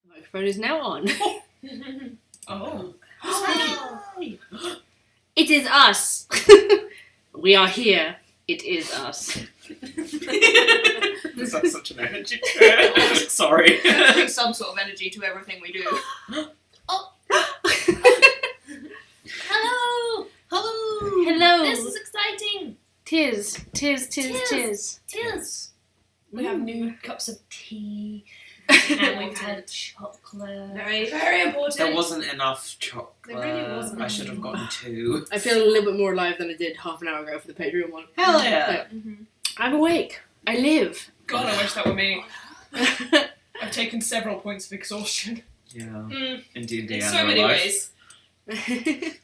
The microphone is now on. Oh. Spooky. It is us. We are here. It is us. Is that such an energy? Sorry. There's some sort of energy to everything we do. Oh. Hello. Hello. Hello. This is exciting. Tis. Tis. We have new cups of tea. And we've had chocolate. Very, very important. There wasn't enough chocolate. There really wasn't. I should have gotten 2. I feel a little bit more alive than I did half an hour ago for the Patreon one. Hell yeah. I'm awake. I live. God, I wish that were me. I've taken several points of exhaustion. Yeah. In D&D In and so real many life. ways.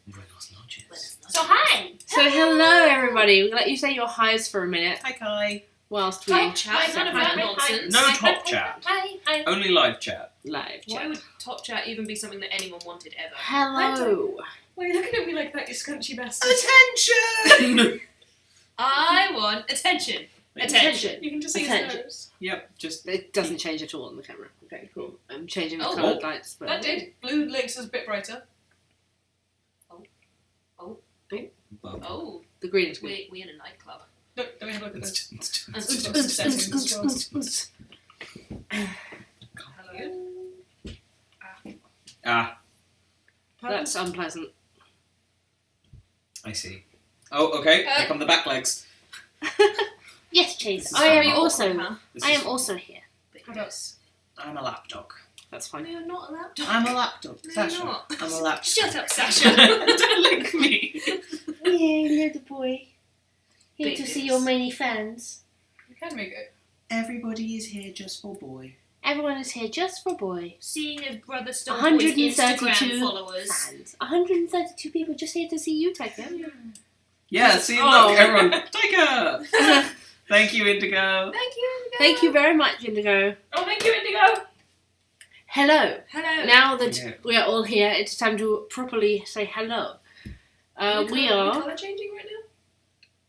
Buenos noches. So hi. So hello everybody. We'll let you say your highs for a minute Hi Kai. whilst we Top chat, none of that nonsense. No top chat. Hi. Only live chat. live Why chat. would top chat even be something that anyone wanted ever? Hello. Why are you looking at me like that, you scunchy bastard? Attention! I want attention. Attention. You can just see his Attention. nose. Yep, just... It doesn't change at all on the camera. Okay, cool. I'm changing the Oh. coloured lights, but That did. Blue links is a bit brighter. Oh, the green is good. we're in a nightclub. Look, let me have a look at this. It's Lots of settings as well. Hello. That's unpleasant. I see. Oh, okay. Here come the back legs. Yes, Chase. This is I am very also. Huh? This I is- am also here. Yes. I'm a lapdog. That's fine. You're not a lapdog. I'm a lapdog. No, Sasha. you're not. I'm a lapdog. Shut up, Sasha. Don't lick me. Yay, little boy. Here to see your many fans. You can make it. Everybody is here just for boy. Everyone is here just for boy. Seeing his brother Stoneboy's 132 Instagram followers. fans. 132 people just here to see you, Tycho. Yeah, see, Oh. look, everyone. Tiger! Thank you, Indigo. Thank you, Indigo. Thank you very much, Indigo. Oh, thank you, Indigo! Hello. Hello. Now that Yeah. we are all here, it's time to properly say hello. We are. colour changing right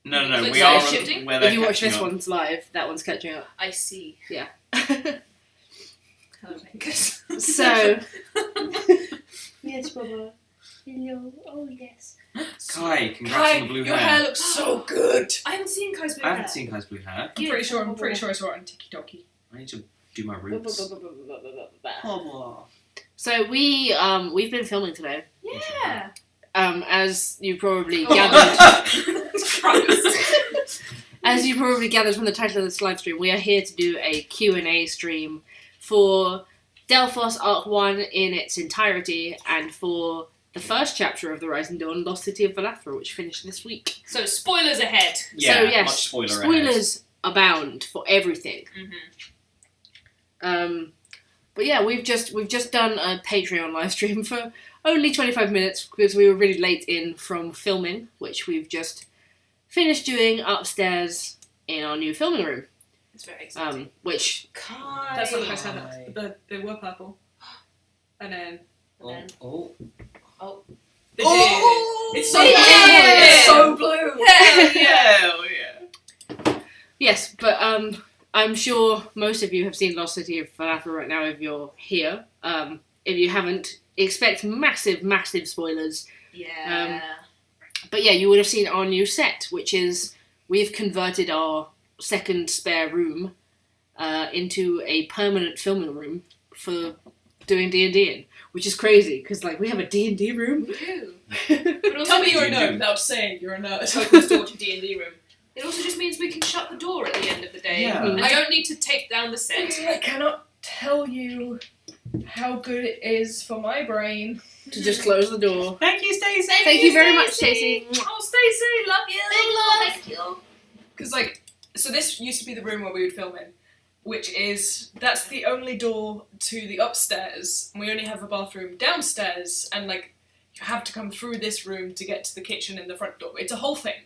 now? No, Like we size are shifting? where they're If you watch catching this up. one's live, that one's catching up. I see. Yeah. Hello, Vegas. So. Yes, Baba. Hello. Oh, yes. Kai, congrats on the blue your hair. hair looks so good! I haven't seen Kai's blue I haven't hair. seen Kai's blue hair. I'm pretty sure I saw it on TikTok. I need to do my roots. Oh, So we've been filming today. Yeah. As you probably Oh. gathered. Christ. As you probably gathered from the title of this live stream, we are here to do a Q&A stream for Delphos Arc 1 in its entirety and for the first chapter of the Rising Dawn, Lost City of Velathra, which finished this week. So spoilers ahead. yeah, So, yes, much spoiler ahead. Spoilers abound for everything. Mm-hmm. But yeah, we've just done a Patreon live stream for only 25 minutes because we were really late in from filming, which we've just finished doing upstairs in our new filming room. It's very exciting. Which Kai. That's not Kai's hair. They were purple. And then... Oh. They Oh! did. It's so Yeah! blue! It's so blue! Yeah. yes, but I'm sure most of you have seen Lost City of Velathra right now if you're here. If you haven't, expect massive spoilers. Yeah. But yeah, you would have seen our new set, which is we've converted our second spare room into a permanent filming room for doing D&D in, which is crazy because like we have a D&D room. We do. But also Tell me you're a You nerd do. without saying you're a nerd. Tokyo's door to D&D room. It also just means we can shut the door at the end of the day. Yeah. And don't need to take down the set. I cannot tell you how good it is for my brain. To just close the door. Thank you, Stacey. Thank you very much, Stacey. Oh, Stacey, love you. Big love. Thank you. Because, like, so this used to be the room where we would film in, which is, that's the only door to the upstairs, and we only have a bathroom downstairs, and, like, you have to come through this room to get to the kitchen and the front door. It's a whole thing.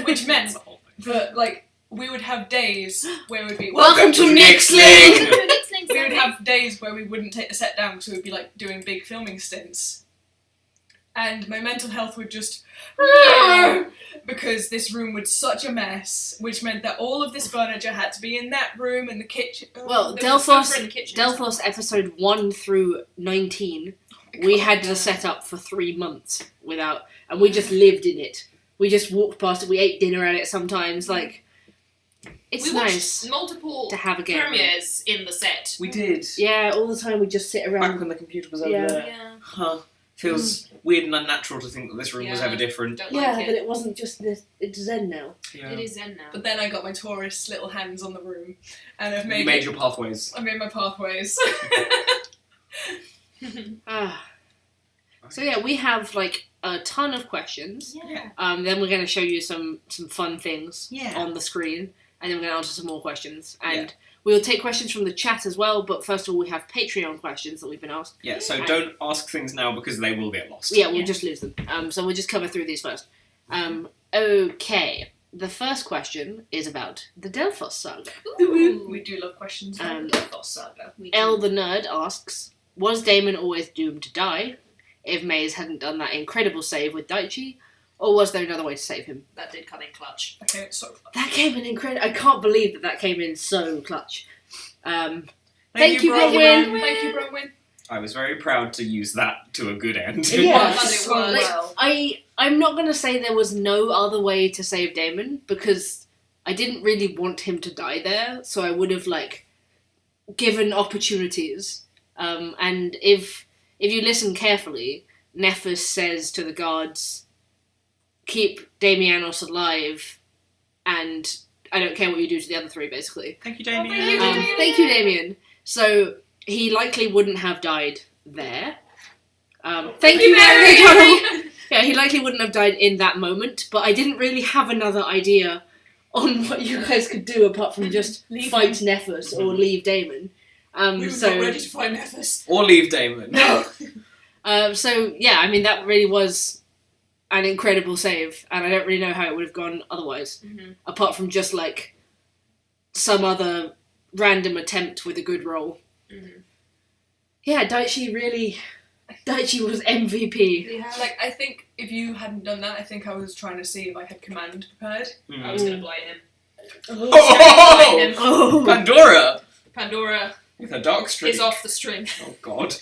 Which meant that, like, we would have days where we'd be, Welcome to Nyxrising! Nyxrising! we would have days where we wouldn't take the set down because we would be, like, doing big filming stints. and my mental health would just because this room was such a mess, which meant that all of this furniture had to be in that room and the kitchen. Well, There was a sofa in the Delphos kitchen. episode 1 through 19, we had to set up for 3 months without, and we just lived in it. We just walked past it. We ate dinner at it sometimes. Like, it's We nice watched multiple to have a game. premieres in the set. We did. Yeah, all the time we just sit Back around. when the computer was over Yeah. there. Yeah. Huh. Feels weird and unnatural to think that this room was Yeah. ever different. Don't Yeah, like but it. it wasn't just this. It's Zen now. Yeah. It is Zen now. But then I got my tourist little hands on the room, and I've You made made your pathways. I made my pathways. Ah. So yeah, we have like a ton of questions. Yeah. Then we're going to show you some fun things Yeah. on the screen, and then we're going to answer some more questions. And Yeah. we'll take questions from the chat as well. But first of all, we have Patreon questions that we've been asked. Yeah, so don't ask things now because they will get lost. Yeah, we'll just lose them. So we'll just cover through these first. Okay. The first question is about the Delphos Saga. We do love questions from Um, the Delphos Saga. El the Nerd asks, was Damon always doomed to die if Maze hadn't done that incredible save with Daichi, or was there another way to save him? That did come in clutch. Okay, so That came in incredible. I can't believe that came in so clutch. Thank you, Bronwyn. Bronwyn. Thank you, Bronwyn. I was very proud to use that to a good end. Yeah. So was. well. I'm not going to say there was no other way to save Damon, because I didn't really want him to die there, so I would have, like, given opportunities. And if you listen carefully, Nephis says to the guards, keep Damianos alive, and I don't care what you do to the other three, basically. Thank you, Thank Damien. you. Thank you, Damien. So, he likely wouldn't have died there. Thank you, Mary McDonald. Yeah, he likely wouldn't have died in that moment, but I didn't really have another idea on what you guys could do apart from just Leave fight Nephis or leave Damon. We were So, not ready to find Nephis. Or leave Damon. No. so yeah, I mean, that really was an incredible save, and I don't really know how it would have gone otherwise, apart from just, like, some other random attempt with a good roll. Yeah, Daichi was MVP. Yeah, like, I think if you hadn't done that, I think I was trying to see if I had command prepared. I was going to blight him. Oh! Blight him. Oh. Pandora! Pandora With her dark streak. is off the string. Oh, God.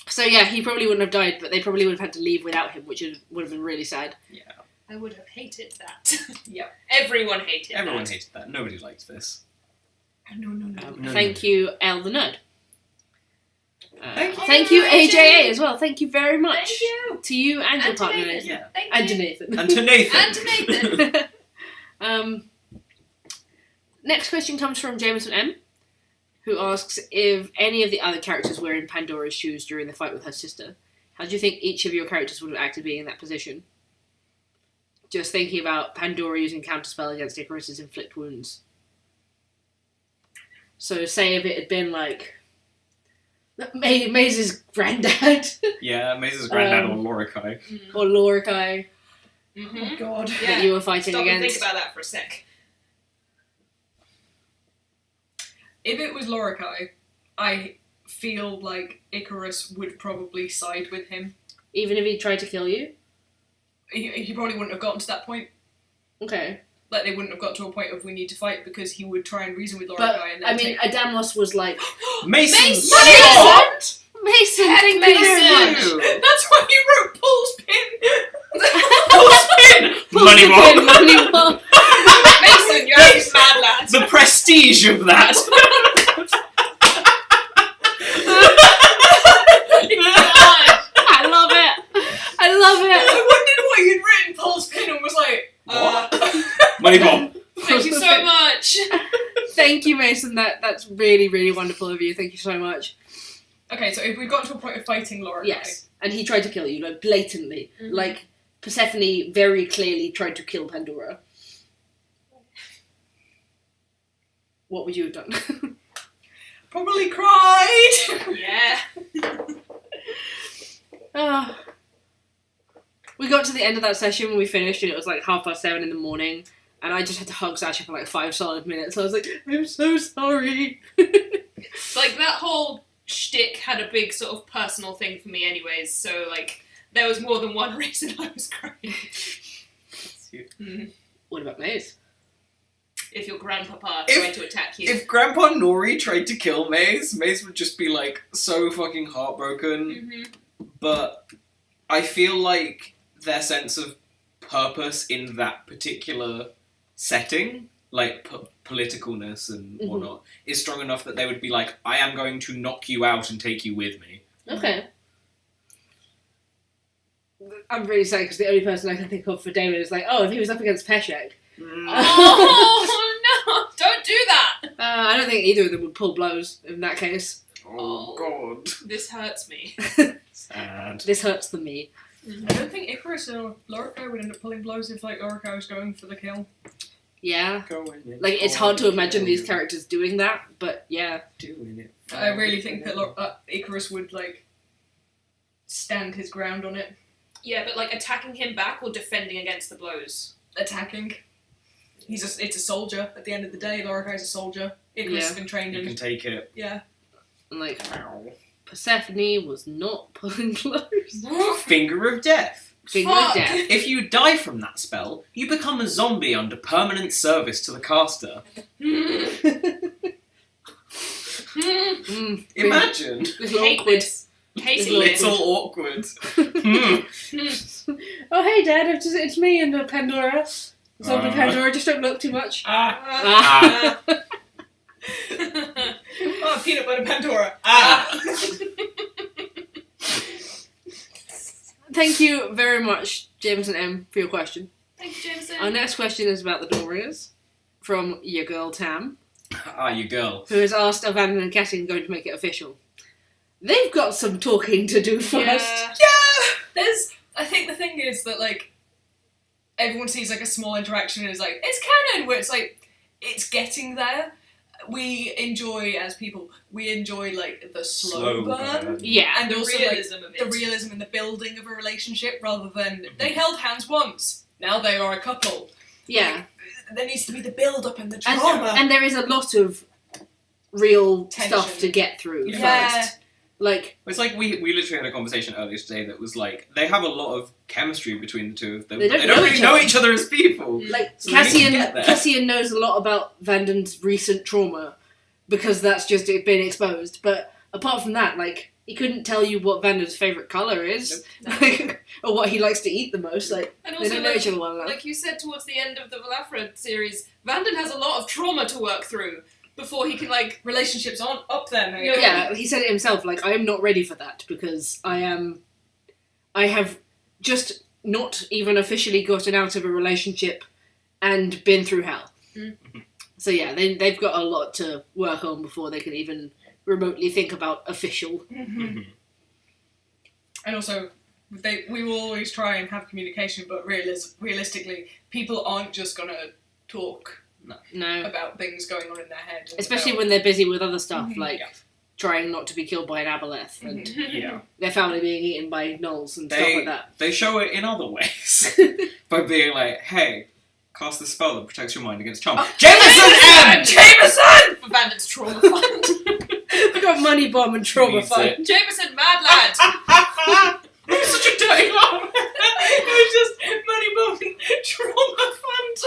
So yeah, he probably wouldn't have died, but they probably would have had to leave without him, which would have been really sad. I would have hated that. Yep. Everyone hated Everyone that. hated that. Nobody liked this. No. No, Thank you, El the Nerd. Thank you. Thank you, AJA, as well. Thank you very much. Thank you. To you and your And to partner, Nathan. Nathan. Yeah. Thank And to you. Nathan. And to Nathan. And to Nathan. Next question comes from Jameson M, who asks if any of the other characters were in Pandora's shoes during the fight with her sister. How do you think each of your characters would have acted being in that position? Just thinking about Pandora using counterspell against Icarus's inflict wounds. So say if it had been like Maze's granddad Yeah, Maze's granddad Um, or Loricai. or Loricai Mm-hmm. God. Yeah. that you were fighting Stop and against. think about that for a sec. If it was Loricai, I feel like Icarus would probably side with him. Even if he tried to kill you? He probably wouldn't have gotten to that point. Okay. Like, they wouldn't have got to a point of we need to fight, because he would try and reason with Loricai But, and then I mean, take... Adamos was like, Mason! Mason! What? Mason, Heck, thank you very Mason! much. That's why he wrote Paul's pin! Money Pin, Bob! money Bob. Mason, you're out of mad lad. The prestige of that! I love it. I love it. I wondered why you'd written Paul's pin and was like, Money Bob. Thank you so much. Thank you, Mason. That's really, really wonderful of you. Thank you so much. Okay, so if we got to a point of fighting Loricai... Yes. And he tried to kill you, like, blatantly. Mhm. Like, Persephone very clearly tried to kill Pandora. What would you have done? Probably cried! Yeah. Ah. We got to the end of that session when we finished, and it was like 7:30 in the morning, and I just had to hug Sasha for like 5 solid minutes. I was like, I'm so sorry. Like, that whole shtick had a big sort of personal thing for me anyways, so, like, there was more than one reason I was crying. What about Maze? If your grandpapa tried to attack you. If Grandpa Nori tried to kill Maze, Maze would just be, like, so fucking heartbroken. But I feel like their sense of purpose in that particular setting, like politicalness and whatnot, is strong enough that they would be like, I am going to knock you out and take you with me. Okay. I'm really sad because the only person I can think of for Damon is like, oh, if he was up against Peshek. Oh, no! Don't do that! I don't think either of them would pull blows in that case. Oh, God. This hurts me. Sad. This hurts the me. I don't think Icarus or Lorica would end up pulling blows if, like, Lorica was going for the kill. Yeah. Going in Like, it's hard to imagine these characters doing that, but yeah. Doing it. I really think that Icarus would, like, stand his ground on it. Yeah, but, like, attacking him back or defending against the blows? Attacking. It's a soldier at the end of the day. Lorica's a soldier. Icarus has been trained You in. can take it. Yeah. And, like, Persephone was not pulling blows. Finger of Death. Finger of Death. If you die from that spell, you become a zombie under permanent service to the caster. Imagine. Little Hate awkward. this. Hate Little it. Little awkward. Oh, hey, Dad, it's me and Pandora. Zombie Pandora, just don't look too much. Ah. Oh, peanut butter Pandora. Thank you very much, Jameson M, for your question. Thank you, Jameson. Our next question is about the Dawn Ringers, from your girl Tam, You girl. who has asked if Vandan and Cassie are going to make it official. They've got some talking to do first. Yeah! I think the thing is that, like, everyone sees, like, a small interaction and is like, it's canon! Where it's like, it's getting there. We enjoy, as people, like, the slow burn. Yeah. And The also, realism like, of it. the realism in the building of a relationship rather than, they held hands once, now they are a couple. Yeah. There needs to be the build-up and the drama. And there is a lot of real Tension. stuff to get through Yeah. first. Like, It's like we literally had a conversation earlier today that was like, they have a lot of chemistry between the two of them. They don't They know don't really each know other. each other as people. like So they need to get Cassian, there. Cassian knows a lot about Vandan's recent trauma because that's just been exposed. But apart from that, like, he couldn't tell you what Vandan's favourite colour is, like, or what he likes to eat the most. Like, And they also, don't know each other well enough. like you said towards the end of the Velathra series, Vandan has a lot of trauma to work through before he can, like... Relationships aren't up there, mate. Yeah, he said it himself, like, I am not ready for that because I have just not even officially gotten out of a relationship and been through hell. So yeah, they've got a lot to work on before they can even remotely think about official. And also, we will always try and have communication, but realistically, people aren't just gonna talk No. about things going on in their head. Especially when they're busy with other stuff, like Yeah. trying not to be killed by an aboleth and Yeah. their family being eaten by gnolls and stuff like that. They show it in other ways. By being like, hey, cast this spell that protects your mind against charm. Jameson M! Jameson! For Vandan's trauma fund. I got money bomb and trauma Needs fund. it. Jameson, mad lad! Such a dirty laugh. It was just money bombing trauma fund.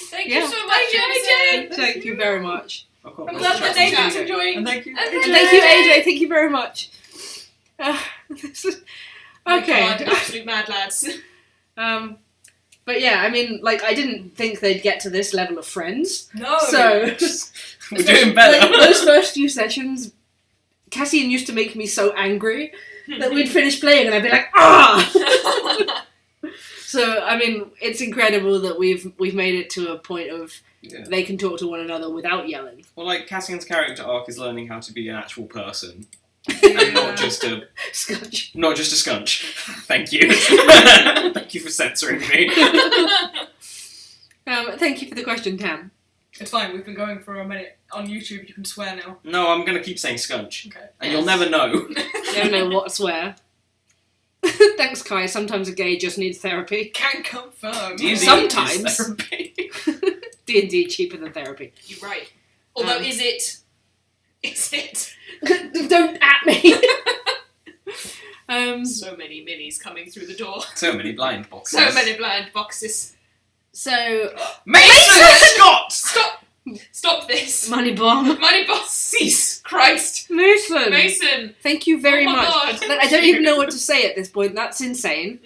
Thank Yeah. you so much, Jameson! Thank you very much. Of course. I'm glad the Nathan's And enjoying. thank you. And thank you, AJ. Thank you very much. This is- Oh my okay. God, absolute mad lads. But yeah, I mean, like, I didn't think they'd get to this level of friends. No. So, We're doing better. like, those first few sessions, Cassian used to make me so angry that we'd finish playing and I'd be like, ah! So, I mean, it's incredible that we've made it to a point of Yeah. they can talk to one another without yelling. Well, like, Cassian's character arc is learning how to be an actual person. And not just a Scotch. scunch. Thank you. Thank you for censoring me. Thank you for the question, Tam. It's fine, we've been going for a minute. On YouTube, you can swear now. No, I'm gonna keep saying scunch. Okay. And you'll never know. You don't know what to swear. Thanks, Kai. Sometimes a gay just needs therapy. Can confirm. D&D Sometimes. is therapy. D&D cheaper than therapy. You're right. Although, is it Is it? Don't at me. So many minis coming through the door. So many blind boxes. So many blind boxes. So Mason Scott! Stop this. money bomb. Money boss. Cease! Christ. Mason. Mason. Thank you very Oh my much. God, I don't even know what to say at this point. That's insane.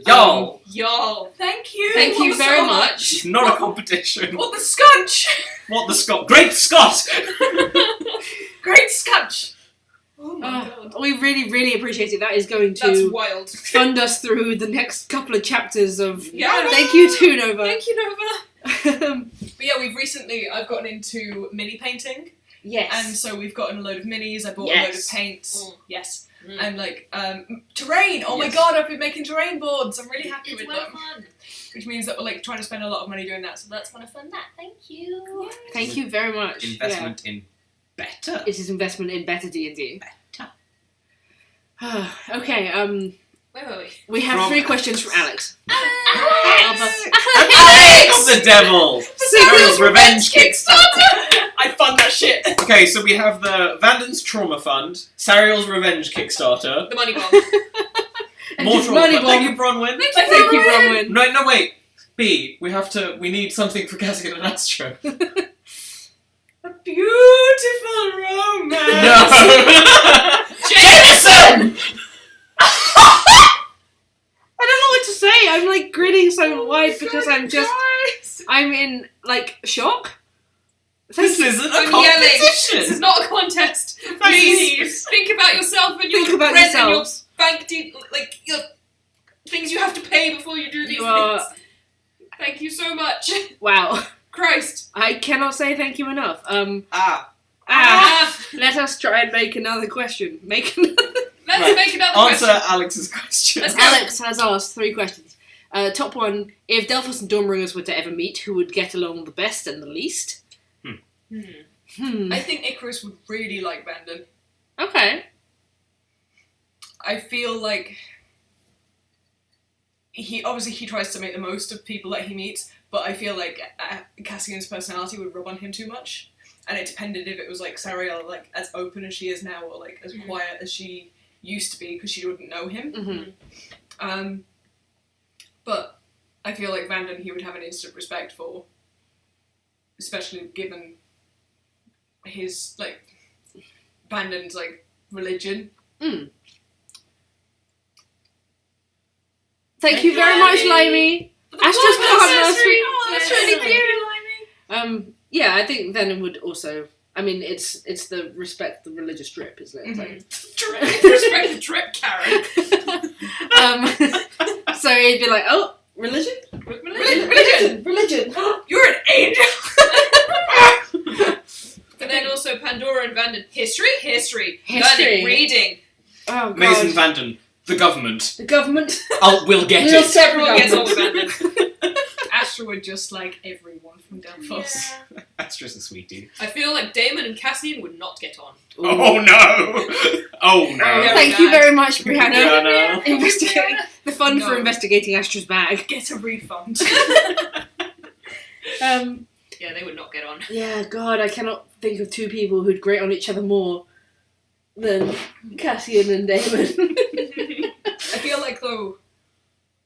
Yo! Yo. Thank you. Thank you so very much. much. It's not a competition. What the scunch? What the Scott? Great Scott! Great scunch. Oh my god. We really, really appreciate it. That is going That's to wild. fund us through the next couple of chapters of. Yeah. Thank you too, Nova. Thank you, Nova. But yeah, I've gotten into mini painting, Yes. and so we've gotten a load of minis. I bought a load of Yes. paints. Mm. Yes. Mm. And like terrain. Oh my Yes. god, I've been making terrain boards. I'm really happy It's with well them. fun. Which means that we're like trying to spend a lot of money doing that. So that's Let's want to fund that. Thank you. Thank you very much. Investment in better. Yeah. It is investment in better D&D. Better. Okay. Wait, wait, wait. We have From 3 questions from Alex. Alex! The devil! Cyril's Revenge Kickstarter! I fund that shit. Okay, so we have the Vanden's Trauma Fund, Sariel's Revenge Kickstarter, The money bomb. And more just Trauma money Fund. bomb. Thank you, Bronwyn. Thank you, Bronwyn. No, wait. B, we need something for Cassian and Astro. A beautiful romance. No! Jameson! I don't know what to say. I'm like grinning so wide because I'm in like shock. This isn't a I'm yelling. This competition! is not a contest. Please think about yourself and your Think about rent and your yourselves. bank like your things you have to pay before you do these You are- things. Thank you so much. Wow. Christ. I cannot say thank you enough. Ah. Let us try and make another question. Make another. Let's Right. make another Answer question. Alex's question. Let's go. Alex has asked 3 questions. Top one: if Delphos and Dawnbringers were to ever meet, who would get along the best and the least? I think Icarus would really like Vanden. Okay. I feel like he tries to make the most of people that he meets, but I feel like Cassian's personality would rub on him too much, and it depended if it was like Sariel, like as open as she is now, or like as quiet as she used to be because she wouldn't know him. Mm-hmm. But I feel like Vanden he would have an instant respect for, especially given his like Vanden's like religion. Thank you very much, Limey. Astra's partner. Oh, that's really cute. Yeah, I think then it would also. I mean, it's the respect the religious drip, isn't it? Respect the drip, Karen. So he'd be like, oh, religion? Religion. You're an angel. But then also Pandora and Vanden. History. History. Learning, reading. Oh, God. Mason Vanden, the government. The government. We'll get We'll it. set Everyone gets on government. with Vanden. Astra would just like everyone from Delphos. Astra's a sweetie. I feel like Damon and Cassian would not get on. Oh no! Oh no! Very Thank you bad. very much, Brianna. Brianna. Investigating the fund for No. investigating Astra's bag. Get a refund. Yeah, they would not get on. Yeah, God, I cannot think of 2 people who'd grate on each other more than Cassian and Damon. I feel like though,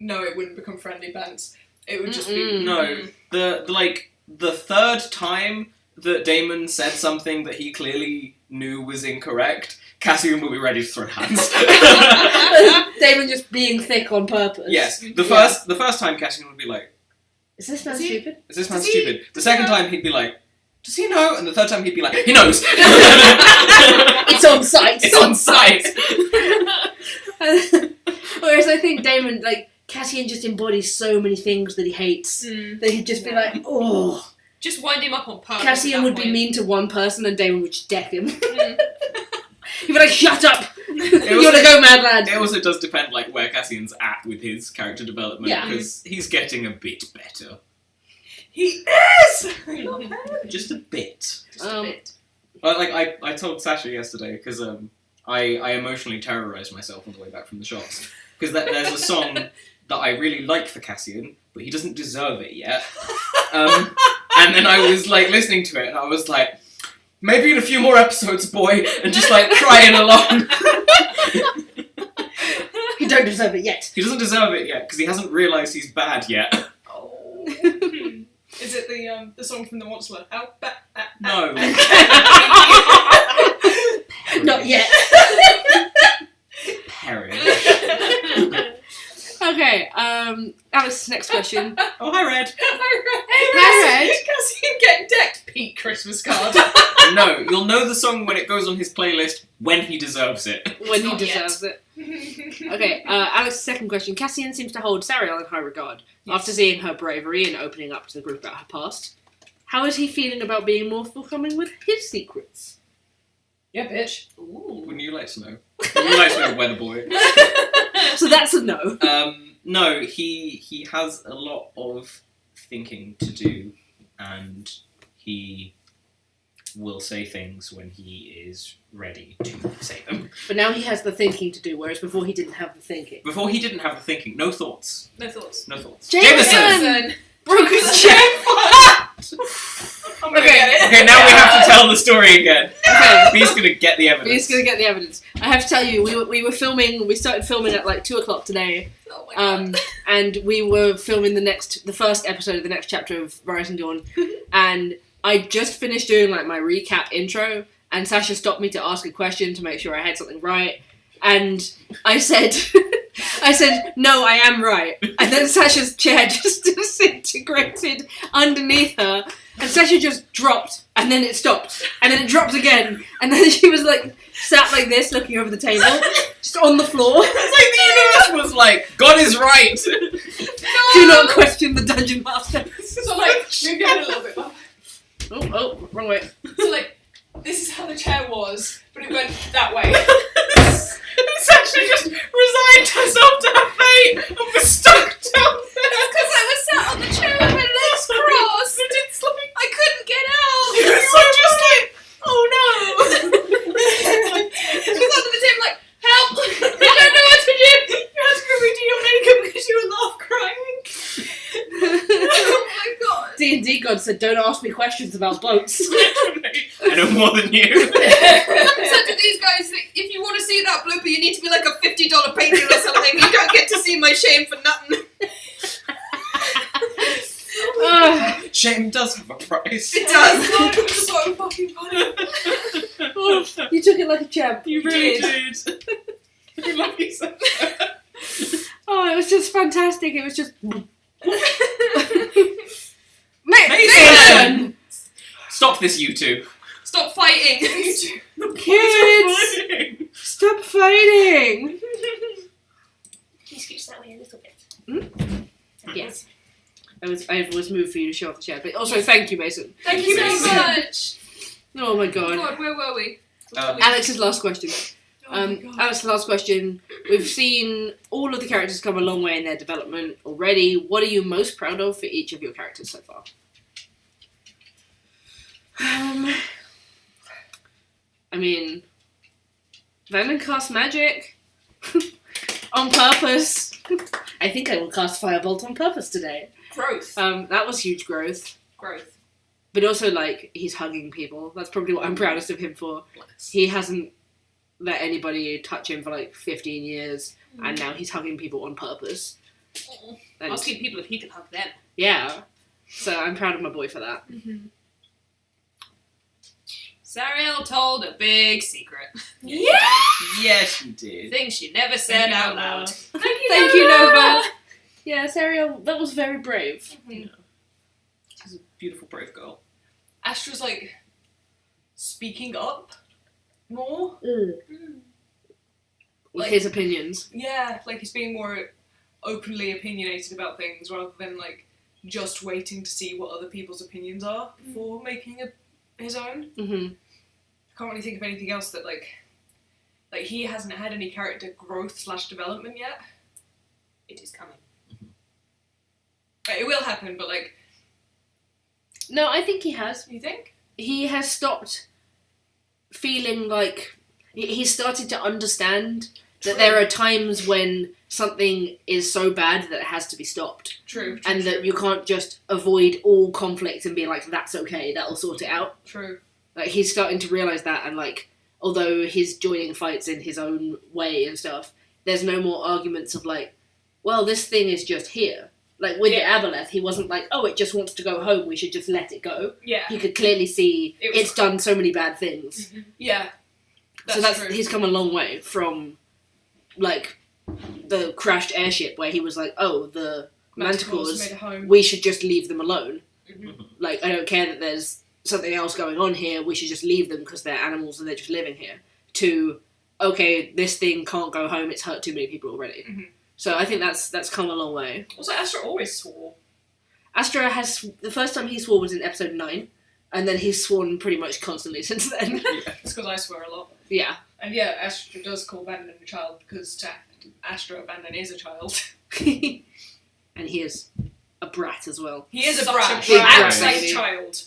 no, it wouldn't become friendly bands. It would just be No. The third time that Damon said something that he clearly knew was incorrect, Cassian will be ready to throw hands. Damon just being thick on purpose. Yes. The first time Cassian would be like, Is this man Is he- stupid? is this man Does he- stupid? The second time he'd be like, does he know? And the third time he'd be like, he knows! It's on site. It's on site! Whereas I think Damon, like, Cassian just embodies so many things that he hates that he'd just be like, oh. Just wind him up on purpose. Cassian at would that be point. mean to one person and Damon would just deck him. He'd be like, shut up! You also- wanna go, mad lad? It also does depend like where Cassian's at with his character development, Yeah. because he's getting a bit better. He is. Just a bit. Just a bit. Well, like I told Sasha yesterday because I emotionally terrorized myself on the way back from the shops because there's a song that I really like for Cassian, but he doesn't deserve it yet. And then I was like listening to it, and I was like, Maybe in a few more episodes, boy, and just like crying along. You don't deserve it yet. He doesn't deserve it yet because he hasn't realised he's bad yet. Oh. Is it the song from the Monster? No. Not yet. Perish. Okay, Alice's next question. Oh, hi, Red. Hi, Red. Cassian getting decked Pete Christmas card. No, you'll know the song when it goes on his playlist when he deserves it. When he Not yet. deserves it. Okay, Alice's second question. Cassian seems to hold Sariel in high regard after seeing her bravery and opening up to the group about her past. How is he feeling about being more forthcoming with his secrets? Yeah, bitch. Ooh. Wouldn't you like to know? Would you like to know, Weather Boy? So that's a no. No, he has a lot of thinking to do, and he will say things when he is ready to say them. But now he has the thinking to do, whereas before he didn't have the thinking. Before he didn't have the thinking. No thoughts. No thoughts. No thoughts. Jameson! Broke his chair. I'm gonna get it. Okay, now we have to tell the story again. Okay. He's gonna get the evidence. He's gonna get the evidence. I have to tell you, we were filming. We started filming at like 2:00 today, Oh my god. and we were filming the first episode of the next chapter of Rising Dawn, and I just finished doing like my recap intro, and Sasha stopped me to ask a question to make sure I had something right, and I said, no, I am right, and then Sasha's chair just disintegrated underneath her. And Sasha just dropped, and then it stopped, and then it dropped again, and then she was like, sat like this, looking over the table, just on the floor. It's like the universe was like, God is right! Do not question the dungeon master. So like, move your head a little bit back. Oh, wrong way. So like, this is how the chair was, but it went that way. Sasha just resigned herself to her fate and was stuck down there. Because I was sat on the chair with my legs crossed. It's like, I couldn't get out. it was so just like, oh no. She was under the table like, help! I don't know what to do. You had to go redo your makeup because you were laugh crying. Oh my god. D&D God said, don't ask me questions about boats. I know more than you. I said to these guys that if you want to see that blooper, you need to be like a $50 patron or something. You don't get to see my shame for nothing. Shame does have a price. It does. God, it was so fucking funny. Oh, you took it like a champ. You really did. I love you so much. Oh, it was just fantastic. It was just... Mason! Stop this, you two. Stop fighting. Kids! Stop fighting! Can you scooch that way a little bit? Yes. I was moved for you to show off the chair, but also thank you, Mason. Thank you so Mason. much. Oh my god. God, where were we? Alex's last question. Oh my god. Alex's last question. We've seen all of the characters come a long way in their development already. What are you most proud of for each of your characters so far? I mean, Venom cast magic on purpose. I think I will cast Firebolt on purpose today. Growth. That was huge growth. Growth. But also, like, he's hugging people. That's probably what I'm proudest of him for. Bless. He hasn't let anybody touch him for, like, 15 years, and now he's hugging people on purpose. And, Asking people if he can hug them. yeah. So I'm proud of my boy for that. Sariel told a big secret. Yeah! Yes, you did. Things she never said out loud. Thank you, Nova. Yeah, Sariel, that was very brave. She's a beautiful, brave girl. Astra's like speaking up more. With Like- his opinions. Yeah, like he's being more openly opinionated about things rather than like just waiting to see what other people's opinions are before making his own. Mm-hmm. I can't really think of anything else that like he hasn't had any character growth / development yet. It is coming. Like, it will happen, but like, No, I think he has. you think? He has stopped feeling like... He's started to understand that there are times when something is so bad that it has to be stopped. True. And that you can't just avoid all conflict and be like, that's okay, that'll sort it out. True. Like, he's starting to realise that, and, like, although he's joining fights in his own way and stuff, there's no more arguments of, like, well, this thing is just here. Like, with the Aboleth, he wasn't like, oh, it just wants to go home, we should just let it go. Yeah. He could clearly see it's done so many bad things. Mm-hmm. Yeah. True. He's come a long way from, like, the crashed airship where he was like, oh, the Manticores, made a home. we should just leave them alone. Mm-hmm. Like, I don't care that there's something else going on here, we should just leave them because they're animals and they're just living here. To, okay, this thing can't go home, it's hurt too many people already. Mm-hmm. So I think that's come a long way. Also, Astra always swore. Astra the first time he swore was in episode 9, and then he's sworn pretty much constantly since then. It's because I swear a lot. Yeah. And yeah, Astra does call Vandon a child because to Astra, Vandon is a child. And he is a brat as well. He is a Such brat. a brat. Acts like a Baby. child.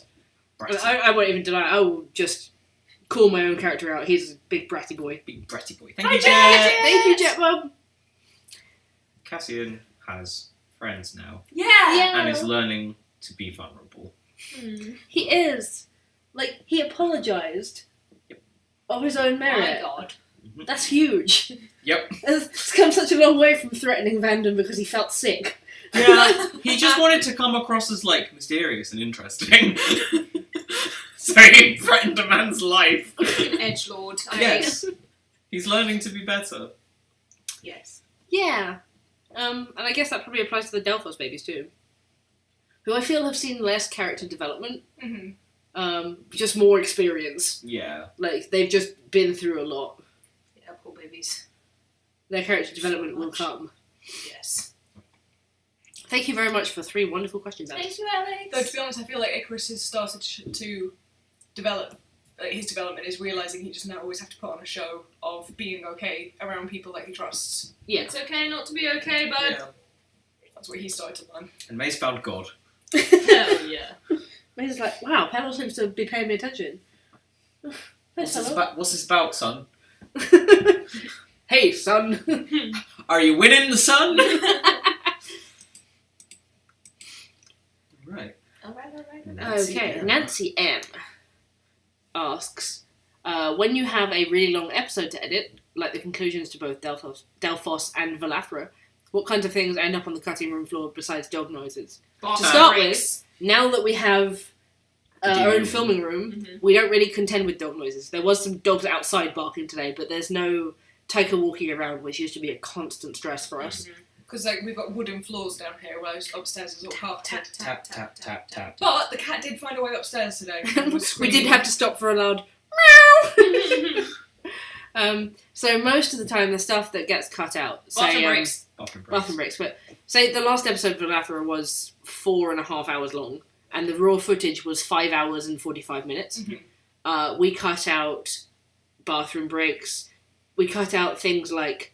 I won't even deny it. I will just call my own character out. He's a big bratty boy. Big bratty boy. Hi, Thank you, Jet! Jet. Thank you, Jetbub. Cassian has friends now Yeah. and is learning to be vulnerable. He is. Like, he apologised of his own My merit. God. That's huge. Yep. It's come such a long way from threatening Vandon because he felt sick. Yeah, he just wanted to come across as, like, mysterious and interesting. So he threatened a man's life. Edgelord. Yes. He's learning to be better. Yes. Yeah. And I guess that probably applies to the Delphos babies too. Who I feel have seen less character development. Mm-hmm. Just more experience. Yeah. Like, they've just been through a lot. Yeah, poor babies. Their character So development will much. come. Yes. Thank you very much for 3 wonderful questions, Alex. Thank you, Alex. Though, to be honest, I feel like Icarus has started to develop. His development is realising he does not always have to put on a show of being okay around people that he trusts. Yeah. It's okay not to be okay, bud. Yeah. That's what he started to learn. And Mace found God. Hell yeah. Maze's like, wow, Pedal seems to be paying me attention. What's this about, son? Hey, son. Are you winning, son? Right. Alright. Okay, Nancy M asks, when you have a really long episode to edit, like the conclusions to both Delphos and Velathra, what kinds of things end up on the cutting room floor besides dog noises? To start with, now that we have our own filming room, Mhm. we don't really contend with dog noises. There was some dogs outside barking today, but there's no Tyker walking around, which used to be a constant stress for us. Because like we've got wooden floors down here, whereas upstairs is all carpeted. Tap, tap, tap, tap. But the cat did find a way upstairs today. and was We screaming. did have to stop for a loud meow. So most of the time, the stuff that gets cut out, Bathroom say breaks. bathroom breaks, but say the last episode of Velathra was 4.5 hours long, and the raw footage was 5 hours and 45 minutes. Mhm. We cut out bathroom breaks. We cut out things like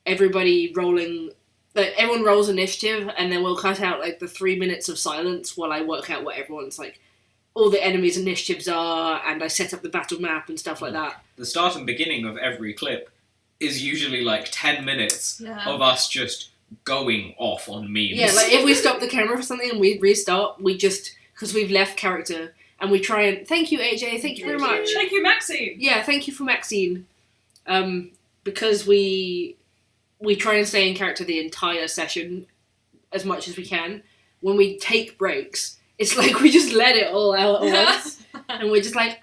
everybody rolling. Like, everyone rolls initiative, and then we'll cut out like the 3 minutes of silence while I work out what everyone's like, all the enemies' initiatives are, and I set up the battle map and stuff like that. The start and beginning of every clip is usually like 10 minutes Yeah. of us just going off on memes. Yeah, like if we stop the camera for something and we restart, we just, because we've left character, and we try and, thank you AJ, thank you very much. Thank you, Maxine. Yeah, thank you for Maxine. Because we try and stay in character the entire session as much as we can. When we take breaks, it's like we just let it all out at once. And we're just like,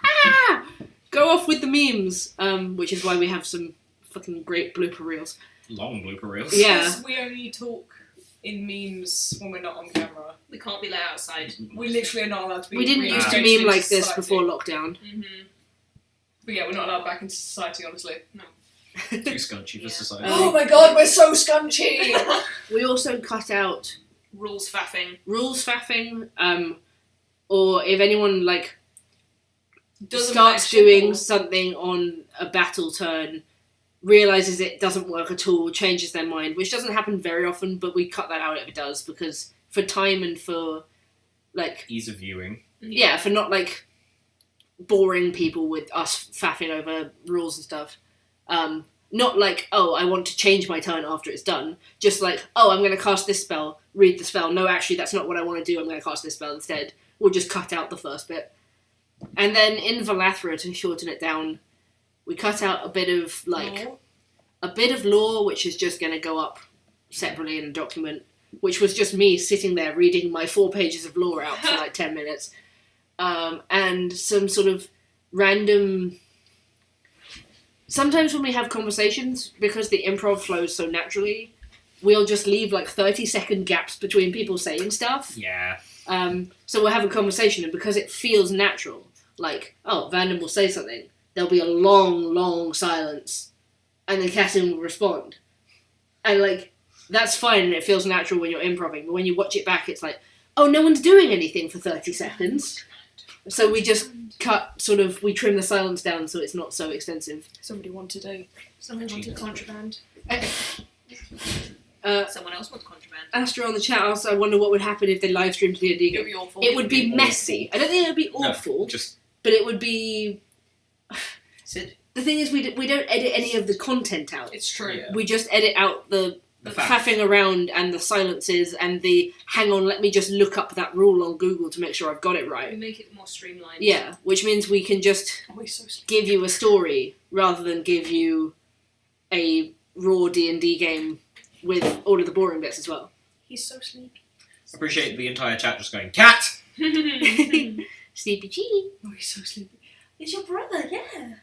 go off with the memes. Which is why we have some fucking great blooper reels. Long blooper reels. Yeah. Because we only talk in memes when we're not on camera. We can't be let outside. We literally are not allowed to be. We didn't really used to engaged meme in like this society. before lockdown. Mm-hmm. But yeah, we're not allowed back into society, honestly. Too scrunchy for Yeah. society. Oh my god, we're so scunchy! We also cut out Rules faffing. rules faffing, or if anyone like Doesn't starts match doing people. something on a battle turn, realizes it doesn't work at all, changes their mind, which doesn't happen very often, but we cut that out if it does, because for time and for like Ease of viewing. yeah, for not like boring people with us faffing over rules and stuff. Not like, oh, I want to change my turn after it's done. Just like, oh, I'm going to cast this spell, read the spell. No, actually, that's not what I want to do. I'm going to cast this spell instead. We'll just cut out the first bit. And then in Velathra, to shorten it down, we cut out a bit of lore, which is just going to go up separately in a document, which was just me sitting there reading my 4 pages of lore out for like 10 minutes. And some sort of random... Sometimes when we have conversations, because the improv flows so naturally, we'll just leave like 30-second gaps between people saying stuff. Yeah. So we'll have a conversation, and because it feels natural, like, oh, Vanden will say something, there'll be a long, long silence, and then Cassian will respond. And, like, that's fine, and it feels natural when you're improving, but when you watch it back, it's like, oh, no one's doing anything for 30 seconds. So we just we trim the silence down so it's not so extensive. Somebody wanted contraband. Okay. Someone else wants contraband. Astra on the chat asked, I wonder what would happen if they live streamed D&D. It would be awful. It would be messy. I don't think it would be awful, but it would be... Sid? The thing is, we don't edit any of the content out. It's true. Yeah. We just edit out the fact. faffing around and the silences and the, hang on, let me just look up that rule on Google to make sure I've got it We right. make it more streamlined. Yeah, which means we can just give you a story rather than give you a raw D&D game with all of the boring bits as well. He's so sleepy. Appreciate the entire chat just going, cat! Sleepy G. Oh, he's so sleepy. It's your brother, yeah.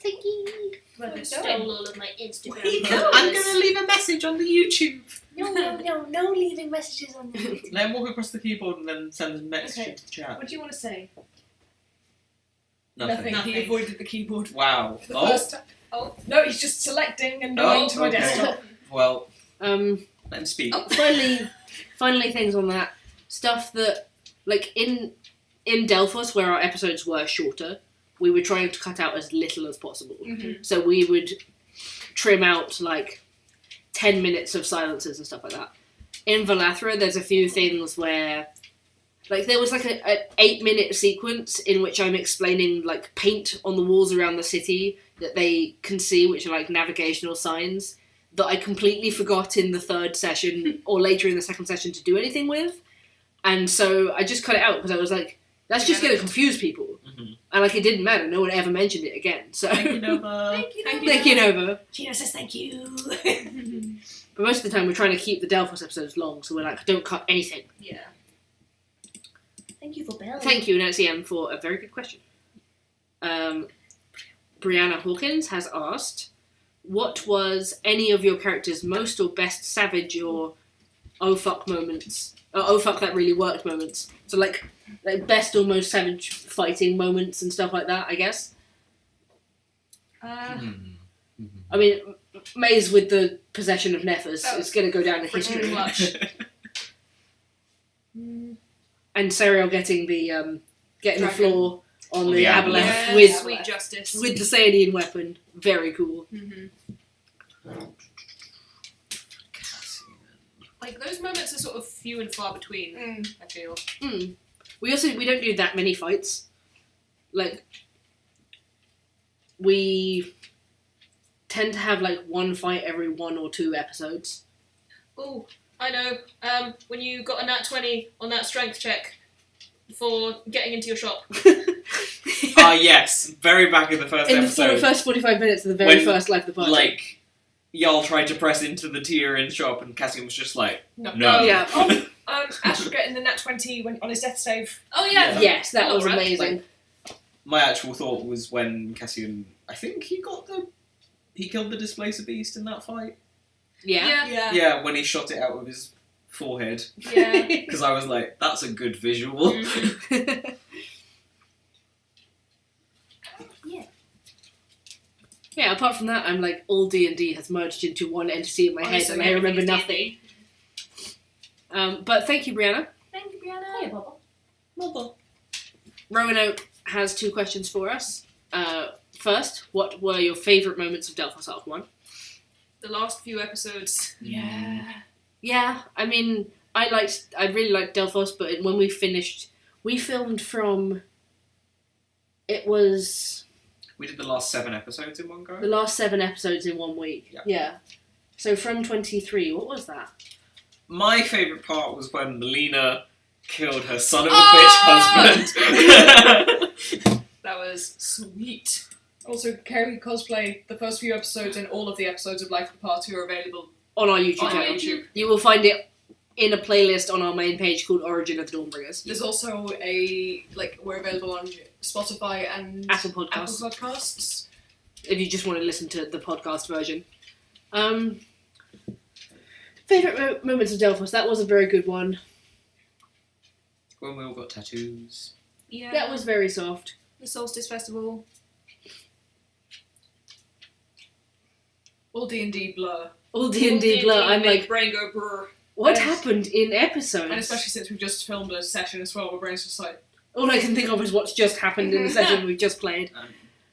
Thank you. Brother stole all of my Instagram. I'm going to leave a message on the YouTube. No leaving messages on the Let him walk across the keyboard and then send a message Okay. into the chat. What do you want to say? Nothing. He avoided the keyboard. Wow. For the first time. Oh, no, he's just selecting and going to my okay. desktop. Well, let him speak. Finally things on that. Stuff that, like, in Delphos, where our episodes were shorter, we were trying to cut out as little as possible. Mm-hmm. So we would trim out, like, 10 minutes of silences and stuff like that. In Velathra, there's a few things where... Like, there was, like, an 8-minute sequence in which I'm explaining, like, paint on the walls around the city that they can see, which are, like, navigational signs, that I completely forgot in the third session or later in the second session to do anything with. And so I just cut it out because I was like, that's just going to confuse people. Mm-hmm. And, like, it didn't matter. No one ever mentioned it again. So Thank you, Nova. Thank you, Nova. Gina says thank you. But most of the time we're trying to keep the Delphos episodes long, so we're like, don't cut anything. Yeah. Thank you for belling. Thank you, NXEM, for a very good question. Brianna Hawkins has asked, what was any of your characters' most or best savage or oh fuck moments? Oh fuck that really worked moments. So like best or most savage fighting moments and stuff like that, I guess. I mean, Maze with the possession of Nephers is going to go down in history. Pretty much. And Serial getting the Dragon. floor on the Yeah. Aboleth Yeah, with Sweet Justice. the Saiyan weapon. Very cool. Mm-hmm. Like, those moments are sort of few and far between, I feel. We don't do that many fights. Like, we tend to have like one fight every 1 or 2 episodes. Oh, I know. When you got a nat 20 on that strength check for getting into your shop. Yes. Very back in the first In episode. the first 45 minutes of the very When, first Life of the Party. Like, y'all tried to press into the tier in shop and Cassian was just like, no. Yeah. Astro getting the nat 20 on his death save. Oh, yeah. Yes, that was Alright. amazing. My actual thought was when Cassian, I think he killed the Displacer Beast in that fight. Yeah. Yeah, when he shot it out of his forehead. Yeah. Because I was like, that's a good visual. Yeah, apart from that, I'm like, all D&D has merged into one entity in my head, so and I remember everything's nothing. But thank you, Brianna. Thank you, Brianna. Hey, Bubba. Roanoke has 2 questions for us. First, what were your favourite moments of Delphos Arc 1? The last few episodes. Yeah, I mean, I really liked Delphos, but when we finished, we filmed from... It was... We did the last 7 episodes in one go. The last 7 episodes in 1 week. Yeah. So from 23, what was that? My favourite part was when Melina killed her son of a Oh! bitch husband. colours. Sweet. Also, Carrie cosplay, the first few episodes and all of the episodes of Life of the Party are available On our YouTube on channel. YouTube. You will find it in a playlist on our main page called Origin of the Dawnbringers. There's also we're available on Spotify and Apple Podcasts. Apple Podcasts. If you just want to listen to the podcast version. Favourite moments of Delphos? That was a very good one. When we all got tattoos. Yeah. That was very soft. the Solstice Festival. All D&D blur. All D&D blur. I'm like, brain go brr. what And- happened in episodes? And especially since we've just filmed a session as well, my brain's just like... All I can think of is what's just happened in the session we've just played.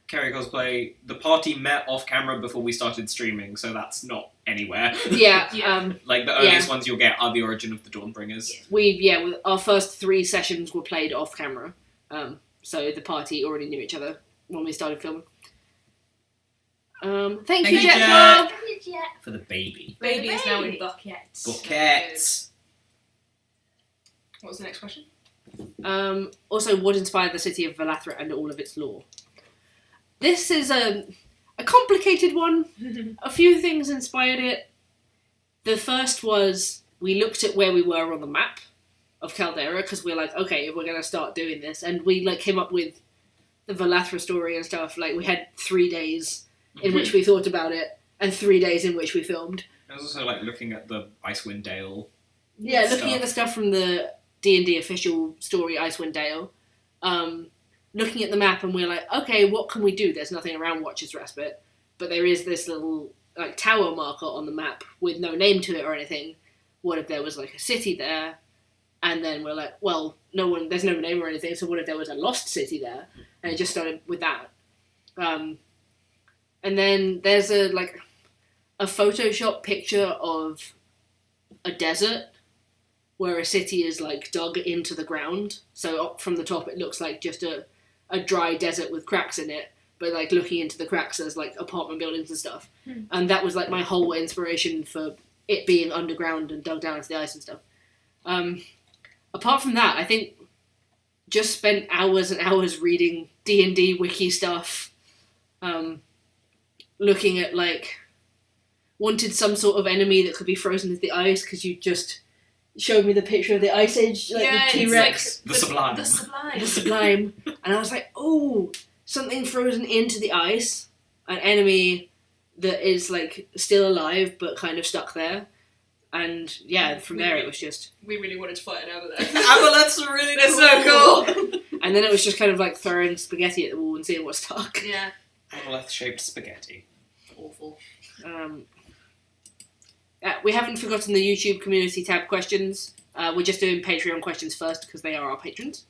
Carrie cosplay. The party met off camera before we started streaming, so that's not anywhere. Yeah, Yeah. Like the earliest ones you'll get are the Origin of the Dawnbringers. our first 3 sessions were played off camera. So the party already knew each other when we started filming. Thank Thank you, you, Jet Jet. Club! For the baby. Baby is now in Baby. buckets. Buckets. What was the next question? Also, what inspired the City of Velathra and all of its lore? This is a complicated one. A few things inspired it. The first was we looked at where we were on the map of Caldera because we're like, okay, we're going to start doing this. And we came up with the Velathra story and stuff. We had 3 days in which we thought about it and 3 days in which we filmed. I was also looking at the Icewind Dale. Yeah, Stuff. looking at the stuff from the D&D official story, Icewind Dale. Looking at the map and we're like, okay, what can we do? There's nothing around Watcher's Respite, but there is this little tower marker on the map with no name to it or anything. What if there was a city there? And then we're like, well, there's no name or anything, so what if there was a lost city there? And it just started with that. And then there's a Photoshop picture of a desert where a city is dug into the ground. So up from the top it looks like just a dry desert with cracks in it, but looking into the cracks there's apartment buildings and stuff. And that was my whole inspiration for it being underground and dug down into the ice and stuff. Apart from that, I think just spent hours and hours reading D&D wiki stuff, looking at wanted some sort of enemy that could be frozen into the ice because you just showed me the picture of the Ice Age, the T-Rex, The Sublime. The Sublime. the Sublime, and I was like, oh, something frozen into the ice, an enemy that is still alive but kind of stuck there, and yeah, from there it was just, We really wanted to fight it out of there. but that's really That's so cool. and then it was just kind of throwing spaghetti at the wall and seeing what stuck. Yeah. Monolith-shaped spaghetti. Awful. We haven't forgotten the YouTube community tab questions. We're just doing Patreon questions first because they are our patrons.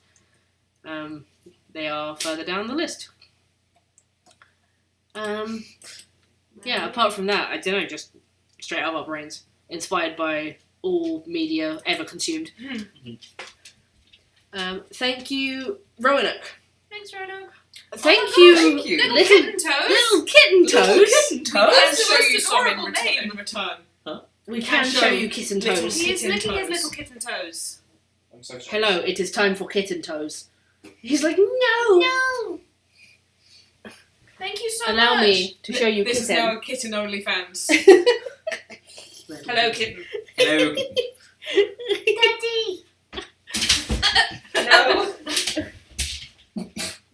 They are further down the list. Yeah, apart from that, I don't know, just straight out of our brains. Inspired by all media ever consumed. Thank you, Roanoke. Thanks, Roanoke. Thank you, thank you. Little little kitten toes. little kitten toes. Kitten I'll That's the show most you some adorable name. in return. We can show you kitten Little toes. He is Kitten licking his toes. little kitten toes. I'm so sorry. Hello, it is time for kitten toes. He's like, no. No. Thank you so Allow much. me to show you This is kitten. now a kitten only fans. Hello, kitten. Hello. Daddy. No.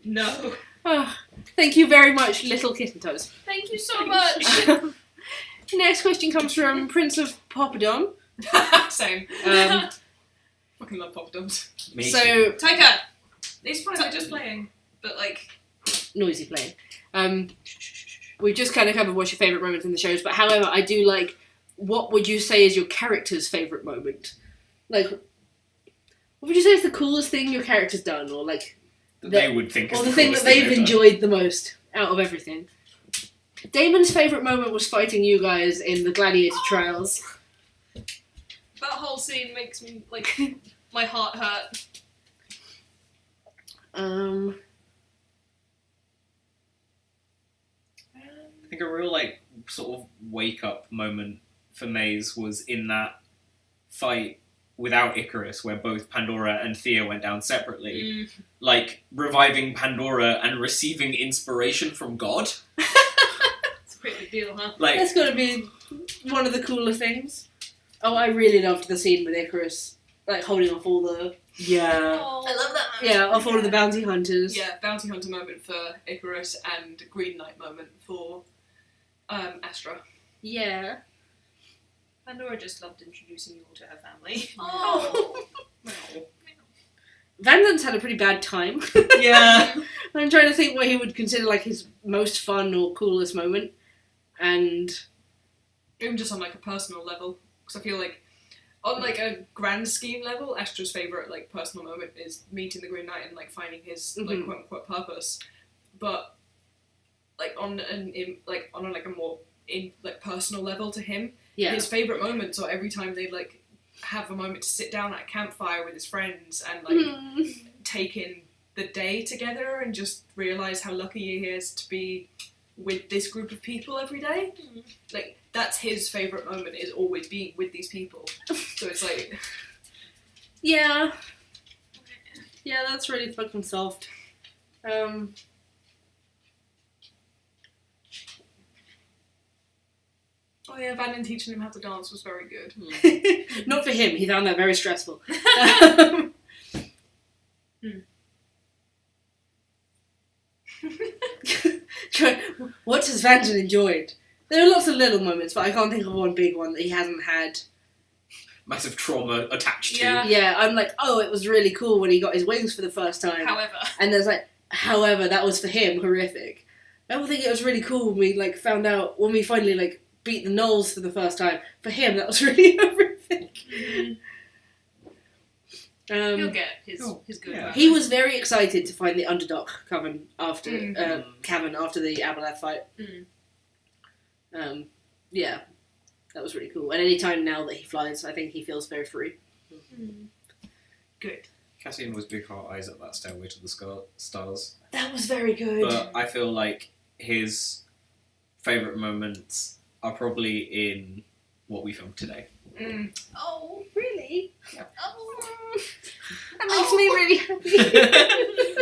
No. Oh, thank you very much, little kitten toes. Thank you so much. Next question comes from Prince of Poppadom. Same. Um, Fucking love poppadoms. Me too. so Taika. These ones are just playing, but noisy playing. We've just kind of covered what's your favourite moments in the shows, but however, I do what would you say is your character's favourite moment? What would you say is the coolest thing your character's done, or that they would think is or the the thing that coolest thing they've done. enjoyed the most out of everything? Damon's favourite moment was fighting you guys in the gladiator trials. that whole scene makes me my heart hurt. I think a real sort of wake up moment for Maze was in that fight without Icarus, where both Pandora and Thea went down separately, like reviving Pandora and receiving inspiration from God. It's a pretty big deal, huh? Like, That's got to be one of the cooler things. Oh, I really loved the scene with Icarus, like holding off all the yeah. I love that. off all of the bounty hunters. Yeah, bounty hunter moment for Icarus and Green Knight moment for Astra. Yeah. Pandora just loved introducing you all to her family. Oh. Vanden's had a pretty bad time. Yeah. I'm trying to think what he would consider like his most fun or coolest moment, and Even just on like a personal level, because I feel like on like a grand scheme level, Astra's favourite like personal moment is meeting the Green Knight and like finding his like quote unquote purpose. But like on a more personal level to him, his favourite moments are every time they like have a moment to sit down at a campfire with his friends and like take in the day together and just realise how lucky he is to be with this group of people every day. Like that's his favourite moment, is always being with these people. So it's like yeah, that's really fucking soft. oh yeah, Vanden teaching him how to dance was very good. Not for him. He found that very stressful. What has Vanden enjoyed? There are lots of little moments, but I can't think of one big one that he hasn't had. Massive trauma attached to. Yeah, I'm like, oh, it was really cool when he got his wings for the first time. And there's like, however, that was for him horrific. I don't think it was really cool when we like found out when we finally like beat the gnolls for the first time. For him, that was really horrific. He'll get his good. Yeah. He was very excited to find the Underdock cavern after after the Aboleth fight. Yeah, that was really cool. And any time now that he flies, I think he feels very free. Good. Cassian was big heart eyes at that stairway to the stars. That was very good. But I feel like his favourite moments are probably in what we filmed today. Oh, really? Yeah. oh. That makes me really happy.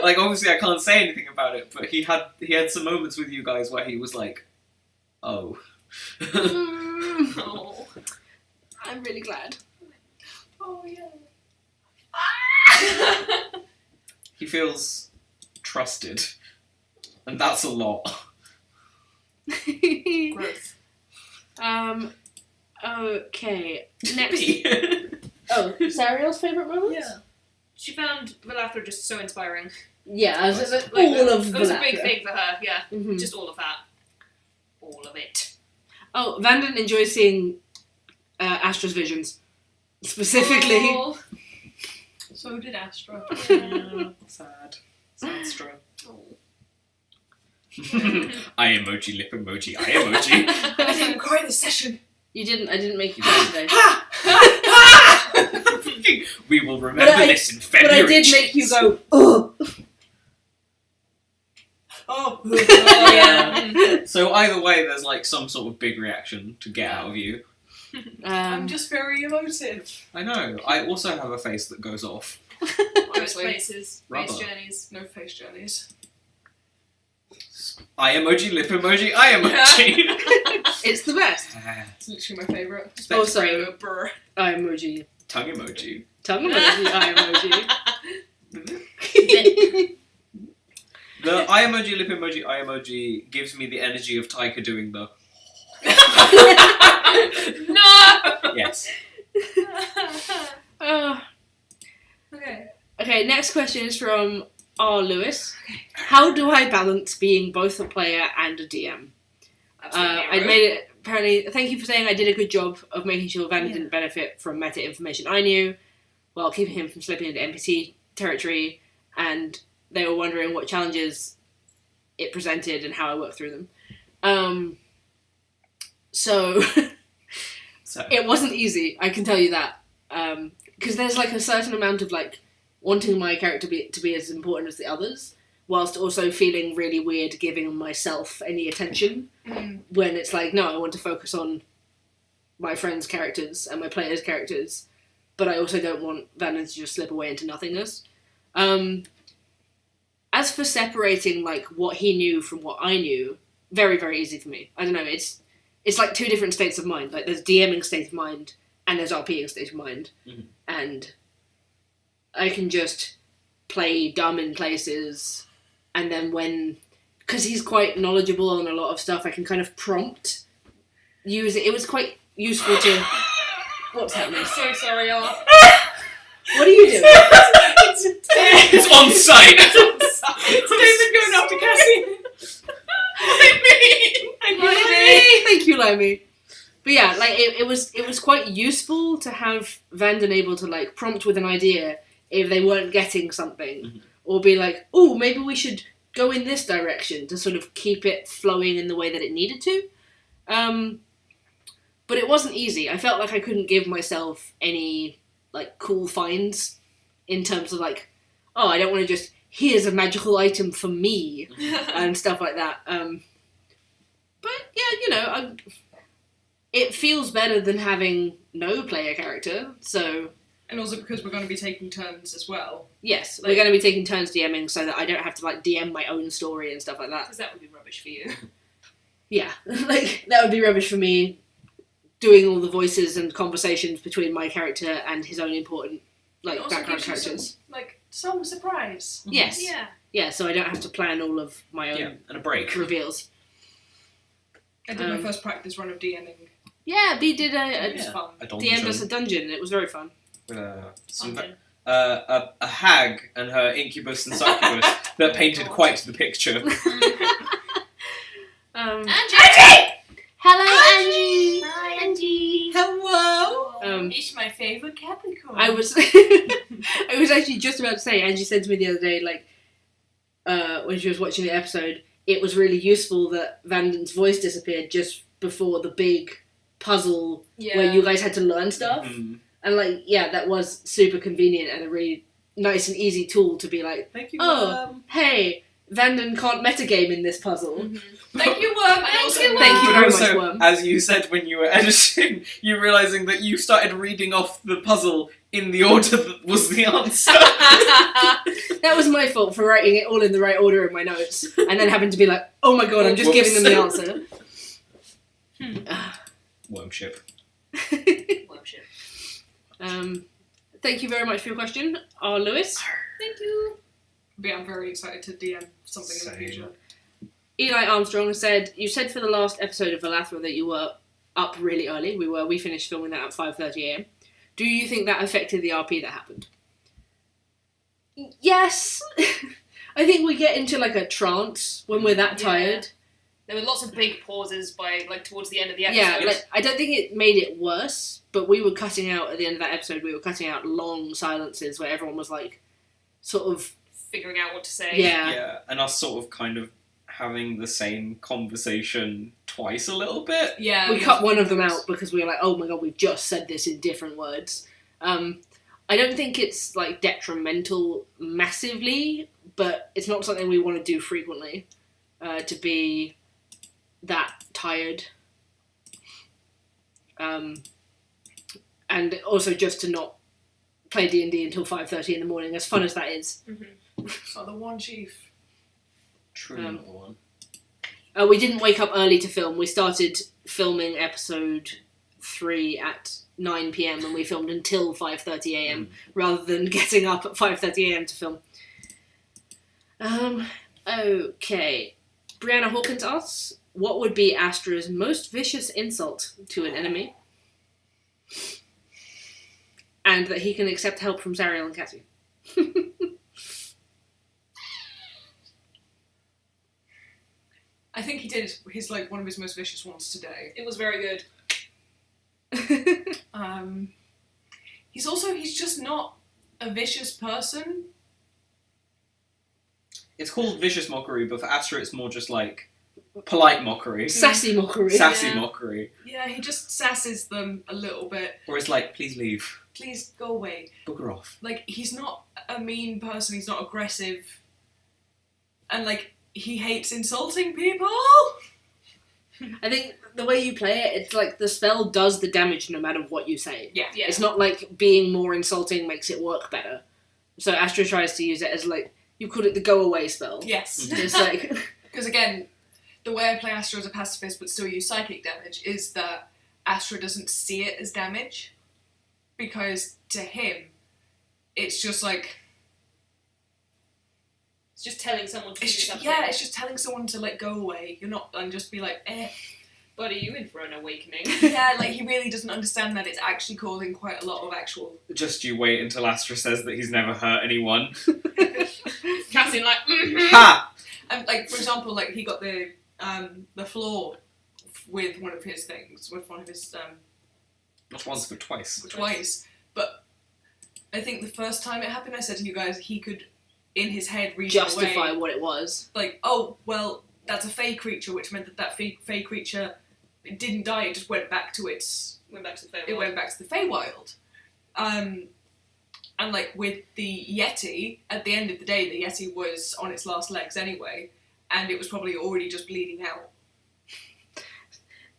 Like, obviously I can't say anything about it, but he had some moments with you guys where he was like, oh. Oh. I'm really glad. Oh yeah. He feels trusted. And that's a lot. Growth. Okay. Next. Me. Oh, Sariel's favourite moments? Yeah. She found Velathra just so inspiring. Yeah, all of It was a big Velathra. thing for her, yeah. Mhm. Just all of that. All of it. Oh, Vanden enjoys seeing Astra's visions. Specifically. Oh. So did Astra. Sad. Sad straw. Oh. Eye emoji, lip emoji, eye emoji. I didn't cry this session. You didn't. I didn't make you cry today. We will remember this in February. But I did make you go, ugh. Oh. Yeah. So either way, there's like some sort of big reaction to get out of you. I'm just very emotive. I know. I also have a face that goes off. Most places. Rubber. Face journeys. No face journeys. Eye emoji, lip emoji, eye emoji. It's the best. It's literally my favourite. Also, Brr. eye emoji. Tongue emoji. Tongue emoji, eye emoji. The eye emoji, lip emoji, eye emoji gives me the energy of Taika doing the. No! Yes. Okay, next question is from R. Lewis. How do I balance being both a player and a DM? I made it. Apparently, thank you for saying I did a good job of making sure Van didn't benefit from meta information I knew, while keeping him from slipping into NPC territory, and they were wondering what challenges it presented and how I worked through them. So it wasn't easy, I can tell you that, because there's like a certain amount of like wanting my character to be as important as the others, whilst also feeling really weird giving myself any attention when it's like, no, I want to focus on my friends' characters and my players' characters. but I also don't want Vanden to just slip away into nothingness. As for separating like what he knew from what I knew, very, very easy for me. I don't know, it's like two different states of mind. Like there's DMing state of mind and there's RPing state of mind. Mhm. And I can just play dumb in places, and then because he's quite knowledgeable on a lot of stuff, I can kind of prompt use it. It was quite useful to... What's happening? So sorry, y'all. What are you doing? It's on site! It's Damon going after Cassie. Thank you, Limey. But yeah, like it was quite useful to have Vanden able to like prompt with an idea if they weren't getting something, Mhm. or be like, oh, maybe we should go in this direction to sort of keep it flowing in the way that it needed to. But it wasn't easy. I felt like I couldn't give myself any like cool finds in terms of like, oh, I don't want to just, here's a magical item for me and stuff like that. But yeah, you know, it feels better than having no player character. So And also because we're going to be taking turns as well. yes, we're going to be taking turns DMing so that I don't have to like DM my own story and stuff like that. Because that would be rubbish for you. Yeah, like that would be rubbish for me, doing all the voices and conversations between my character and his own important like It also background gives you characters. some surprise. Yes. Yeah. Yeah, so I don't have to plan all of my own Yeah, and a break. reveals. I did my first practice run of DMing. Yeah, B did It was a fun. A DM'd us a dungeon. It was very fun. A hag and her incubus and succubus that painted quite the picture. Angie! Hello, Angie. Hi, Angie. Hello! It's my favourite Capricorn. I was I was actually just about to say, Angie said to me the other day, like, when she was watching the episode, it was really useful that Vanden's voice disappeared just before the big puzzle where you guys had to learn stuff. Mhm. And, like, yeah, that was super convenient and a really nice and easy tool to be like, Thank you, oh, hey, Vanden can't metagame in this puzzle. Thank you, Worm. Thank you But very much, also, Worm. as you said when you were editing, you realising that you started reading off the puzzle in the order that was the answer. That was my fault for writing it all in the right order in my notes, and then having to be like, oh my god, I'm just Whoops. giving them the answer. Wormship. Thank you very much for your question, R. Lewis. Thank you. But yeah, I'm very excited to DM something in the Same. future. Eli Armstrong said, you said for the last episode of Velathra that you were up really early. We finished filming that at 5:30 a.m. Do you think that affected the RP that happened? Yes. I think we get into like a trance when we're that Yeah. tired. There were lots of big pauses by like towards the end of the episode. Yeah, like I don't think it made it worse, but we were cutting out at the end of that episode. We were cutting out long silences where everyone was like, sort of, figuring out what to say. yeah. Yeah, and us sort of kind of having the same conversation twice a little bit. Yeah. We cut one of them out because we were like, oh my god, we've just said this in different words. I don't think it's like detrimental massively, but it's not something we want to do frequently, to be that tired. And also just to not play D&D until 5:30 in the morning, as fun as that is. Oh, the one chief. True, Um, another one. We didn't wake up early to film. We started filming episode 3 at 9 p.m. and we filmed until 5:30 a.m. rather than getting up at 5:30 a.m. to film. Okay. Brianna Hawkins asks, what would be Astra's most vicious insult to an enemy? And that he can accept help from Zariel and Cassie. I think he did his like one of his most vicious ones today. It was very good. He's just not a vicious person. It's called vicious mockery, but for Astra it's more just like polite mockery. Sassy mockery. Sassy Yeah. mockery. Yeah, he just sasses them a little bit. Or it's like, please leave. Please go away. Booger off. Like, he's not a mean person, he's not aggressive. And like, he hates insulting people. I think the way you play it, it's like the spell does the damage no matter what you say. Yeah. It's not like being more insulting makes it work better. So Astra tries to use it as like, you call it the go away spell. Yes. It's like, Because again, the way I play Astra as a pacifist but still use psychic damage is that Astra doesn't see it as damage. Because to him, it's just like... It's just telling someone to do It's something. it's just telling someone to like go away. You're not, and just be like, eh. But are you in for an awakening? Yeah, like he really doesn't understand that it's actually causing quite a lot of actual. Just you wait until Astra says that he's never hurt anyone. Cassian like, Ha! And like for example, like he got the floor with one of his things, with one of his Not once, but twice. twice. But I think the first time it happened, I said to you guys, he could in his head reason justify away, what it was. like, oh well, that's a fey creature, which meant that fey creature. It didn't die. It just went back to its. went back to the Feywild. It went back to the Feywild. And like with the Yeti, at the end of the day, the Yeti was on its last legs anyway, and it was probably already just bleeding out.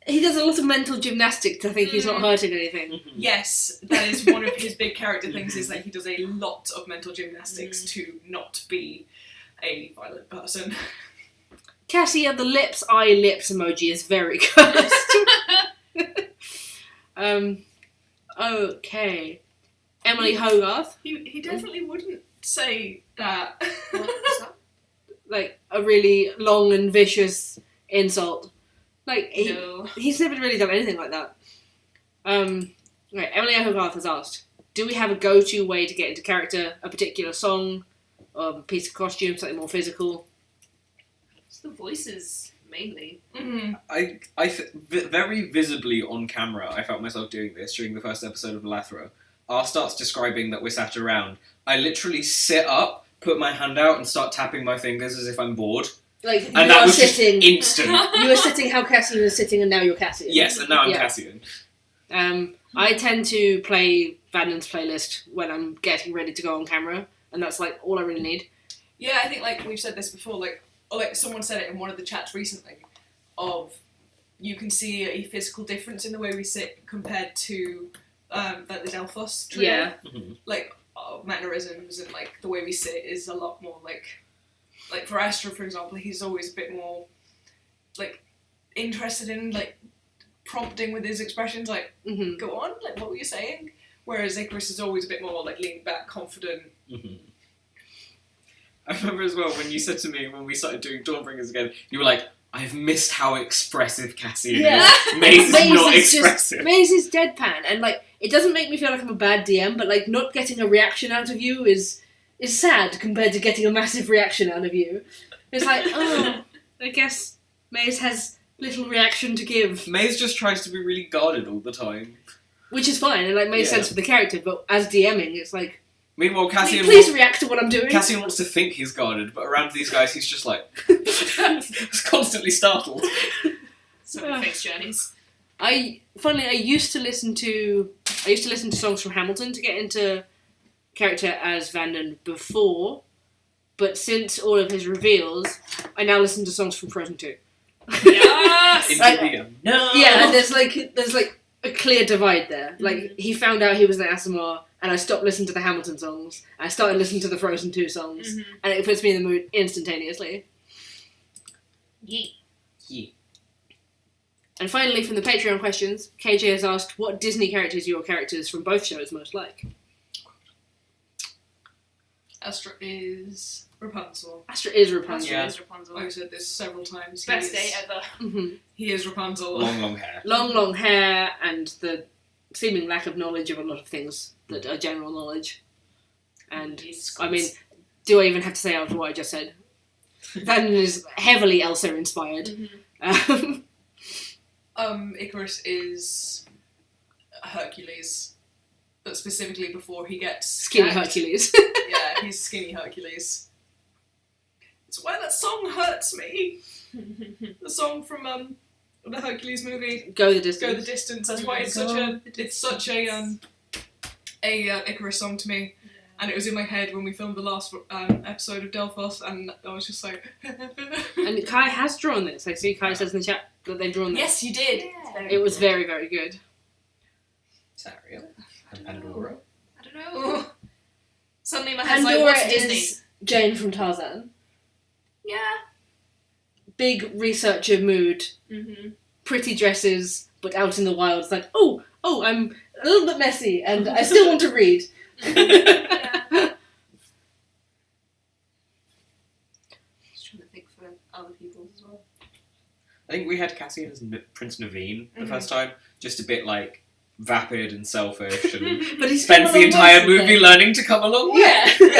He does a lot of mental gymnastics to think he's not hurting anything. Yes, that is one of his big character things, is that he does a lot of mental gymnastics to not be a violent person. Cassia, the eye lips emoji is very cursed. Okay. Emily Hogarth, He definitely wouldn't say that. What's that? like a really long and vicious insult. Like No. he's never really done anything like that. Right, Emily Hogarth has asked, do we have a go-to way to get into character? A particular song, a piece of costume, something more physical? It's the voices, mainly. Mm-hmm. Very visibly on camera, I felt myself doing this during the first episode of Velathra. R starts describing that we're sat around. I literally sit up, put my hand out, and start tapping my fingers as if I'm bored. Like, And you that are was sitting. just instant. You were sitting how Cassian was sitting, and now you're Cassian. Yes, and now I'm Yeah. Cassian. I tend to play Vanden's playlist when I'm getting ready to go on camera, and that's like all I really need. Yeah, I think like we've said this before, like someone said it in one of the chats recently, of you can see a physical difference in the way we sit compared to like the Delphos trio. Yeah. Like our mannerisms and like the way we sit is a lot more like for Astra, for example, he's always a bit more like interested in like prompting with his expressions, like Mm-hmm. go on, like what were you saying? Whereas Icarus is always a bit more like leaned back, confident. I remember as well when you said to me when we started doing Dawnbringers again, you were like, I've missed how expressive Cassian Yeah. is. Maze is not is expressive. Maze is deadpan, and like it doesn't make me feel like I'm a bad DM, but like not getting a reaction out of you is sad compared to getting a massive reaction out of you. It's like, oh, I guess Maze has little reaction to give, Maze just tries to be really guarded all the time. which is fine and like makes Yeah. sense for the character. But as DMing, it's like, Meanwhile, Cassian please react to what I'm doing. Cassian wants to think he's guarded, but around these guys he's just like he's constantly startled. So many face journeys. I used to listen to songs from Hamilton to get into character as Vanden before, but since all of his reveals, I now listen to songs from Frozen 2. Yes! Into Like- the no. Yeah, and there's like a clear divide there. Like he found out he was an Asimar, and I stopped listening to the Hamilton songs. I started listening to the Frozen 2 songs, and it puts me in the mood instantaneously. Yeet. Yeah. And finally, from the Patreon questions, KJ has asked, what Disney characters your characters from both shows most like? Astra is Rapunzel. Astra is Rapunzel. Yeah. Is Rapunzel. I've said this several times. Best day ever. He is Rapunzel. Long hair. Long hair and the seeming lack of knowledge of a lot of things that are general knowledge. And, I mean, do I even have to say after what I just said? That is heavily Elsa inspired. Icarus is Hercules, but specifically before he gets Skinny attacked. Hercules. Yeah, he's skinny Hercules. It's why that song hurts me. The song from the Hercules movie, Go the distance. Go the Distance. That's why it's such a Icarus song to me. And it was in my head when we filmed the last episode of Delphos, and I was just like... And Kai has drawn this. I see Kai says in the chat that they've drawn this. Yes, you did. Yeah. It was very, very good. Is that real? And Pandora? I don't know. Suddenly my head's like, Pandora what's Disney? is Jane from Tarzan. Yeah. Big researcher mood. Mm-hmm. Pretty dresses, but out in the wild. It's like, oh, I'm a little bit messy, and I still want to read. Yeah. Just trying to think for other people as well. I think we had Cassian as Prince Naveen the Mhm. first time, just a bit like vapid and selfish, and But he spends the entire movie learning to come along. Yeah. Don't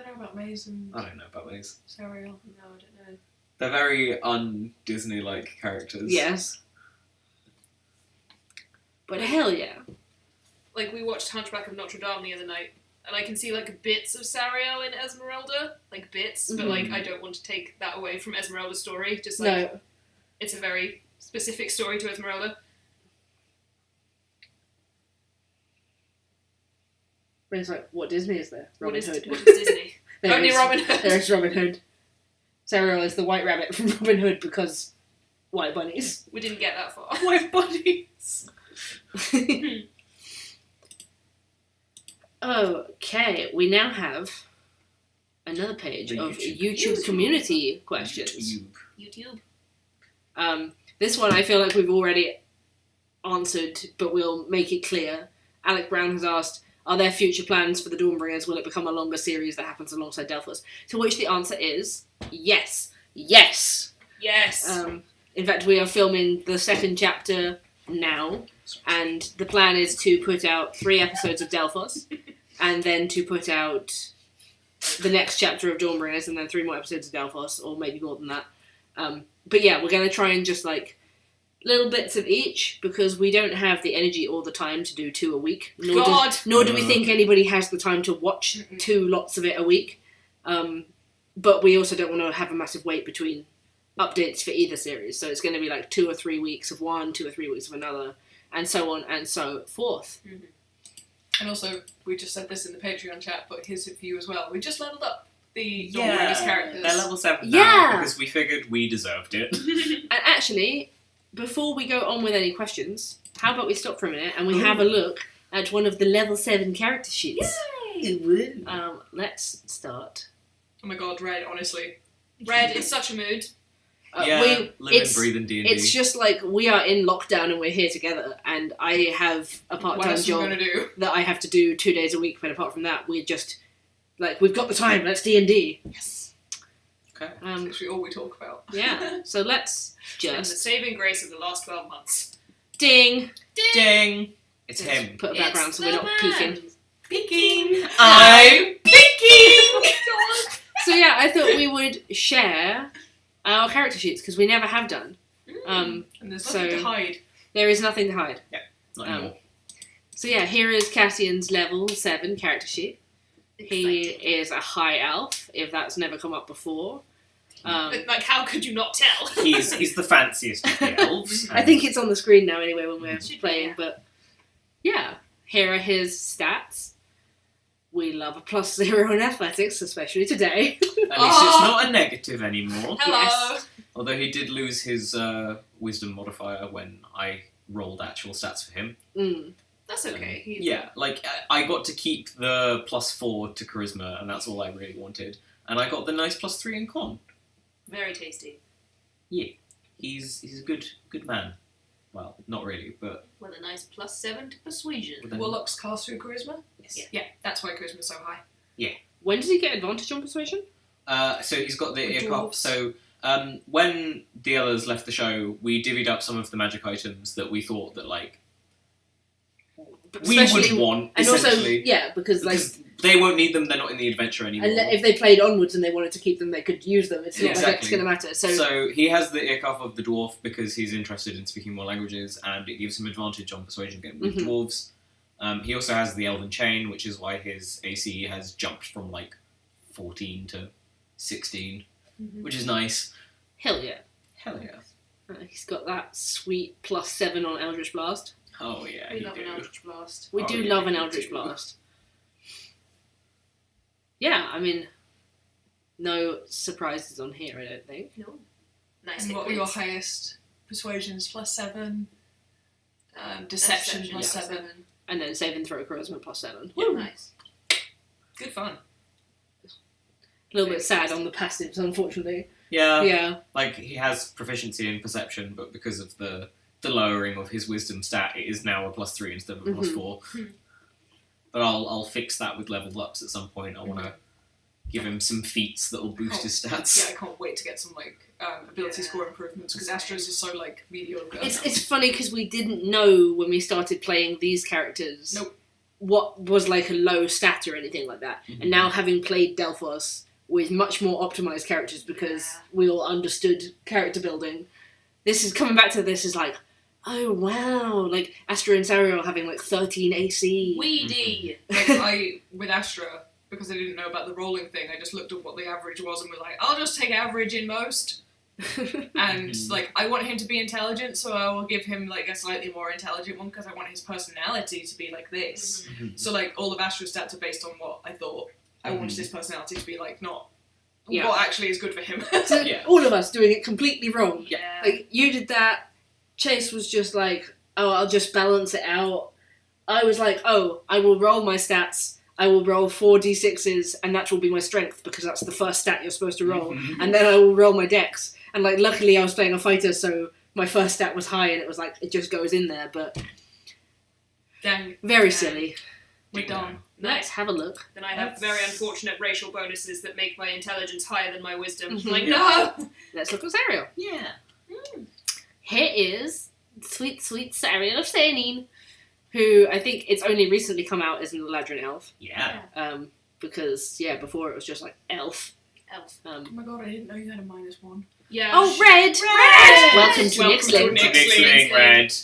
know about Maze and I don't know about these. Sariel. No, I don't know. They're very un-Disney-like characters. Yes. But hell yeah. Like, we watched Hunchback of Notre Dame the other night, and I can see, like, bits of Sariel in Esmeralda. Like, bits, but, like, I don't want to take that away from Esmeralda's story. Just, like, No. it's a very specific story to Esmeralda. But it's like, what Disney is there? Robin Hood. What is Disney? There Only is- Robin Hood. There's Robin Hood. Sariel is the white rabbit from Robin Hood because white bunnies. We didn't get that far. White bunnies. Okay, we now have another page The of YouTube. YouTube community questions. YouTube. This one I feel like we've already answered, but we'll make it clear. Alec Brown has asked, are there future plans for the Dawnbringers? Will it become a longer series that happens alongside Delphos? To which the answer is yes. Yes! Yes. In fact, we are filming the second chapter now, and the plan is to put out 3 episodes of Delphos, and then to put out the next chapter of Dawnbringers, and then 3 more episodes of Delphos, or maybe more than that. But yeah, we're going to try and just, like, little bits of each, because we don't have the energy or the time to do 2 a week. Nor do we think anybody has the time to watch 2 lots of it a week. But we also don't want to have a massive wait between updates for either series. So it's going to be like 2 or 3 weeks of one, 2 or 3 weeks of another, and so on and so forth. And also, we just said this in the Patreon chat, but here's a view as well. We just leveled up the Dawnbringers characters. They're level 7 Yeah. now because we figured we deserved it. And actually, before we go on with any questions, how about we stop for a minute and we have a look at one of the level 7 character sheets. Let's start. Oh my god, Red, honestly. Red is such a mood. Live and breathe in D&D. It's just like we are in lockdown and we're here together, and I have a What part-time else are job we going to do? that I have to do 2 days a week, but apart from that, we're just, like, we've got the time, let's D&D. Yes. Okay. That's literally all we talk about. Yeah, so let's And the just... saving grace of the last 12 months. Ding! Ding! It's Let's him. put a background so we're not peeking. Peeking! I'm peeking! So yeah, I thought we would share our character sheets, because we never have done. And there's nothing So- to hide. There is nothing to hide. Not anymore. So yeah, here is Cassian's level 7 character sheet. He is a high elf, if that's never come up before. Like, how could you not tell? He's the fanciest of the elves. I think it's on the screen now anyway when we're Should be, playing, yeah. but yeah, here are his stats. We love a +0 in athletics, especially today. At least it's not a negative anymore. Hello. Although he did lose his wisdom modifier when I rolled actual stats for him. That's okay. Yeah, like I got to keep the +4 to charisma, and that's all I really wanted. And I got the nice +3 in con. Very tasty. He's a good man. Well, not really, but With a nice +7 to persuasion. with a- Warlock's cast through charisma? Yes. Yeah, that's why charisma's so high. When did he get advantage on persuasion? So he's got the The ear cuff. dwarves. So when the others left the show, we divvied up some of the magic items that we thought that like we would want, And also, essentially. yeah, because like Because they won't need them, they're not in the adventure anymore. if they played onwards and they wanted to keep them, they could use them. It's not like it's Exactly. going to matter. So he has the ear cuff of the dwarf because he's interested in speaking more languages, and it gives him advantage on persuasion game with Mhm. dwarves. He also has the elven chain, which is why his AC has jumped from like 14 to 16, which is nice. hell yeah. Hell yeah. He's got that sweet +7 on Eldritch Blast. Oh yeah, We you love do. an Eldritch Blast. We Oh, do yeah, love an you Eldritch do. Blast. Yeah, I mean, no surprises on here, I don't think. No. Nice And hit what were your points. highest? Persuasion's +7. Deception Deception, +7. And then save and throw charisma +7. Yeah, nice. Good fun. A little bit sad on the passives, unfortunately. Yeah, Yeah. like he has proficiency in perception, but because of the lowering of his wisdom stat, it is now a +3 instead of a +4. Mhm. But I'll fix that with level ups at some point. I want to give him some feats that will boost his stats. Yeah, I can't wait to get some ability Yeah. score improvements because Astro's is so mediocre. It's funny because we didn't know when we started playing these characters Nope. what was like a low stat or anything like that. Mhm. And now having played Delphos with much more optimized characters because Yeah. we all understood character building, this is coming back to this is like, oh wow, like Astra and Sariel having like 13 AC. Weedy. With Astra, because I didn't know about the rolling thing, I just looked at what the average was and was like, I'll just take average in most. And I want him to be intelligent, so I will give him a slightly more intelligent one because I want his personality to be like this. Mhm. So all of Astra's stats are based on what I thought. I wanted his personality to be not Yeah. what actually is good for him. So Yeah. all of us doing it completely wrong. Yeah. Like, you did that. Chase was just like, oh, I'll just balance it out. I was like, oh, I will roll my stats. I will roll 4d6s, and that will be my strength, because that's the first stat you're supposed to roll. Mhm. And then I will roll my dex. And, luckily I was playing a fighter, so my first stat was high, and it was it just goes in there, but Dang, very Yeah. silly. we're done. Let's have a look. Then I have very unfortunate racial bonuses that make my intelligence higher than my wisdom. Mhm. No! Let's look at Sariel. Yeah. Here is sweet, sweet Sariel of Sainin, who I think it's only recently come out as an Eladrin elf. Yeah. Because, before it was just elf. Elf. Oh my god, I didn't know you had a -1. Yeah. Oh, Red! Red! Welcome to Welcome to Nyxling. Nyxling. Nixling red.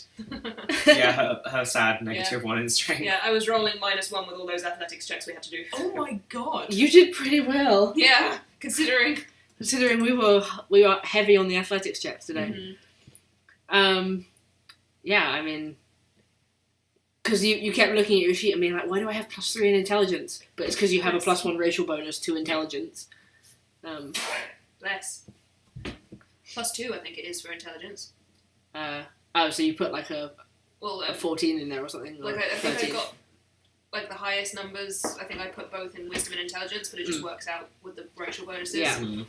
Yeah. Yeah, her sad -1 in strength. Yeah, I was rolling -1 with all those athletics checks we had to do. Oh my god. You did pretty well, Yeah, considering. considering we were heavy on the athletics checks today. Mhm. Yeah, I mean, because you kept looking at your sheet and being like, why do I have +3 in intelligence? But it's because you have a +1 racial bonus to intelligence. Less. +2, I think it is for intelligence. So you put a Well, 14 in there or something? Or I think I 13. got the highest numbers. I think I put both in wisdom and intelligence, but it just works out with the racial bonuses. Yeah. Mhm.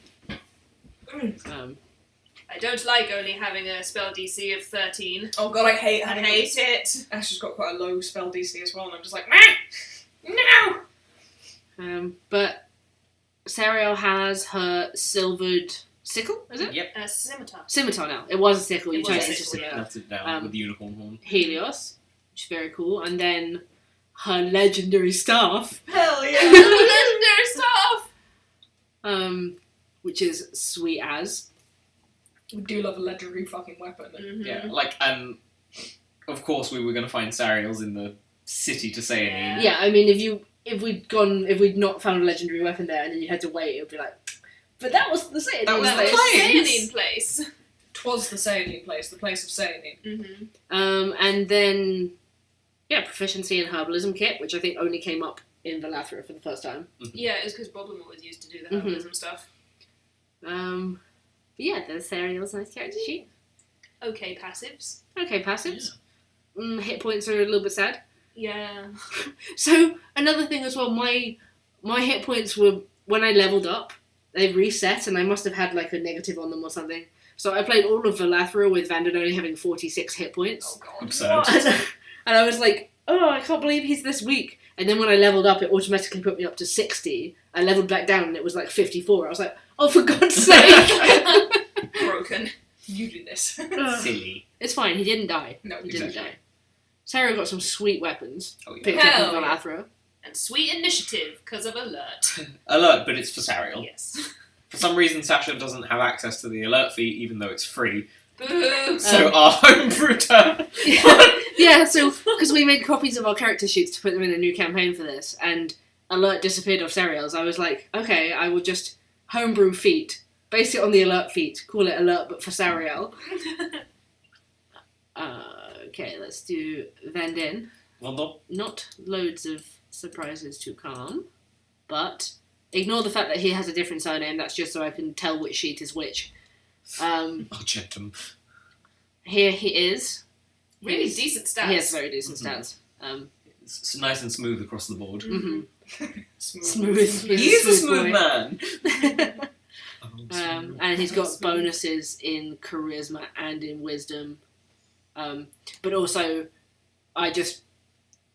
I don't like only having a spell DC of 13. Oh god, I hate I having hate it. Ash's got quite a low spell DC as well, and I'm just like, No. But Sariel has her silvered sickle, is it? Yep. A scimitar. Scimitar now. It was a sickle. It You was a changed it to sickle, scimitar. Left it down Um, with the unicorn horn. Helios, which is very cool. And then her legendary staff, hell yeah. Legendary stuff. which is sweet as. We do love a legendary fucking weapon. Mhm. Yeah, and of course we were going to find Sariel's in the city to say any. Yeah, I mean, if we'd not found a legendary weapon there, and then you had to wait, it would be like, but that was the same. That was That the was place. Sayanine place. Twas the Sayanine place, the place of Sayanine. Mm-hmm. And then, proficiency in herbalism kit, which I think only came up in Velathra for the first time. Yeah, it's because Boblin always used to do the Mhm. herbalism stuff. But yeah, there's Sariel's nice character sheet. Okay, passives. Okay, passives. Hit points are a little bit sad. Yeah. So another thing as well, my hit points were when I leveled up, they reset, and I must have had a negative on them or something. So I played all of Velathra with Vandon only having 46 hit points. Oh god. Absurd. And I was like, oh, I can't believe he's this weak. And then when I leveled up, it automatically put me up to 60. I leveled back down and it was 54. I was like, oh, for God's sake. Broken. You do this. Silly. It's fine, he didn't die. No, He didn't exactly. die. Sarah got some sweet weapons Oh, yeah. picked up Hell in yeah. Velathra. And sweet initiative because of alert. Alert, but it's for Sariel. Yes. For some reason, Sasha doesn't have access to the alert feat, even though it's free. Boo. So our homebrewed her. Yeah, so, because we made copies of our character sheets to put them in a new campaign for this, and alert disappeared off Sariel's, I was like, okay, I will just homebrew feat, base it on the alert feat, call it alert but for Sariel. Okay, let's do Vandin. Well, Not loads of surprises to come, but ignore the fact that he has a different surname. That's just so I can tell which sheet is which. I'll check them. Here he is. Really decent stats. He has very decent stats. It's nice and smooth across the board. Smooth. He's a smooth boy. man. And he's got bonuses in charisma and in wisdom. But also, I just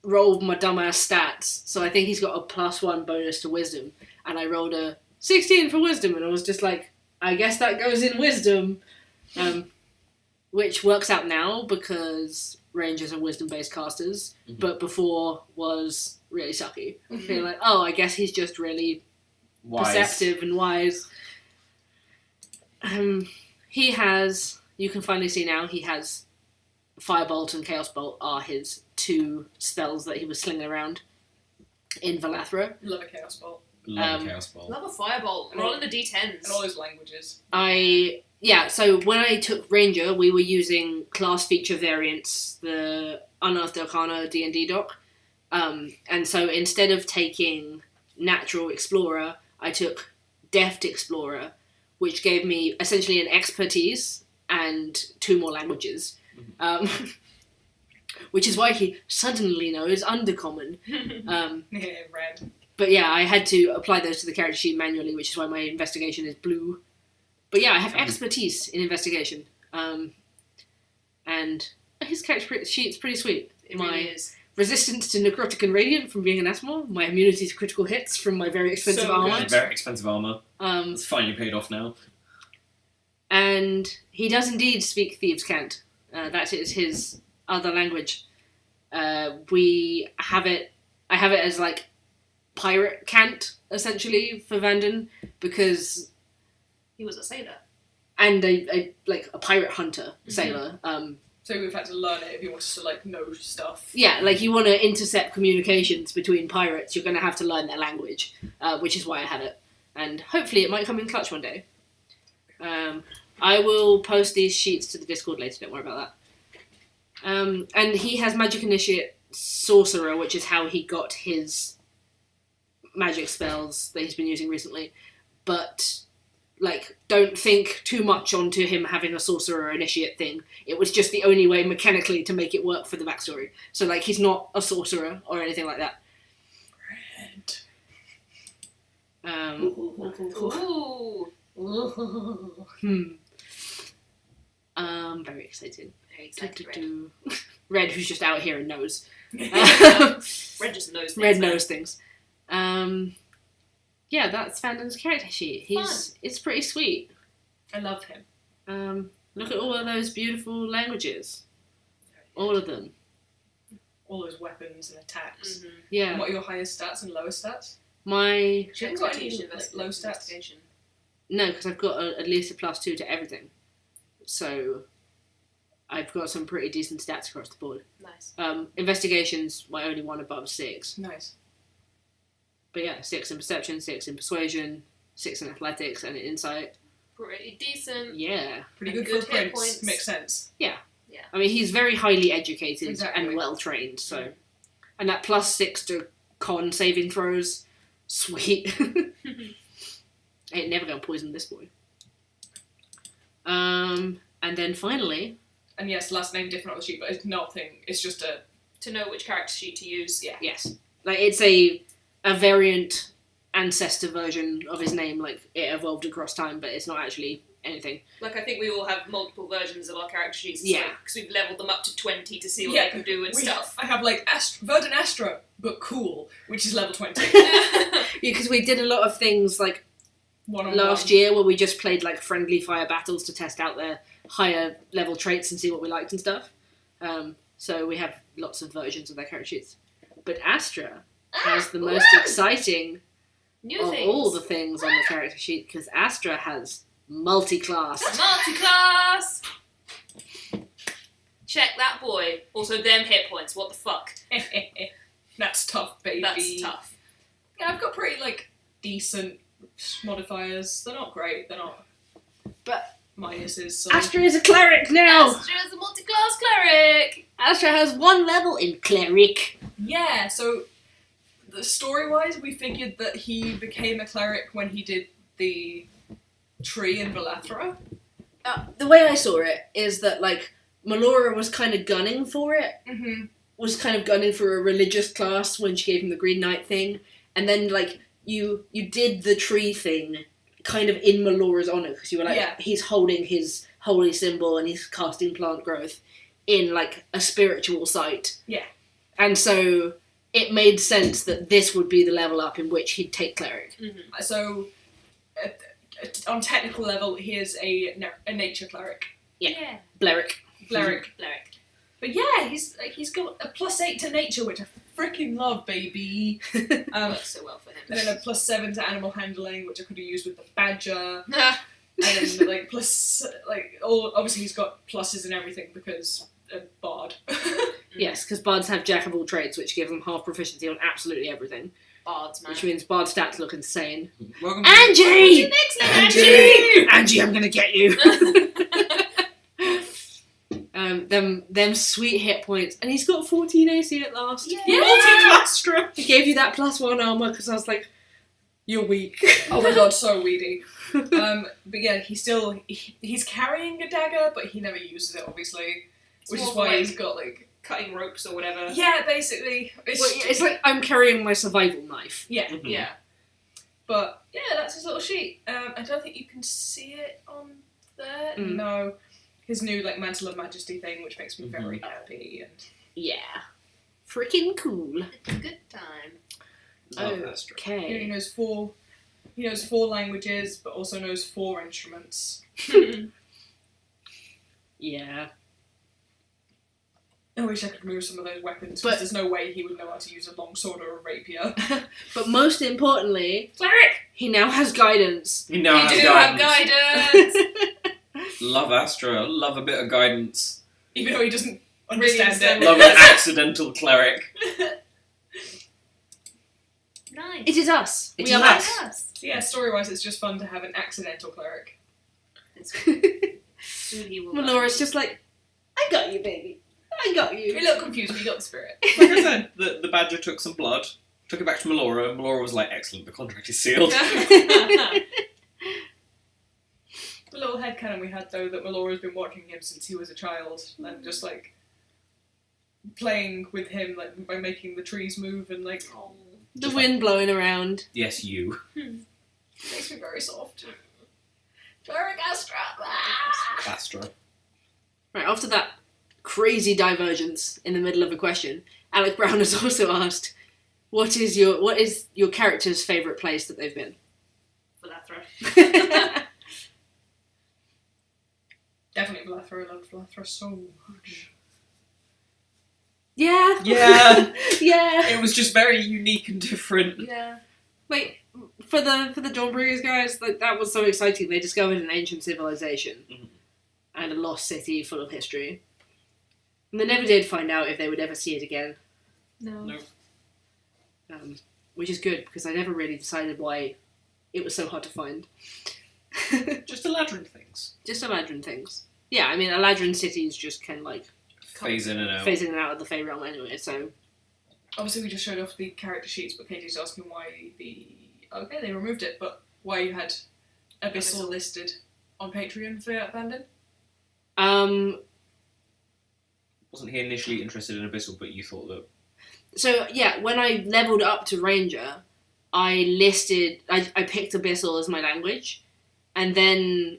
rolled my dumbass stats, so I think he's got a +1 bonus to wisdom, and I rolled a 16 for wisdom, and I was just like, I guess that goes in wisdom, which works out now because rangers are wisdom-based casters, but before was really sucky. Being like, oh, I guess he's just really perceptive and wise. He has, you can finally see now, he has Firebolt and Chaos Bolt are his 2 spells that he was slinging around in Velathra. Love a Chaos Bolt. Love a Chaos Bolt. Love a Firebolt. Roll in the D10s. And all those languages. So when I took Ranger, we were using class feature variants, the Unearthed Arcana D&D doc. And so instead of taking Natural Explorer, I took Deft Explorer, which gave me essentially an expertise and 2 more languages. Which is why he suddenly knows Undercommon. Red. But yeah, I had to apply those to the character sheet manually, which is why my investigation is blue. But yeah, I have expertise in investigation. And his character sheet's pretty sweet. It really is. Resistance to necrotic and radiant from being an Asmor. My immunity to critical hits from my very expensive So armor. good. Very expensive armor. Um, It's finally paid off now. and he does indeed speak Thieves' Cant. That is his other language. I have it as like pirate cant essentially for Vandin because He was a sailor. and a pirate hunter sailor. So we've had to learn it if he wants to like know stuff. Yeah, like you want to intercept communications between pirates, you're going to have to learn their language, which is why I have it. And hopefully it might come in clutch one day. I will post these sheets to the Discord later, don't worry about that. And he has Magic Initiate Sorcerer, which is how he got his magic spells that he's been using recently. But, like, don't think too much onto him having a Sorcerer Initiate thing. It was just the only way mechanically to make it work for the backstory. So, like, he's not a sorcerer or anything like that. Ooh. Very excited. Very excited, Red. Red, who's just out here and knows. Red just knows things. Red knows things. Yeah, that's Vandin's character sheet. It's pretty sweet. I love him. Look at all of those beautiful languages. All of them. All those weapons and attacks. Mm-hmm. Yeah. And what are your highest stats and lowest stats? My... She hasn't got any Expertise, like, low stats. investigation. No, because I've got at least a +2 to everything. So I've got some pretty decent stats across the board. Nice. Investigation's my only one above 6. Nice. But yeah, 6 in perception, 6 in persuasion, 6 in athletics, and in insight. Pretty decent. Yeah. Pretty And good good hit footprints. points. Makes sense. I mean, he's very highly educated Exactly. and well trained, so. And that +6 to con saving throws, sweet. Ain't never gonna poison this boy. And then finally, And yes, last name different on the sheet, but it's nothing. It's just a... To know which character sheet to use. Yeah. yes, like it's a variant ancestor version of his name. Like it evolved across time, but it's not actually anything. Like, I think we all have multiple versions of our character sheets. Yeah. Because we've leveled them up to 20 to see what Yeah, they can do and stuff. I have like Verdant Astra, but cool, which is level 20. Because we did a lot of things like One-on-one. last year where we just played like friendly fire battles to test out their higher level traits and see what we liked and stuff. So we have lots of versions of their character sheets. But Astra has the most exciting New of things. all the things on the character sheet because Astra has multi-class. Multi-class! Check that boy. Also, them hit points. What the fuck? That's tough, baby. That's tough. Yeah, I've got pretty, like, decent modifiers. They're not great, they're not... minuses. So Astra is a cleric now! Astra is a multi-class cleric! Astra has 1 level in cleric. yeah, so story-wise, we figured that he became a cleric when he did the tree in Velathra. The way I saw it is that, like, Melora was kind of gunning for it. Mm-hmm. Was kind of gunning for a religious class when she gave him the Green Knight thing. And then, like, you did the tree thing kind of in Melora's honour, because you were like, Yeah. he's holding his holy symbol and he's casting plant growth in, like, a spiritual site. Yeah. And so it made sense that this would be the level up in which he'd take cleric. Mm-hmm. So, on technical level, he is a nature cleric. Yeah. Cleric. Cleric. Cleric. But yeah, he's got a +8 to nature, which I freaking love, baby. Works so well for him. And then a +7 to animal handling, which I could have used with the badger. Ah. And then like obviously he's got pluses and everything because a bard. Yes, because bards have jack of all trades, which give them half proficiency on absolutely everything. Bards, man. Which means bard stats look insane. Welcome Angie! Angie! Angie, I'm gonna get you! them sweet hit points. And he's got 14 AC at last. Yeah. Multi-Astra! He gave you that +1 armor because I was like, you're weak. Oh my god, so weedy. But yeah, he's carrying a dagger, but he never uses it, obviously. Which is why he's got like cutting ropes or whatever. yeah, basically. It's like I'm carrying my survival knife. yeah. Mhm. Yeah. But yeah, that's his little sheet. I don't think you can see it on there. Mm. No, his new like Mantle of Majesty thing, which makes me very happy. And Yeah. Freaking cool. It's a good time. Love Astra. he Okay. knows 4. He knows 4 languages, but also knows 4 instruments. Yeah. I wish I could remove some of those weapons, But- because there's no way he would know how to use a longsword or a rapier. But most importantly, Cleric! he now has guidance. You now You have do have guidance. guidance! Love Astra. Love a bit of guidance. Even though he doesn't Really understand understand it. Love an accidental cleric. Nice. It is us. It We is are us. Yes. Yeah, story-wise, it's just fun to have an accidental cleric. It's soon he will. Melora's just like, I got you, baby. I got You're a you. little confused, but you got the spirit. Like I said, the badger took some blood, took it back to Melora, and Melora was like, excellent, the contract is sealed. The little headcanon we had, though, that Melora's been watching him since he was a child, and just, like, playing with him, like, by making the trees move, and, like, Oh. The wind blowing around. Yes, you. makes me very soft. Cleric Astra! Astra. Right, after that crazy divergence in the middle of a question, Alec Brown has also asked, what is your character's favourite place that they've been? Velathra. Definitely Velathra. I loved Velathra so much. Yeah. Yeah. Yeah. It was just very unique and different. Yeah. Like, for the Dawnbringers guys, that was so exciting. They discovered an ancient civilization and a lost city full of history. And they never did find out if they would ever see it again. No. No. Which is good, because I never really decided why it was so hard to find. Just Eladrin things. Just Eladrin things. Yeah, I mean, Eladrin cities just can, like, Phase in and out. phase in and out of the Fey realm anyway, so... Obviously, we just showed off the character sheets, but Katie's asking why okay, they removed it, but why you had Abyssal listed on Patreon for Abandon? Wasn't he initially interested in Abyssal, but you thought that... So, yeah, when I leveled up to Ranger, I picked Abyssal as my language, and then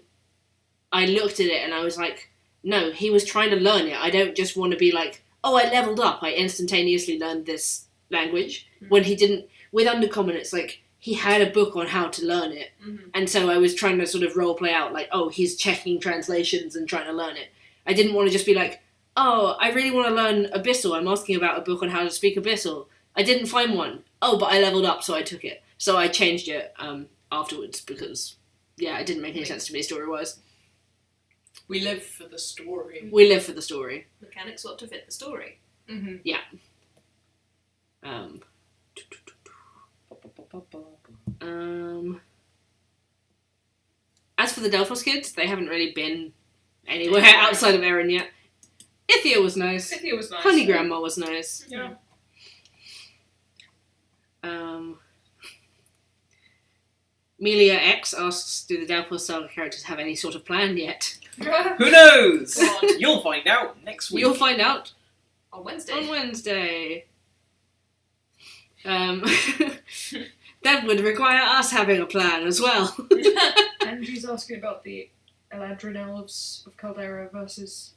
I looked at it and I was like, no, he was trying to learn it. I don't just want to be like, oh, I leveled up, I instantaneously learned this language. When he didn't... With Undercommon, it's like, he had a book on how to learn it, and so I was trying to sort of roleplay out, like, oh, he's checking translations and trying to learn it. I didn't want to just be like, oh, I really want to learn Abyssal, I'm asking about a book on how to speak Abyssal. I didn't find one. Oh, but I leveled up, so I took it. So I changed it afterwards, because, yeah, it didn't make any sense to me story-wise. We live for the story. We live for the story. Mechanics ought to fit the story. Mm-hmm. As for the Delphos kids, they haven't really been anywhere outside of Erin yet. Ithia was nice. Ithia was nice. Honey Grandma was nice. Yeah. Melia X asks, do the Delphos Saga characters have any sort of plan yet? Who knows? Go on. You'll find out next week. You'll find out On Wednesday. on Wednesday. That would require us having a plan as well. Andrew's asking about the Eladrin elves of Caldera versus.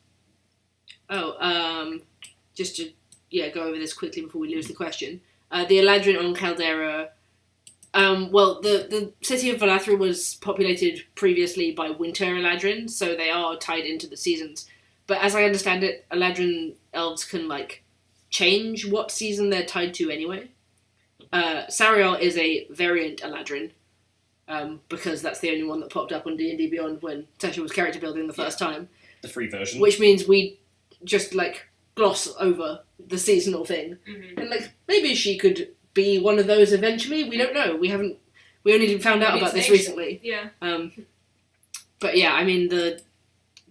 Just to go over this quickly before we lose the question. The Eladrin on Caldera. The City of Velathra was populated previously by winter Eladrin, so they are tied into the seasons. But as I understand it, Eladrin elves can, change what season they're tied to anyway. Sariel is a variant Eladrin, because that's the only one that popped up on D&D Beyond when Tasha was character building the first time. The free version. Which means we just, gloss over the seasonal thing. Mm-hmm. And, maybe she could be one of those eventually. We don't know. We only found out about this recently. Yeah. But yeah, I mean, the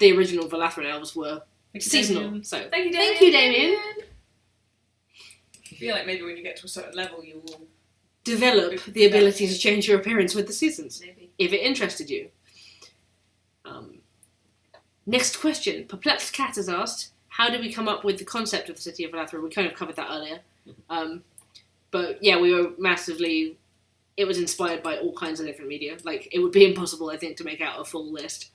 original Velathran elves were seasonal. Damien. So Thank you, Damien. Thank you, Damien. I feel like maybe when you get to a certain level, you will. Develop the ability to change your appearance with the seasons, Maybe. if it interested you. Next question. Perplexed Cat has asked, how did we come up with the concept of the City of Velathra? We kind of covered that earlier. But yeah, we were massively... It was inspired by all kinds of different media. It would be impossible, I think, to make out a full list.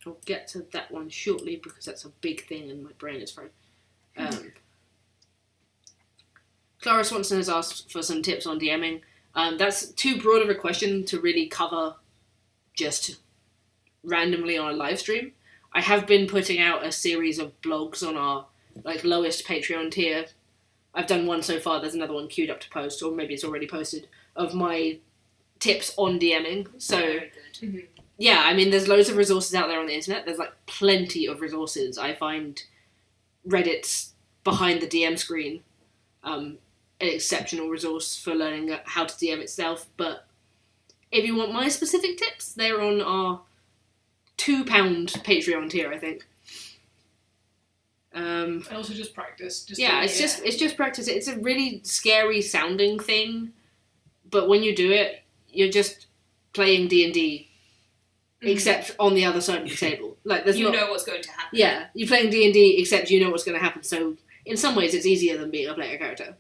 I'll get to that one shortly because that's a big thing and my brain is fried. Clara Swanson has asked for some tips on DMing. That's too broad of a question to really cover just randomly on a live stream. I have been putting out a series of blogs on our lowest Patreon tier. I've done one so far. There's another one queued up to post, or maybe it's already posted, of my tips on DMing. So Very good. Mm-hmm. yeah, I mean, there's loads of resources out there on the internet. There's plenty of resources. I find Reddit's behind the DM screen an exceptional resource for learning how to DM itself. But if you want my specific tips, they're on our £2 Patreon tier, I think. And also just practice. It's just practice. It's a really scary sounding thing, but when you do it, you're just playing D&D. Mm-hmm. Except on the other side of the table. You know what's going to happen. Yeah, you're playing D&D, except you know what's going to happen. So, in some ways, it's easier than being a player character.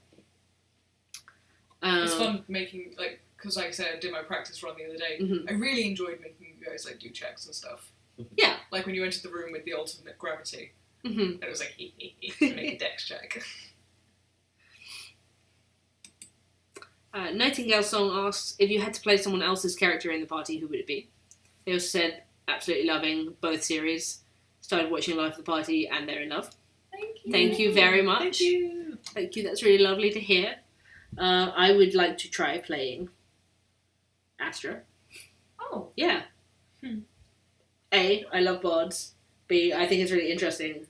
It's fun making, because like I said, I did my practice run the other day. Mhm. I really enjoyed making you guys, do checks and stuff. Yeah. Like when you entered the room with the ultimate gravity. Mm-hmm. And it was make a dex check. Nightingale Song asks, if you had to play someone else's character in the party, who would it be? They also said, absolutely loving both series. Started watching Life of the Party, and they're in love. Thank you very much. Thank you. Thank you, that's really lovely to hear. I would like to try playing Astra. Oh. Yeah. A, I love bards. B, I think it's really interesting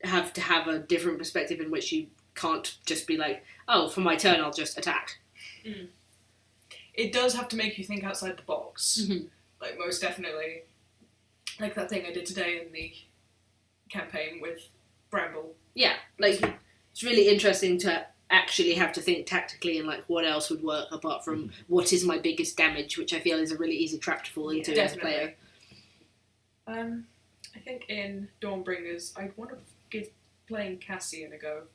to have a different perspective in which you can't just be for my turn I'll just attack. Mm. It does have to make you think outside the box. Mm-hmm. Most definitely. Like that thing I did today in the campaign with Bramble. Yeah, it's really interesting to actually have to think tactically and what else would work apart from what is my biggest damage, which I feel is a really easy trap to fall into as a player. I think in Dawnbringers, I'd want to give playing Cassian a go.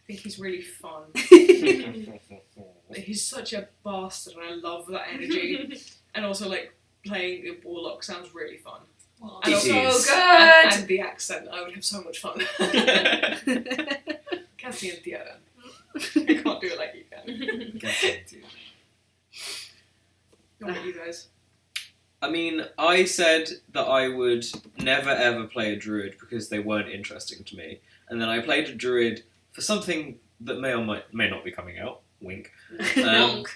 I think he's really fun. He's such a bastard and I love that energy. And also playing the Warlock sounds really fun. Oh, And It also, is. and the accent, I would have so much fun. Cassian Theoden. I can't do it like you can. What about you guys? I mean, I said that I would never ever play a druid because they weren't interesting to me. And then I played a druid for something that may or may not be coming out. Wink.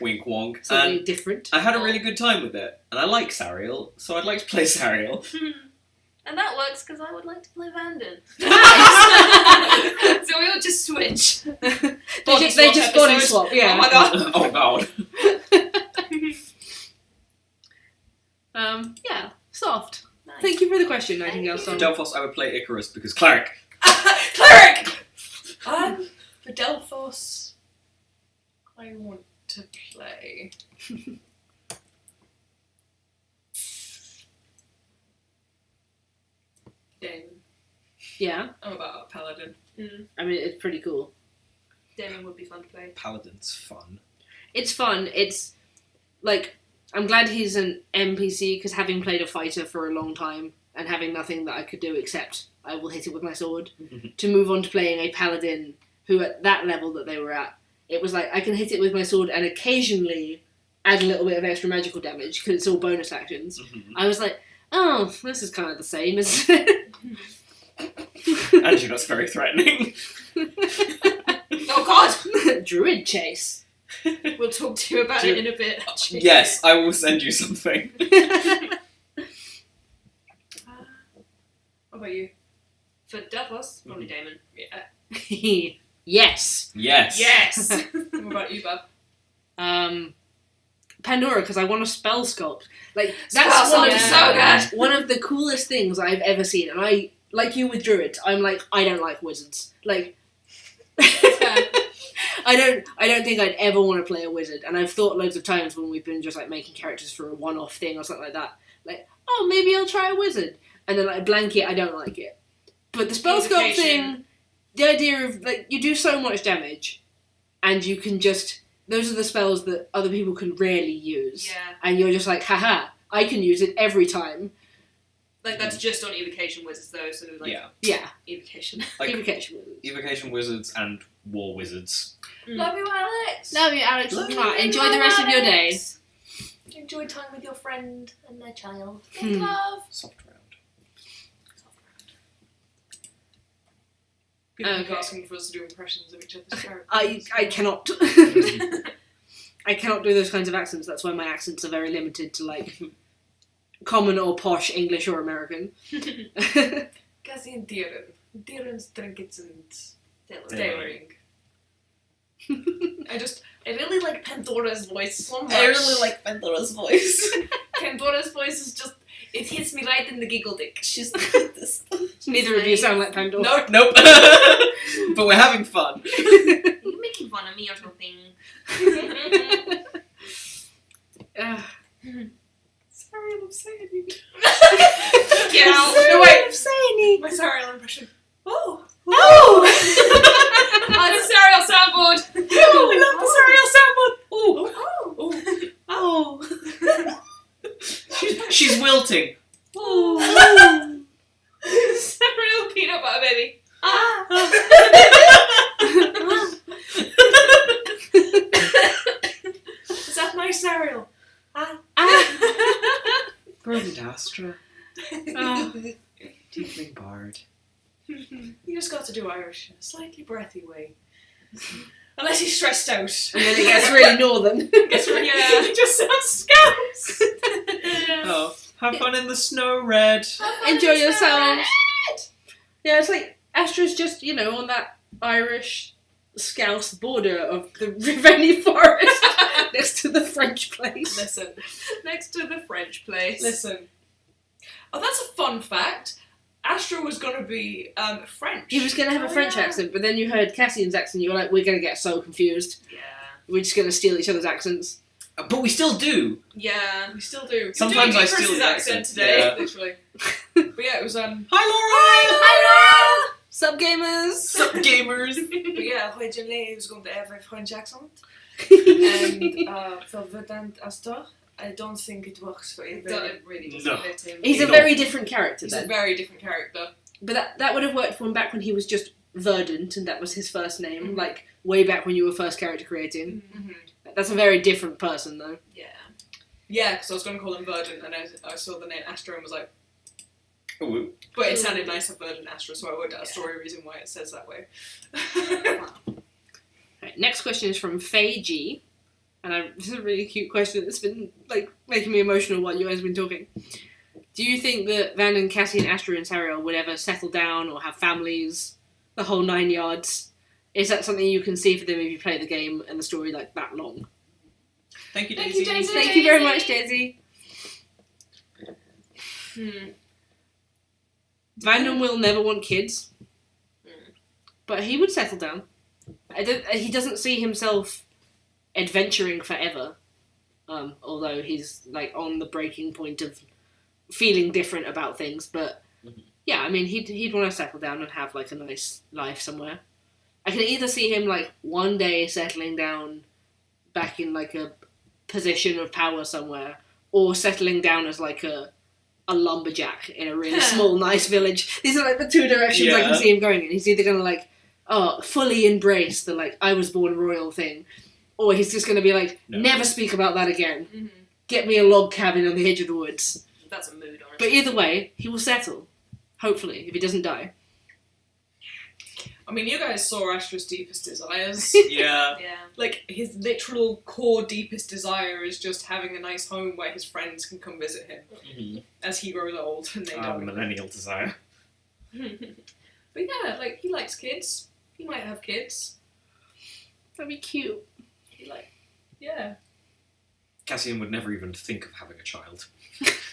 Wink wonk. Something And different. I had a really good time with it. And I like Sariel, so I'd like to play Sariel. And that works because I would like to play Vanden. Nice. So we all just switch. They just body swap, yeah. Oh my god. Oh god. Yeah, soft. Nice. Thank you for the question, Nightingale For Song. Delphos, I would play Icarus because cleric. Cleric! For Delphos, I want to play. Damon. Yeah, I'm about a paladin. I mean, it's pretty cool. Damon would be fun to play. Paladin's fun. It's fun. It's, like, I'm glad he's an NPC, because having played a fighter for a long time, and having nothing that I could do except I will hit it with my sword, to move on to playing a paladin who at that level that they were at, it was like, I can hit it with my sword and occasionally add a little bit of extra magical damage, because it's all bonus actions. I was like, oh, this is kind of the same, isn't it? Actually, that's very threatening. Oh god! Druid chase. We'll talk to you about it in a bit. Actually. Yes, I will send you something. What about you? For Delphos, probably Damon. Yeah. Yes. Yes. Yes! What about you, Bab? Pandora, because I want to spell sculpt. Like, Spell that's sculpt is so good. one of the coolest things I've ever seen. And I, like you with druids, I'm like, I don't like wizards. Like, I don't think I'd ever want to play a wizard. And I've thought loads of times when we've been just like making characters for a one-off thing or something like that, like, oh, maybe I'll try a wizard. And then like blanket, I don't like it. But the spell sculpt thing, the idea of like you do so much damage, and you can just those are the spells that other people can rarely use. Yeah. And you're just like, haha, I can use it every time. Like, that's just on evocation wizards, though, so like, Yeah. evocation. Like, Evocation wizards. evocation wizards and war wizards. Love you, Alex! Love you, Alex. Love you, Mwah. Enjoy the rest of your day. Enjoy time with your friend and their child. Hmm. Love! Soft round. People keep Okay. asking for us to do impressions of each other's characters. I cannot. I cannot do those kinds of accents. That's why my accents are very limited to like common or posh English or American. Cassie and Tyrion. Tyrion's trinkets and Tailoring. tailoring. I really like Pandora's voice so much. like Pandora's voice. Pandora's voice is just, it hits me right in the giggle dick. She's like this. Neither of you sound like Pandora. Nope. But we're having fun. You're making fun of me or something. Sorry, I'm saying you. Get out. No, wait. I'm saying My Sariel impression. Oh! Oh! Oh, the Sariel soundboard! Oh, I love the Sariel soundboard! Oh! She's wilting. Oh! Sariel peanut butter baby. Is that my Sariel? Brilliant Astra. Oh. Tiefling bard. You just got to do Irish in a slightly breathy way. Unless he's stressed out. And then it gets really northern. Gets really, he just sounds scouse. Oh, have fun in the snow, Red. Enjoy yourselves. Yeah, it's like Astra's just, on that Irish Scouse border of the Riverny Forest next to the French place. Listen. Next to the French place. Listen. Oh, that's a fun fact. Astra was going to be French. He was going to have a French accent, but then you heard Cassian's accent, you were like, we're going to get so confused. Yeah. We're just going to steal each other's accents. But we still do. Yeah. We still do. Sometimes We're I doing steal Chris's the accent accent, today, yeah. literally. But yeah, it was Hi, Laura. Hi, Sup, gamers? Sup, gamers. But yeah, originally he was going to have a French accent. And for Verdant Astor, I don't think it works for him. It really doesn't No. fit him. He's a No. very different character He's a then. very different character. But that would have worked for him back when he was just Verdant, and that was his first name, like way back when you were first character creating. Mm-hmm. That's a very different person, though. Yeah. Yeah, because I was going to call him Verdant, and I saw the name Astra and was like, Ooh. but it sounded nicer Verdant Astra, so I worked out a story reason why it says that way. Right, next question is from Faye G. And this is a really cute question that's been, like, making me emotional while you guys have been talking. Do you think that Van and Cassie and Astra and Sariel would ever settle down or have families, the whole 9 yards? Is that something you can see for them if you play the game and the story like that long? Thank you, Thank Daisy. you, Daisy. Thank you very much, Daisy. Vandam will never want kids, but he would settle down. He doesn't see himself adventuring forever, although he's like on the breaking point of feeling different about things. But yeah, I mean, he'd want to settle down and have like a nice life somewhere. I can either see him like one day settling down back in like a position of power somewhere, or settling down as like a lumberjack in a really small, nice village. These are like the two directions I can see him going in. He's either going to like, fully embrace the like, I was born royal thing, or he's just going to be like, never speak about that again. Mm-hmm. Get me a log cabin on the edge of the woods. That's a mood, honestly. But either way, he will settle. Hopefully, if he doesn't die. I mean, you guys saw Astra's deepest desires. Yeah. Yeah. Like, his literal core deepest desire is just having a nice home where his friends can come visit him as he grows old and they don't. Millennial desire. But yeah, like, he likes kids. He might have kids. That'd be cute. Yeah. Cassian would never even think of having a child.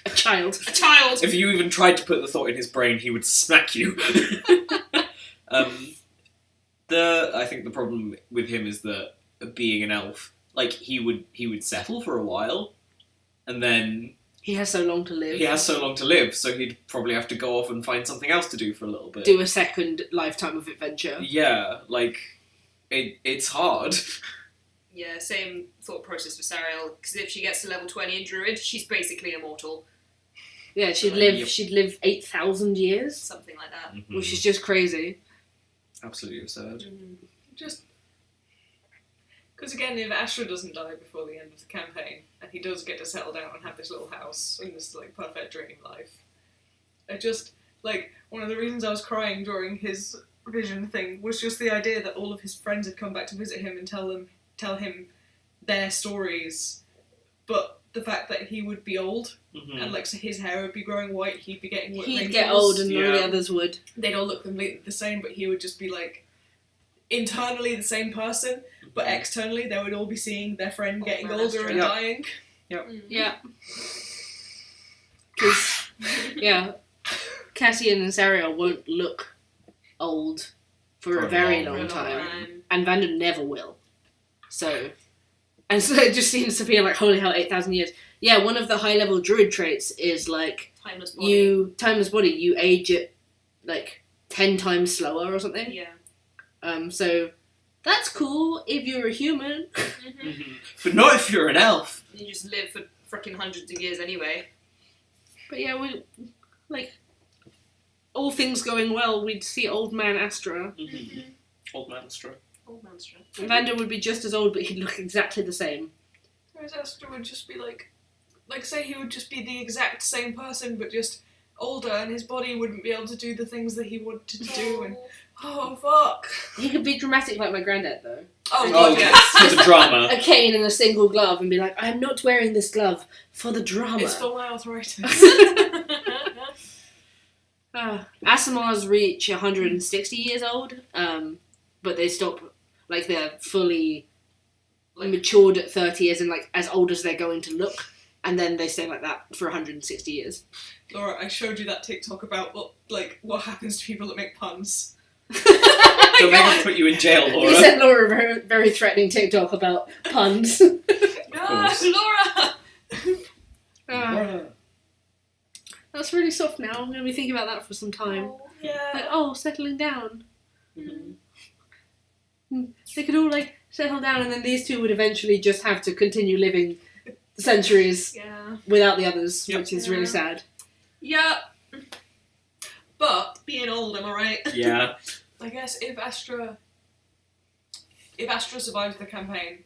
A child. A child! If you even tried to put the thought in his brain, he would smack you. I think the problem with him is that being an elf, like he would settle for a while, and then He has so long to live. he has so long to live, so he'd probably have to go off and find something else to do for a little bit. Do a second lifetime of adventure. Yeah, like it's hard. Yeah, same thought process for Sariel, because if she gets to level 20 in Druid, she's basically immortal. Yeah, she'd Yep. live 8,000 years, Something like that. which is just crazy. Absolutely absurd. Just. Because again, if Astra doesn't die before the end of the campaign, and he does get to settle down and have this little house and this, like, perfect dream life, I just. Like, one of the reasons I was crying during his vision thing was just the idea that all of his friends had come back to visit him and tell him their stories, but the fact that he would be old and like so his hair would be growing white, he'd be getting He'd wrinkles. get old and none of the Yeah. others would. They'd all look completely the same, but he would just be like internally the same person, but externally they would all be seeing their friend Old getting man older Astra. and Yep. dying. Yeah. Because, Cassian and Sariel won't look old for a very long time. And Vandam never will. So it just seems to be like, holy hell, 8,000 years. Yeah, one of the high-level druid traits is, like, Timeless body. timeless body, you age it, like, 10 times slower or something. Yeah. So that's cool if you're a human. But not if you're an elf. You just live for frickin' hundreds of years anyway. But yeah, all things going well, we'd see old man Astra. Old man Astra. Old man strength. And Vander would be just as old, but he'd look exactly the same. Whereas Astra would just be like say he would just be the exact same person, but just older, and his body wouldn't be able to do the things that he wanted to do, and oh fuck. He could be dramatic like my granddad, though. Oh, Oh, God, yes. for the drama. A cane and a single glove and be like, I'm not wearing this glove for the drama. It's for my arthritis. Asimars reach 160 years old, but they stop, like, they're fully matured at 30 as in, like, as old as they're going to look, and then they stay like that for 160 years. Laura, I showed you that TikTok about what happens to people that make puns. Don't make us put you in jail, You Laura. sent Laura a very, very threatening TikTok about puns. Ah, Laura! That's really soft now. I'm going to be thinking about that for some time. Yeah. Like, settling down. They could all, like, settle down, and then these two would eventually just have to continue living centuries Yeah. without the others, Yep. which is really sad. Yeah. But being old, am I right? Yeah. I guess if Astra survives the campaign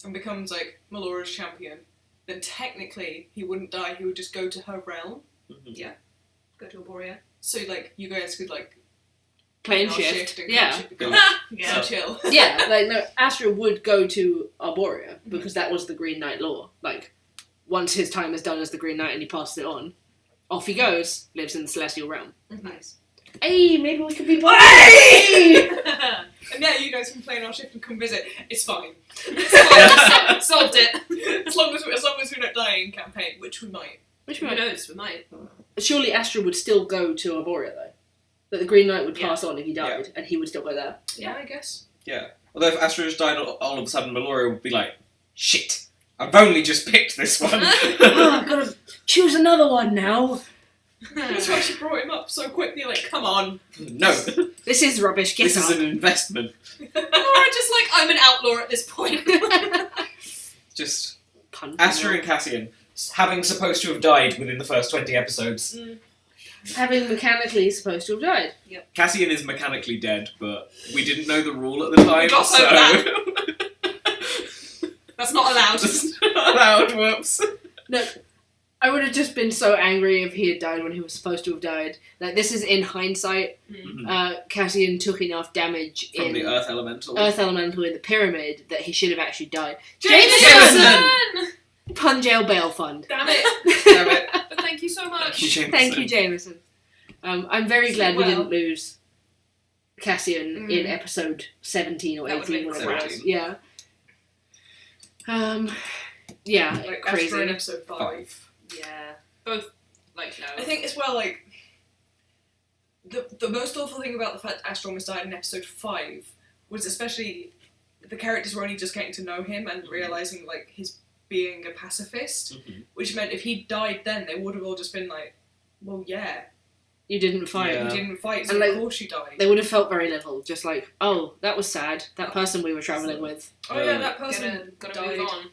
and becomes like Melora's champion, then technically he wouldn't die. He would just go to her realm. Go to Aboria. So like you guys could like Plane not shift. and Yeah. shift and Yeah. so chill. Yeah, like, no, Astra would go to Arborea, because that was the Green Knight law. Like, once his time is done as the Green Knight and he passed it on, off he goes, lives in the celestial realm. Nice. Hey, maybe we could be Hey! And yeah, you guys can play in our shift and come visit. It's fine. Solved it. As long as we don't die in campaign, which we might. Which Who one? knows? We might. Surely Astra would still go to Arborea, though. That the Green Knight would Yeah. pass on if he died, and he would still go there. Yeah, I guess. Yeah. Although if Astra just died, all of a sudden Meloria would be like, shit, I've only just picked this one. Oh, I've got to choose another one now. That's why she brought him up so quickly, like, come on. No, This is rubbish, get this up. is an investment. Or just like, I'm an outlaw at this point. Just Punch Astra him and Cassian, having supposed to have died within the first 20 episodes. out. Having mechanically supposed to have died. Cassian is mechanically dead, but we didn't know the rule at the time, Gloss so... over That's not allowed. Just not allowed, whoops. No, I would have just been so angry if he had died when he was supposed to have died. Like, this is in hindsight. Cassian took enough damage From in the Earth Elemental. Earth Elemental in the pyramid that he should have actually died. Jameson! Pun jail bail fund. Damn it. Damn it. But thank you so much. Thank you, Jameson. I'm very glad we Well. didn't lose Cassian in episode 17 or That would've 18, been whatever it was. 17. Yeah. Yeah, Like, crazy. Astra in episode 5. 5. Yeah. Both, like, no. I think as well, like, the most awful thing about the fact Astra almost died in episode 5 was especially the characters were only just getting to know him and realising, like, his being a pacifist, which meant if he died then, they would have all just been like, well, yeah, You didn't fight. Yeah. you didn't fight, so And, like, of course you died. They would have felt very little, just like, oh, that was sad. That person we were travelling with. Oh yeah, that person Gotta died, move on.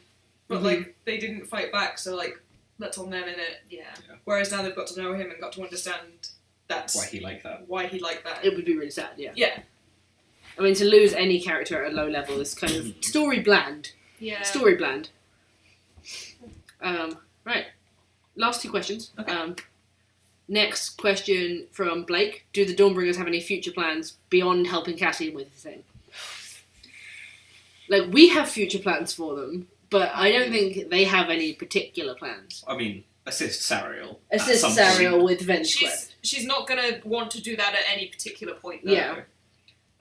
but Mhm. like, they didn't fight back, so like, that's on them, innit? Yeah. Whereas now they've got to know him and got to understand that's Why he like that. why he liked that. It would be really sad, yeah. Yeah. I mean, to lose any character at a low level is kind of story bland. Yeah. Story bland. Right. Last 2 questions. Okay. Next question from Blake. Do the Dawnbringers have any future plans beyond helping Cassian with his thing? Like, we have future plans for them, but I don't think they have any particular plans. I mean, assist Sariel. Assist at some Sariel point. with Vengecraft. She's not gonna want to do that at any particular point, though. Yeah.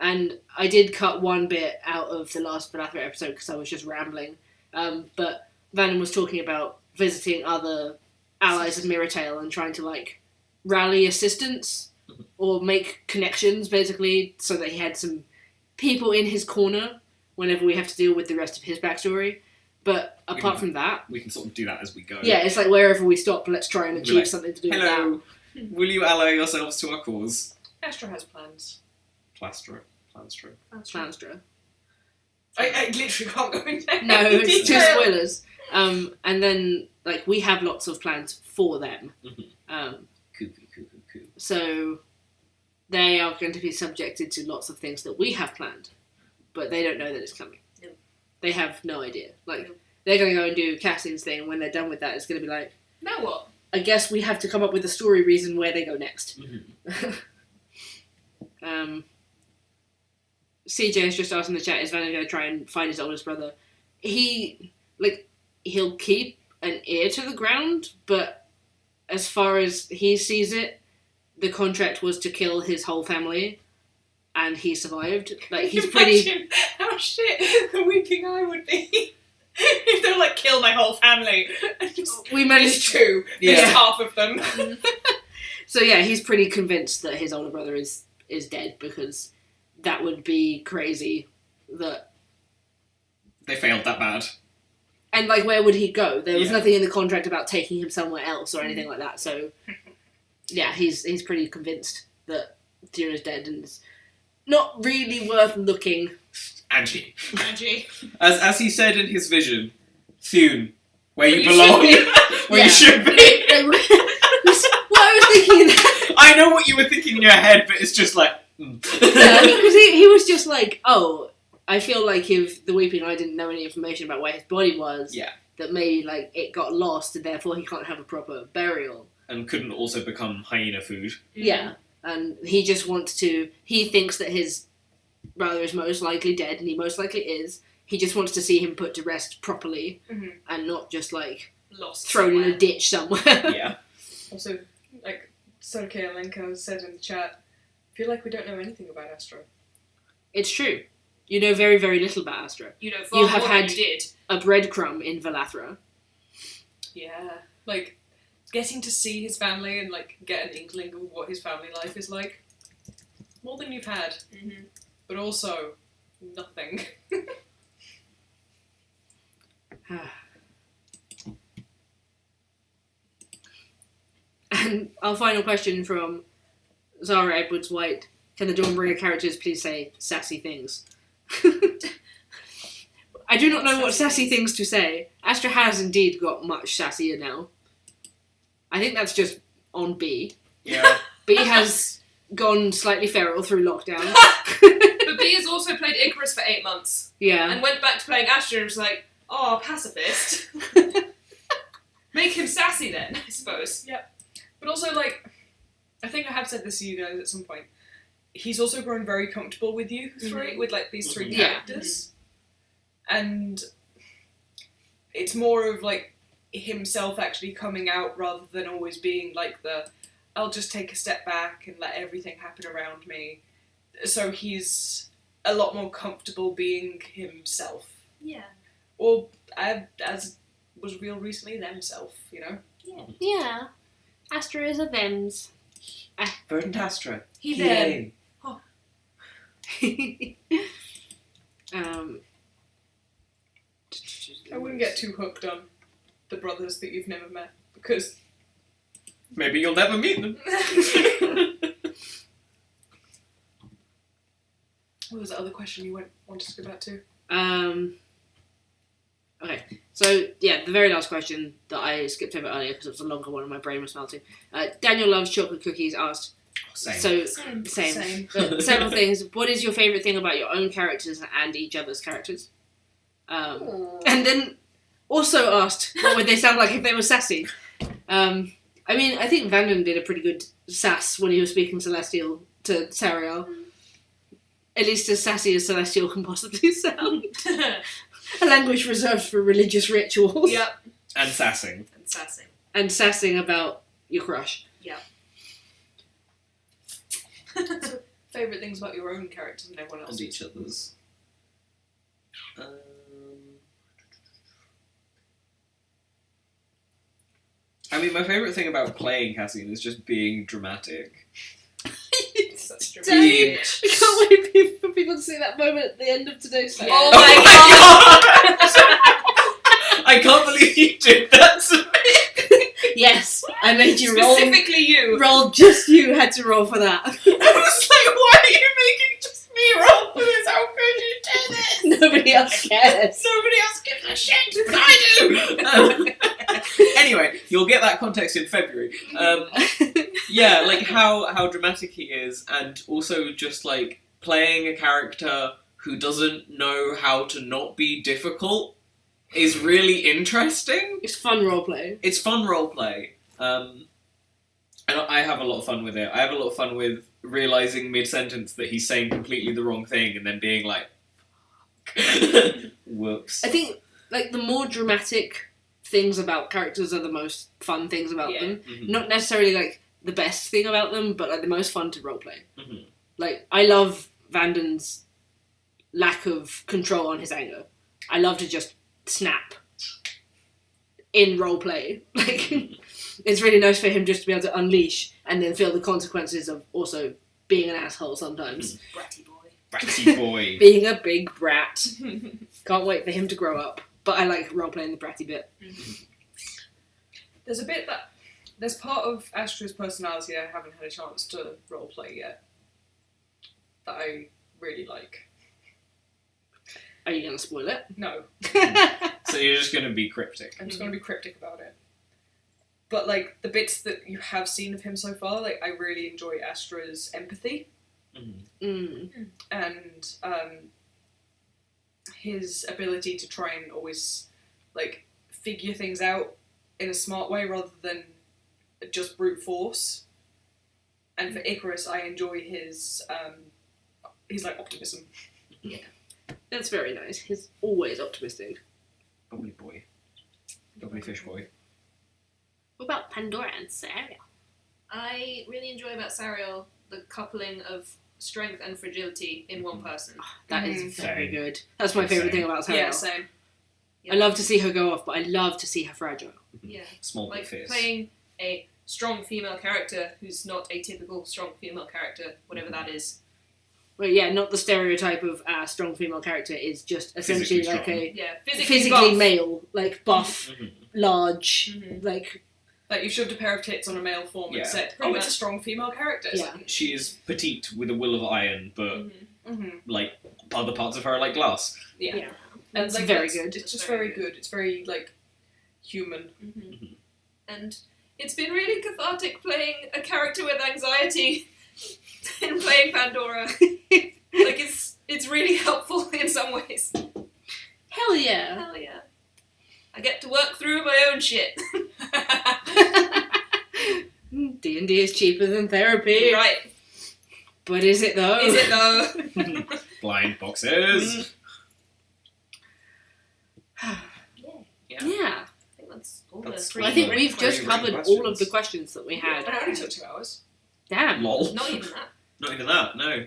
And I did cut one bit out of the last Velathra episode because I was just rambling. But Vannon was talking about visiting other allies of Mirrortail and trying to, like, rally assistance or make connections, basically, so that he had some people in his corner whenever we have to deal with the rest of his backstory. But apart from that, We can sort of do that as we go. yeah, it's like wherever we stop, let's try and Be achieve like, something to do with Hello, will you ally yourselves to our cause? Astra has plans. Plastra. that. Planstra. I literally can't go into No, any it's too detail. spoilers. And then, like, we have lots of plans for them. Coo. So they are going to be subjected to lots of things that we have planned, but they don't know that it's coming. No. They have no idea. Like, No. they're going to go and do Cassian's thing, and when they're done with that, it's going to be like, Now what? I guess we have to come up with a story reason where they go next. CJ has just asked in the chat, is Vanna going to try and find his oldest brother? He'll keep an ear to the ground, but as far as he sees it, the contract was to kill his whole family, and he survived. Like, he's pretty... Imagine how shit the weeping eye would be if they were like, kill my whole family. And just, We it's managed... true. Yeah. It's half of them. So yeah, he's pretty convinced that his older brother is dead, because that would be crazy. That... They failed that bad. And, like, where would he go? There was Yeah. nothing in the contract about taking him somewhere else or anything like that, so... Yeah, he's pretty convinced that Tira's dead, and it's not really worth looking. Angie. Angie. As he said in his vision, Thune, where you you belong. should Where Yeah. you should be. What I was thinking that... I know what you were thinking in your head, but it's just like... Because he was just like, oh, I feel like if the Weeping Eye didn't know any information about where his body was, Yeah. that maybe, like, it got lost, and therefore he can't have a proper burial. And couldn't also become hyena food. Yeah, and he just wants to... He thinks that his brother is most likely dead, and he most likely is. He just wants to see him put to rest properly, Mhm. and not just, like, Lost thrown in somewhere. a ditch somewhere. Yeah. Also, Soke Alenko said in the chat, I feel like we don't know anything about Astra. It's true. You know very, very little about Astra. You know, far You have more than had- you did. A breadcrumb in Velathra. Yeah. Like, getting to see his family and, like, get an inkling of what his family life is like. More than you've had. Mm-hmm. But also, nothing. And our final question from Zara Edwards White. Can the Dawnbringer characters please say sassy things? I do not know what sassy things to say. Astra has indeed got much sassier now. I think that's just on B. Yeah. B has gone slightly feral through lockdown. But B has also played Icarus for 8 months Yeah. and went back to playing Astra and was like, oh, pacifist. Make him sassy then, I suppose. But also, like, I think I have said this to you guys at some point. He's also grown very comfortable with you three, with, like, these three Yeah. characters. And it's more of, like, himself actually coming out rather than always being, like, I'll just take a step back and let everything happen around me. So he's a lot more comfortable being himself. Yeah. Or, as was real recently, themself, you know? Yeah. Astra is a thems. Verdant Astra. He Yay. I wouldn't get too hooked on the brothers that you've never met, because... Maybe you'll never meet them. What was the other question you wanted to go back to? Okay, so yeah, the very last question that I skipped over earlier because it was a longer one and my brain was melting. Daniel Loves Chocolate Cookies asked, Same. so Same. Same. but several things. What is your favourite thing about your own characters and each other's characters? And then also asked, what would they sound like if they were sassy? I mean, I think Vanden did a pretty good sass when he was speaking Celestial to Sariel. At least as sassy as Celestial can possibly sound. A language reserved for religious rituals. Yep. And sassing. And sassing. And sassing about your crush. Yep. Favourite things about your own characters and everyone And else's? each other's. I mean, my favourite thing about playing Cassian is just being dramatic. Such Damn. dramatic. I can't wait for people to see that moment at the end of today's session. Oh Oh my god! I can't believe you did that to me! Yes, I made you roll. Specifically you. Roll, just you had to roll for that. I was like, why are you making just me roll for this? How could you do this? Nobody else cares. Nobody else gives a shit! I do! Anyway, you'll get that context in February. Yeah, like how dramatic he is, and also just like playing a character who doesn't know how to not be difficult is really interesting. It's fun roleplay. It's fun roleplay. And I have a lot of fun with it. I have a lot of fun with realising mid-sentence that he's saying completely the wrong thing and then being like, whoops. I think like the more dramatic things about characters are the most fun things about Yeah. them. Mhm. Not necessarily like the best thing about them, but like the most fun to roleplay. Mhm. Like I love Vanden's lack of control on his anger. I love to just snap in roleplay. Like it's really nice for him just to be able to unleash and then feel the consequences of also being an asshole sometimes. Bratty boy. Bratty boy. Being a big brat. Can't wait for him to grow up. But I like roleplaying the bratty bit. There's a bit that... There's part of Astra's personality I haven't had a chance to roleplay yet that I really like. Are you going to spoil it? No, So you're just going to be cryptic. I'm just going to be cryptic about it. But, like, the bits that you have seen of him so far, like, I really enjoy Astra's empathy and his ability to try and always, like, figure things out in a smart way rather than just brute force. And for Icarus, I enjoy his like, optimism. That's very nice. He's always optimistic. Bubbly boy. Bubbly fish boy. What about Pandora and Sarah? I really enjoy about Sariel the coupling of strength and fragility in one person. That is very Same. good. That's my favourite thing about Sariel. Yeah, same. Yeah. I love to see her go off, but I love to see her fragile. Yeah. Small but Like fierce. playing a strong female character who's not a typical strong female character, whatever that is. Well, yeah, not the stereotype of strong female character is just essentially Physically like strong. a Yeah, physically buff. male, like buff, Mhm. large, Mhm. like Like, you shoved a pair of tits on a male form Yeah. and said, Pretty oh, it's a much. strong female character. Yeah. She is petite with a will of iron, but Mm-hmm. like other parts of her are like glass. Yeah. Yeah. And It's like, very that's- good. It's just Very very good. It's very, like, human. Mhm. And it's been really cathartic playing a character with anxiety and playing Pandora. Like it's really helpful in some ways. hell yeah. Hell yeah. I get to work through my own shit. D&D is cheaper than therapy, Right. but is it though? Is it though? Blind boxes. Yeah. I think that's all That's the three. I think Like, we've just 20 covered questions. all of the questions that we had. And it only took 2 hours. Damn. Lol. Not even that. Not even that. No.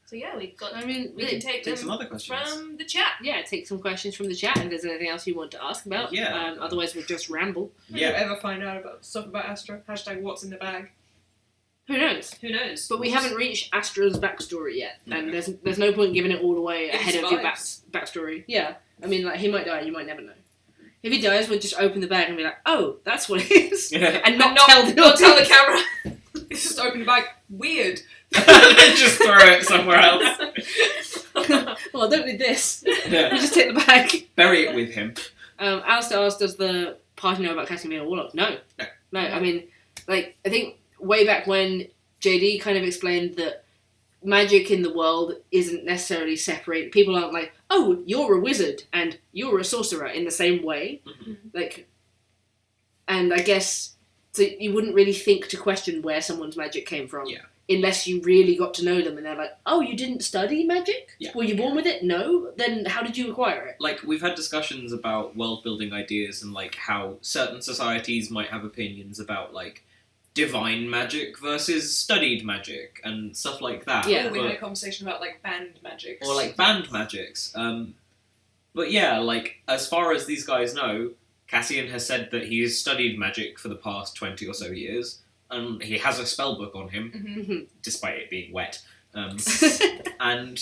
So yeah, we've got. I mean, We can take Take some them other questions. from the chat. yeah, take some questions from the chat if there's anything else you want to ask about. Yeah. Otherwise, we'll just ramble. Did you Yeah. ever find out about stuff about Astra? Hashtag what's in the bag. Who knows? Who knows? But we haven't reached Astra's backstory yet, and No. there's no point giving it all away If ahead he of your survives. backstory. Yeah, I mean, like he might die, you might never know. If he dies, we'll just open the bag and be like, "Oh, that's what it is," Yeah. and not, not tell the not tell the audience. camera. It's just open the bag. Weird. Just throw it somewhere else. Well, I don't need this. Yeah. You just take the bag. Bury it with him. Alistair asked, "Does the party know about casting being a warlock?" No. No. No. I mean, like I think way back when JD kind of explained that magic in the world isn't necessarily separate. People aren't like, "Oh, you're a wizard and you're a sorcerer" in the same way. Mhm. Like, and I guess so you wouldn't really think to question where someone's magic came from. Yeah. Unless you really got to know them and they're like, "Oh, you didn't study magic? Yeah. Were you born with it? No? Then how did you acquire it?" Like, we've had discussions about world-building ideas and, like, how certain societies might have opinions about, like, divine magic versus studied magic and stuff like that. Yeah. Oh, we had a But, conversation about like band magics. or, like, band magics. But yeah, like, as far as these guys know, Cassian has said that he has studied magic for the past 20 or so years, and he has a spell book on him, Mhm. despite it being wet. And,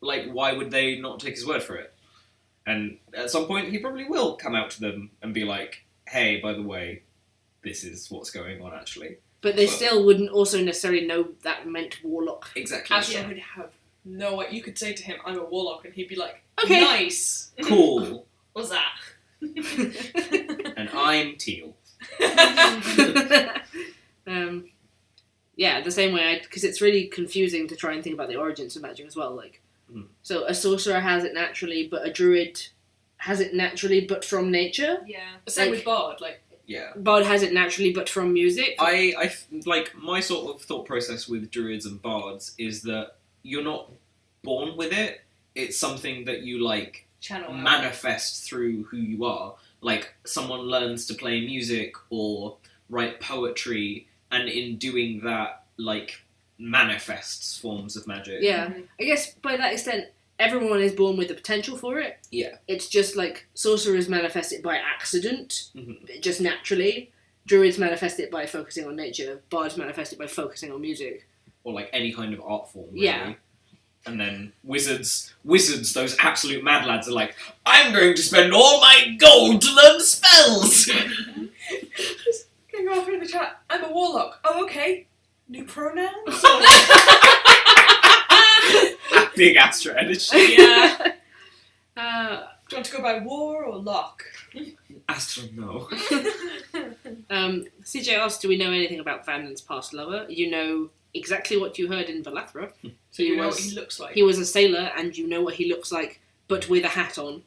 like, why would they not take his word for it? And at some point, he probably will come out to them and be like, "Hey, by the way, this is what's going on, actually." But they Well- still wouldn't also necessarily know that meant warlock. Exactly. Astra would have no. You could say to him, "I'm a warlock," and he'd be like, Okay. nice." Cool. What's that? And I'm Teal. Yeah, the same way, because it's really confusing to try and think about the origins of magic as well. Like, so a sorcerer has it naturally, but a druid has it naturally, but from nature. Yeah. Same Like- with Bard. Like, Yeah. Bard has it naturally, but from music. Like, my sort of thought process with druids and bards is that you're not born with it. It's something that you, like, channel out. manifest through who you are. Like, someone learns to play music or write poetry, and in doing that, like, manifests forms of magic. Yeah, Mhm. I guess by that extent, everyone is born with the potential for it. Yeah. It's just like sorcerers manifest it by accident, Mhm. just naturally. Druids manifest it by focusing on nature. Bards manifest it by focusing on music. Or, like, any kind of art form, really. Yeah. And then wizards, those absolute mad lads are like, "I'm going to spend all my gold to learn spells!" Can you go off in the chat? I'm a warlock. Oh, okay. New pronouns? Big Astra energy. Yeah. Do you want to go by war or lock? Astra, no. CJ asked, "Do we know anything about Vanden's past lover?" You know exactly what you heard in Velathra. So you know was- what he looks like. He was a sailor, and you know what he looks like, but with a hat on.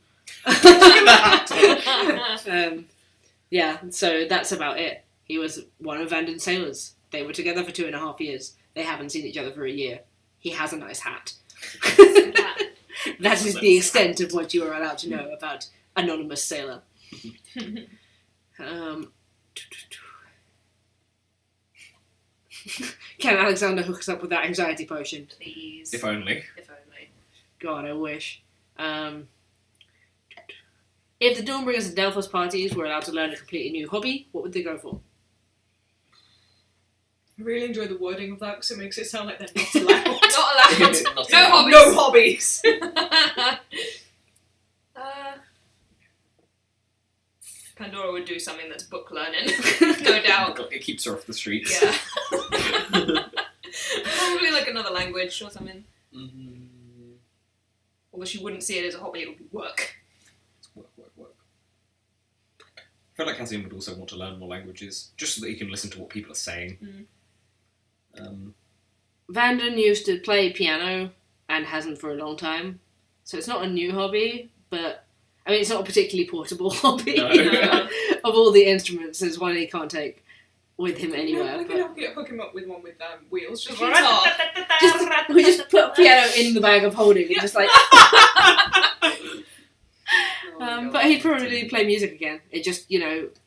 Yeah, so that's about it. He was one of Vanden's sailors. They were together for 2.5 years. They haven't seen each other for a year. He has a nice hat. That is the extent of what you are allowed to know about anonymous sailor. Can Alexander hook us up with that anxiety potion? Please. If only. If only. God, I wish. If the Dawnbringers and Delphos parties were allowed to learn a completely new hobby, what would they go for? I really enjoy the wording of that because it makes it sound like they're not allowed. Not allowed. Not No allowed. hobbies. No hobbies! Pandora would do something that's book learning, no doubt. It keeps her off the streets. Yeah. Probably like another language or something. Mm, Although she wouldn't see it as a hobby, it would be work. it's work. I feel like Cassian would also want to learn more languages, just so that he can listen to what people are saying. Vanden used to play piano and hasn't for a long time, so it's not a new hobby, but I mean it's not a particularly portable hobby. No. Of all the instruments, there's one he can't take with him anywhere. We but could hook him up with one with wheels. Just we just put a piano in the bag of holding and just like. But he'd probably play music again. It just,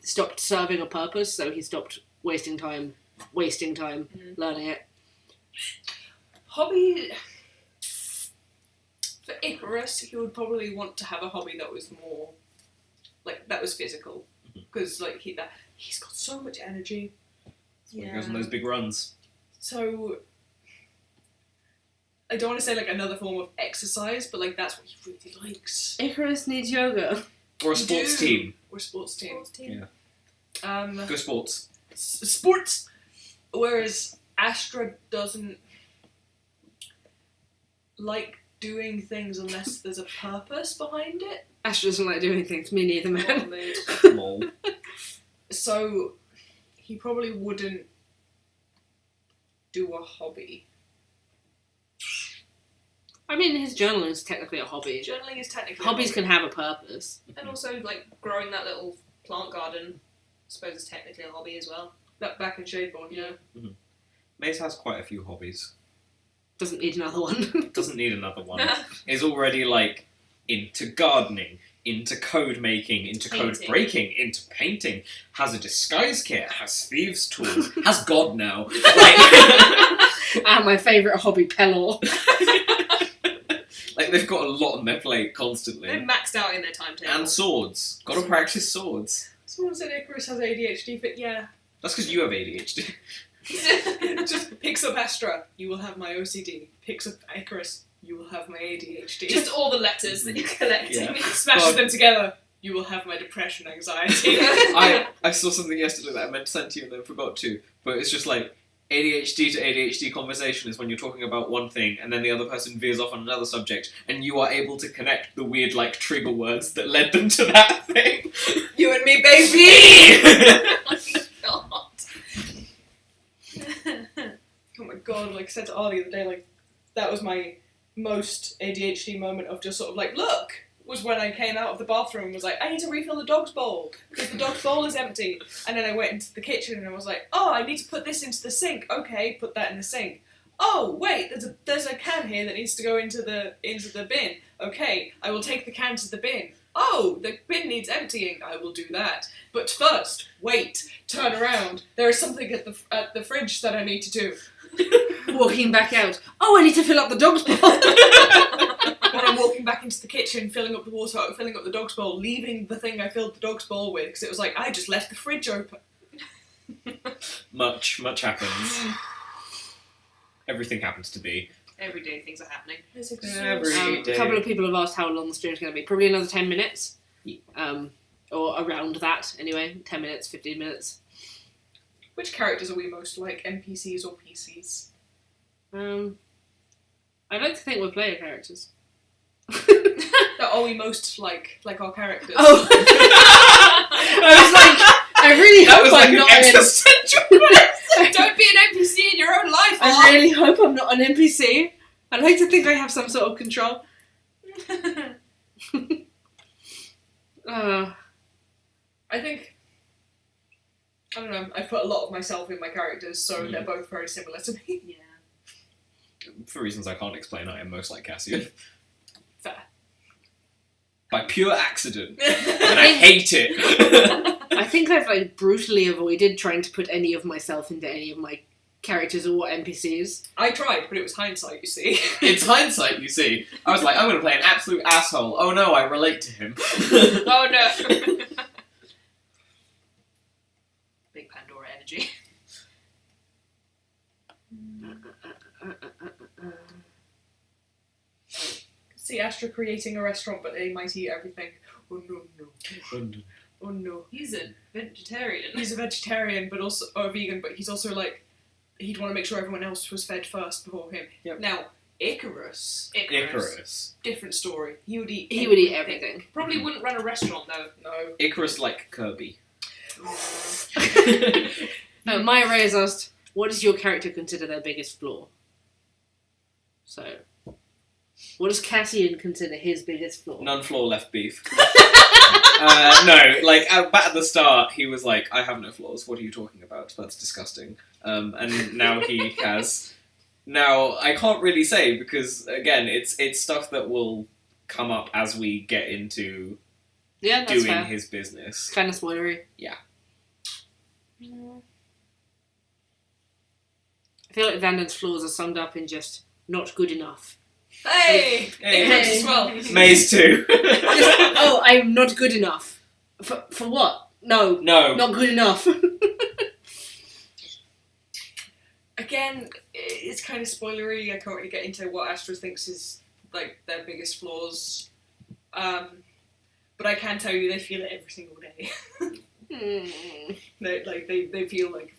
stopped serving a purpose, so he stopped wasting time learning it. Hobby... For Icarus, he would probably want to have a hobby that was more... that was physical. Because, he's got so much energy. That's why he goes on those big runs. So... I don't want to say, another form of exercise, but, that's what he really likes. Icarus needs yoga. Or a sports team. Or a sports team. Yeah. Go sports. Sports! Whereas Astra doesn't like doing things unless there's a purpose behind it. Ash doesn't like doing things, me neither, man. Lol. So he probably wouldn't do a hobby. I mean, his journaling is technically a hobby. Journaling is technically Hobbies a can hobby. have a purpose. And also, growing that little plant garden, I suppose is technically a hobby as well. That back in Shadeborn, yeah. Mace has quite a few hobbies. Doesn't need another one. Doesn't need another one. Is already into gardening, into code making, into code Painting. breaking, into painting. Has a disguise kit. Has thieves' tools. has God now. And my favourite hobby, Pelor. They've got a lot on their plate constantly. They're maxed out in their timetable. And swords. Gotta practice swords. Someone said Icarus has ADHD, but yeah. That's because you have ADHD. Just picks up Astra, you will have my OCD. Picks up Icarus, you will have my ADHD. Just all the letters that you're collecting. Yeah. Smashes God. them together, you will have my depression, anxiety. I saw something yesterday that I meant to send to you and then forgot to. But it's just ADHD to ADHD conversation is when you're talking about one thing and then the other person veers off on another subject and you are able to connect the weird trigger words that led them to that thing. You and me, baby! Oh my god. Oh my god, I said to Ollie the other day, that was my most ADHD moment of just sort of look! Was when I came out of the bathroom and was I need to refill the dog's bowl because the dog's bowl is empty. And then I went into the kitchen and I was I need to put this into the sink. Okay, put that in the sink. Oh wait, there's a can here that needs to go into the bin. Okay, I will take the can to the bin. Oh, the bin needs emptying. I will do that. But first, wait, turn around. There is something at the fridge that I need to do. Walking back out. Oh, I need to fill up the dog's bowl. When I'm walking back into the kitchen, filling up the water, filling up the dog's bowl, leaving the thing I filled the dog's bowl with, because it was I just left the fridge open. Much happens. Everything happens to be. Everyday things are happening. Every day. A couple of people have asked how long the stream's going to be. Probably another 10 minutes. Or around that, anyway. 10 minutes, 15 minutes. Which characters are we most like, NPCs or PCs? I'd like to think we're player characters. Are we most like our characters? Oh! I was I really That hope was I'm an not existential Don't be an NPC in your own life. I really hope I'm not an NPC. I'd like to think I have some sort of control. I think, I don't know, I've put a lot of myself in my characters, so they're both very similar to me. Yeah. For reasons I can't explain, I am most like Cassian. Fair. By pure accident. And I hate it. I think I've brutally avoided trying to put any of myself into any of my characters or NPCs. I tried, but it was hindsight, you see. It's hindsight, you see. I was like, I'm going to play an absolute asshole. Oh no, I relate to him. Oh no. Big Pandora energy. See Astra creating a restaurant, but they might eat everything. Oh no, no. Oh no. He's a vegetarian. He's a vegetarian, but also or a vegan, but he's also like he'd want to make sure everyone else was fed first before him. Yep. Now, Icarus. Icarus. Different story. He would eat. He would eat everything. Probably wouldn't run a restaurant though. No. Icarus like Kirby. Maya Ray has asked, what does your character consider their biggest flaw? So, what does Cassian consider his biggest flaw? None flaw, left beef. No, like back at the start, he was like, "I have no flaws. What are you talking about? That's disgusting." And now he has. Now I can't really say because again, it's stuff that will come up as we get into Yeah, that's doing fair. his business. Kind of spoilery. Yeah. I feel like Vanden's flaws are summed up in just not good enough. Hey! Hey. Icarus as well. Maze too. Oh, I'm not good enough. For what? No, No. not good enough. Again, it's kind of spoilery. I can't really get into what Astra thinks is like their biggest flaws. But I can tell you they feel it every single day. They feel like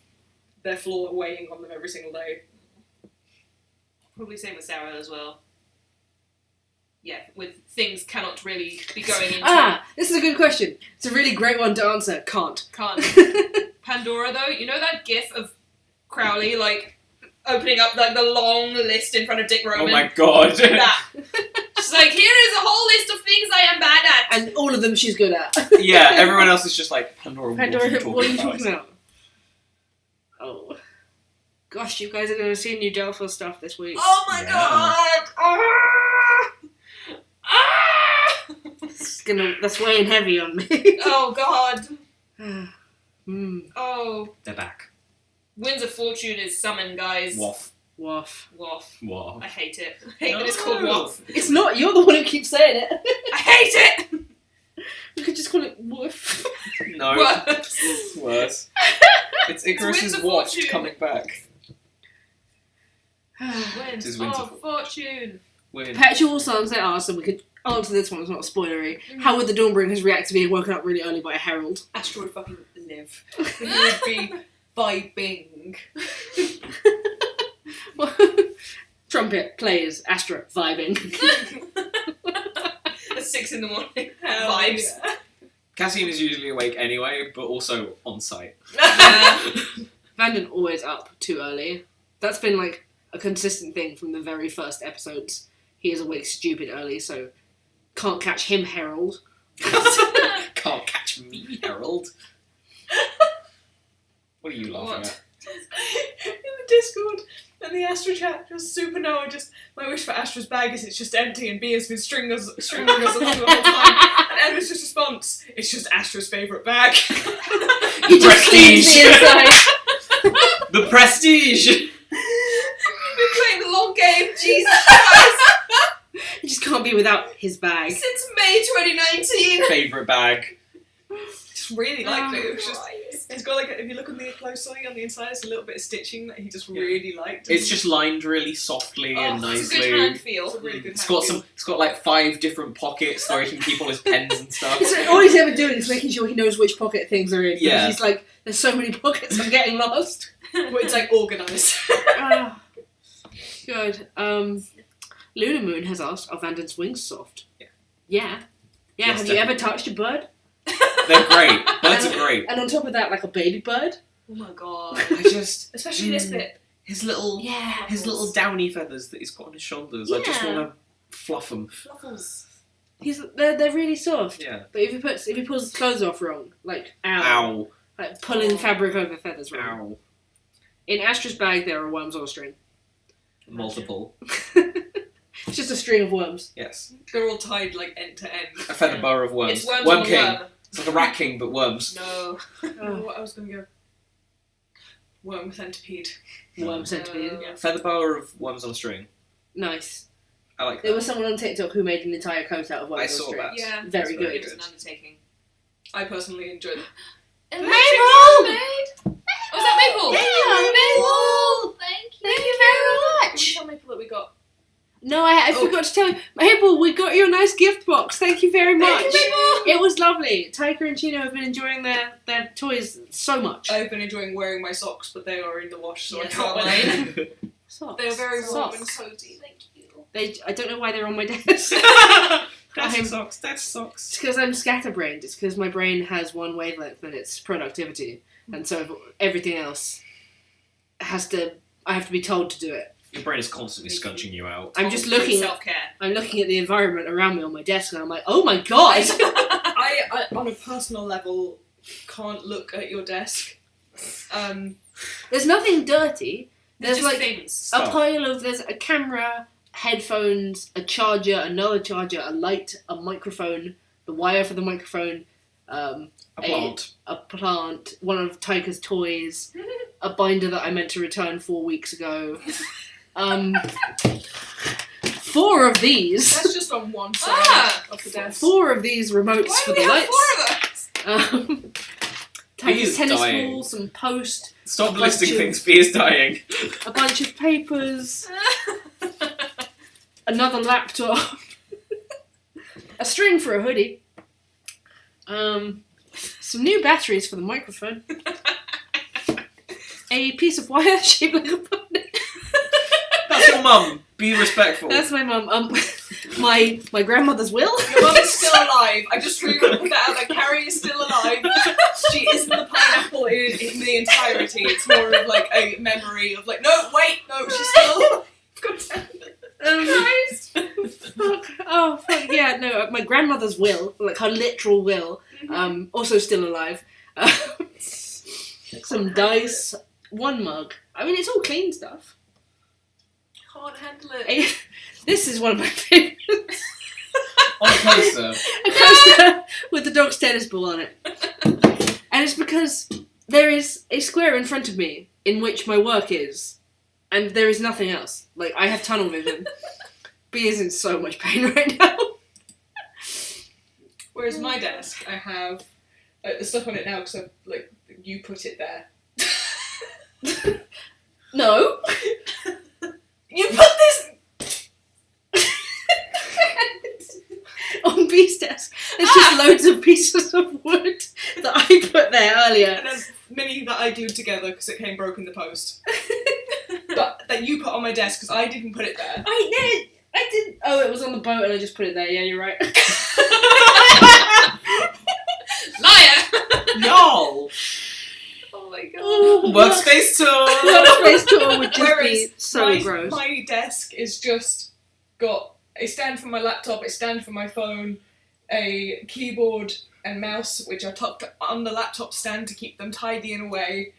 their flaw weighing on them every single day. Probably same with Sarah as well. Yeah, with things cannot really be going into. This is a good question. It's a really great one to answer. Can't. Can't. Pandora though, you know that gif of Crowley like opening up like the long list in front of Dick Roman? Oh my god. That. She's like, here is a whole list of things I am bad at. And all of them she's good at. Yeah, everyone else is just like, Pandora, Pandora, what are you talking about? Oh. Gosh, you guys are going to see new Delphos stuff this week. Oh my Yeah. god! That's weighing heavy on me. Oh god. Oh. They're back. Winds of Fortune is summoned, guys. Waff. Waff. Waff. Waff. I hate it. I hate that it's called Waff. It's not, you're the one who keeps saying it. I hate it! We could just call it Woof. No. Worse. It's worse. It's Winds Icarus's of waft Fortune. coming back. Winds It is Winds of of Fortune. Win. Perpetual Sunset asked, and we could answer this one, it's not spoilery. How would the Dawnbringers react to being woken up really early by a herald? Astra would fucking live. He would be vibing. Trumpet plays, Astra vibing. At 6 in the morning. Hell Vibes. yeah. Cassian is usually awake anyway, but also on site. Vanden always up too early. That's been like a consistent thing from the very first episodes. He is awake stupid early, so can't catch him, Herald. Can't catch me, Harold. What are you laughing What? at? In the Discord and the Astra chat, just Supernova, just my wish for Astra's bag is it's just empty and B has been stringing us along the whole time. And Emma's just response, it's just Astra's favourite bag. He just sees the inside. The prestige! You've been playing the long game, Jesus Christ! He just can't be without his bag. Since May 2019! Favourite bag. Just really liked it. It was just, Christ. it's got like, if you look on the closely on the inside, it's a little bit of stitching that he just really liked. It's just lined really softly and Oh, it's a nicely. good hand feel. It's a really good It's hand got feel. it's got like 5 different pockets where he can keep all his pens and stuff. So all he's ever doing is making sure he knows which pocket things are in. Yeah. He's like, there's so many pockets, I'm getting lost. Well, it's like organised. Good. Luna Moon has asked, are Vanden's wings soft? Yeah. Yeah. Yeah, Yes, have you ever definitely. touched a bird? They're great. Birds are great. And on top of that, like a baby bird? Oh my god. I just Especially this bit. his little Yeah. downy feathers that he's got on his shoulders. I just Yeah. want to fluff them. Fluffles. They're really soft. Yeah. But if he pulls his clothes off wrong, like ow. Ow. Like pulling fabric over feathers wrong. Ow. In Astra's bag there are worms on a string. Multiple. It's just a string of worms. Yes. They're all tied like end to end. A feather bar of worms. It's worms Worm on a king. worm. It's like a rat king, but worms. No. Oh, what I was going to go. worm centipede. Worm centipede. Yeah. Feather boa of worms on a string. Nice. I like that. There was someone on TikTok who made an entire coat out of worms I on saw string. that. Yeah, Very That's good. it was an undertaking. I personally enjoy them. Maple! Was that Maple? Maple! Thank you very much. Tell Maple that we got. No, I forgot to tell you, Maple, we got you a nice gift box. Thank you very much. Thank you, Maple! It was lovely. Taika and Chino have been enjoying their toys so much. I've been enjoying wearing my socks, but they are in the wash, so Yeah, I can't so wear am them. Socks. They are very warm and Socks. cozy. Thank you. I don't know why they're on my desk. That's socks. That's socks. It's because I'm scatterbrained. It's because my brain has one wavelength and it's productivity. And so everything else I have to be told to do it. Your brain is constantly scunching you out. I'm just looking at self-care. I'm looking at the environment around me on my desk and I'm like, oh my god! I on a personal level, can't look at your desk. There's nothing dirty. There's just like things. a pile of, there's a camera, headphones, a charger, another charger, a light, a microphone, the wire for the microphone, A plant. a plant, one of Taika's toys, a binder that I meant to return 4 weeks ago. 4 of these. That's just on one side of the desk. 4 of these remotes Why for do we the have lights. 4 of us? Taika's is tennis dying. ball, some post, Stop a listing bunch of- things. B is dying. a bunch of papers, another laptop, a string for a hoodie, some new batteries for the microphone, a piece of wire shaped like a pony. That's your mum. Be respectful. That's my mum. My grandmother's will. Your mum is still alive. I just really want to put that out there. Carrie is still alive. She isn't the pineapple in the entirety. It's more of like a memory of like, no, wait, no, she's still alive. God damn it. Christ. Fuck, yeah, no, my grandmother's will, like her literal will, also still alive. Some dice, 1 mug. I mean, it's all clean stuff. Can't handle it. This is one of my favourites. On a coaster. A coaster with the dog's tennis ball on it. And it's because there is a square in front of me in which my work is, and there is nothing else. Like, I have tunnel vision. B is in so much pain right now. Whereas my desk, I have the stuff on it now because like you put it there. No. You put this. On B's desk, there's just loads of pieces of wood that I put there earlier. And then many that I glued together because it came broke in the post. But that you put on my desk because I didn't put it there. I didn't. Oh, it was on the boat and I just put it there. Yeah, you're right. Liar! Y'all. Oh my god. Oh, Workspace tour. Workspace tour would just Whereas be so gross. My desk is just got a stand for my laptop, a stand for my phone, a keyboard and mouse, which are tucked on the laptop stand to keep them tidy and away.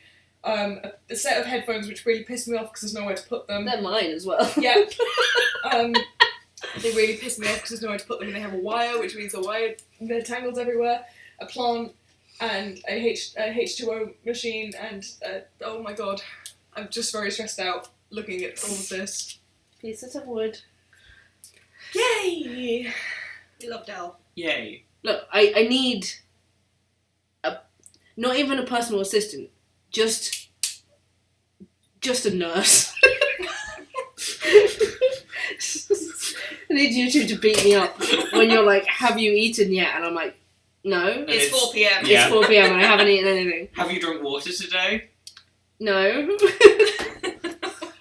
A set of headphones, which really piss me off because there's nowhere to put them. They're mine as well. Yep. They really piss me off because there's nowhere to put them and they have a wire, which means they're tangled everywhere. A plant and a H2O machine and oh my god, I'm just very stressed out looking at all of this. Pieces of wood. Yay! We love Del. Yay. Look, I need not even a personal assistant, just a nurse. I need you two to beat me up when you're like, have you eaten yet? And I'm like, no. It's 4 p.m. Yeah. It's 4 p.m. and I haven't eaten anything. Have you drunk water today? No.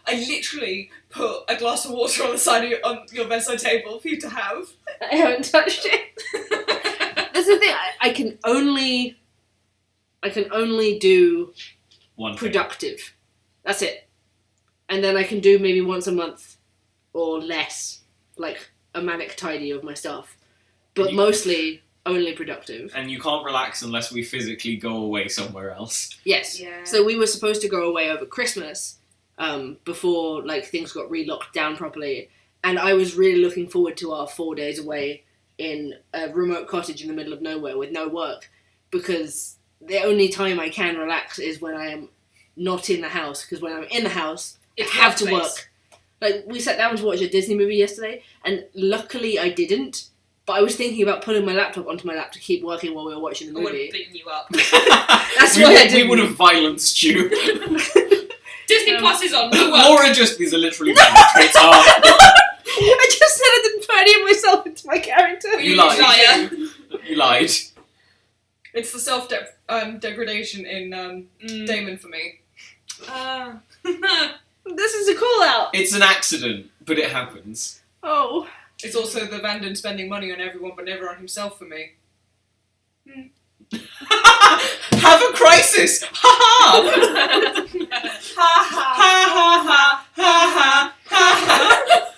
I literally put a glass of water on the side of on your bedside table for you to have. I haven't touched it. That's the thing. I can only do One thing. productive. That's it. And then I can do maybe once a month or less, like a manic tidy of my stuff. But You- mostly only productive. And you can't relax unless we physically go away somewhere else. Yes. Yeah. So we were supposed to go away over Christmas, before like things got re-locked down properly. And I was really looking forward to our 4 days away in a remote cottage in the middle of nowhere with no work, because the only time I can relax is when I am not in the house, because when I'm in the house, It's I have to workplace. work. Like, we sat down to watch a Disney movie yesterday, and luckily I didn't, but I was thinking about putting my laptop onto my lap to keep working while we were watching the I would have movie. beaten you up. That's we why I would, didn't. we would have violenced you. Disney Plus is on. No work. Laura just, these are literally traits are. I just said I didn't put any of myself into my character. You lied. Liar. You lied. It's the self-degradation in Damon for me. This is a call out. It's an accident, but it happens. Oh. It's also the Vanden spending money on everyone but never on himself for me. Have a crisis! Ha ha! Ha ha ha ha ha.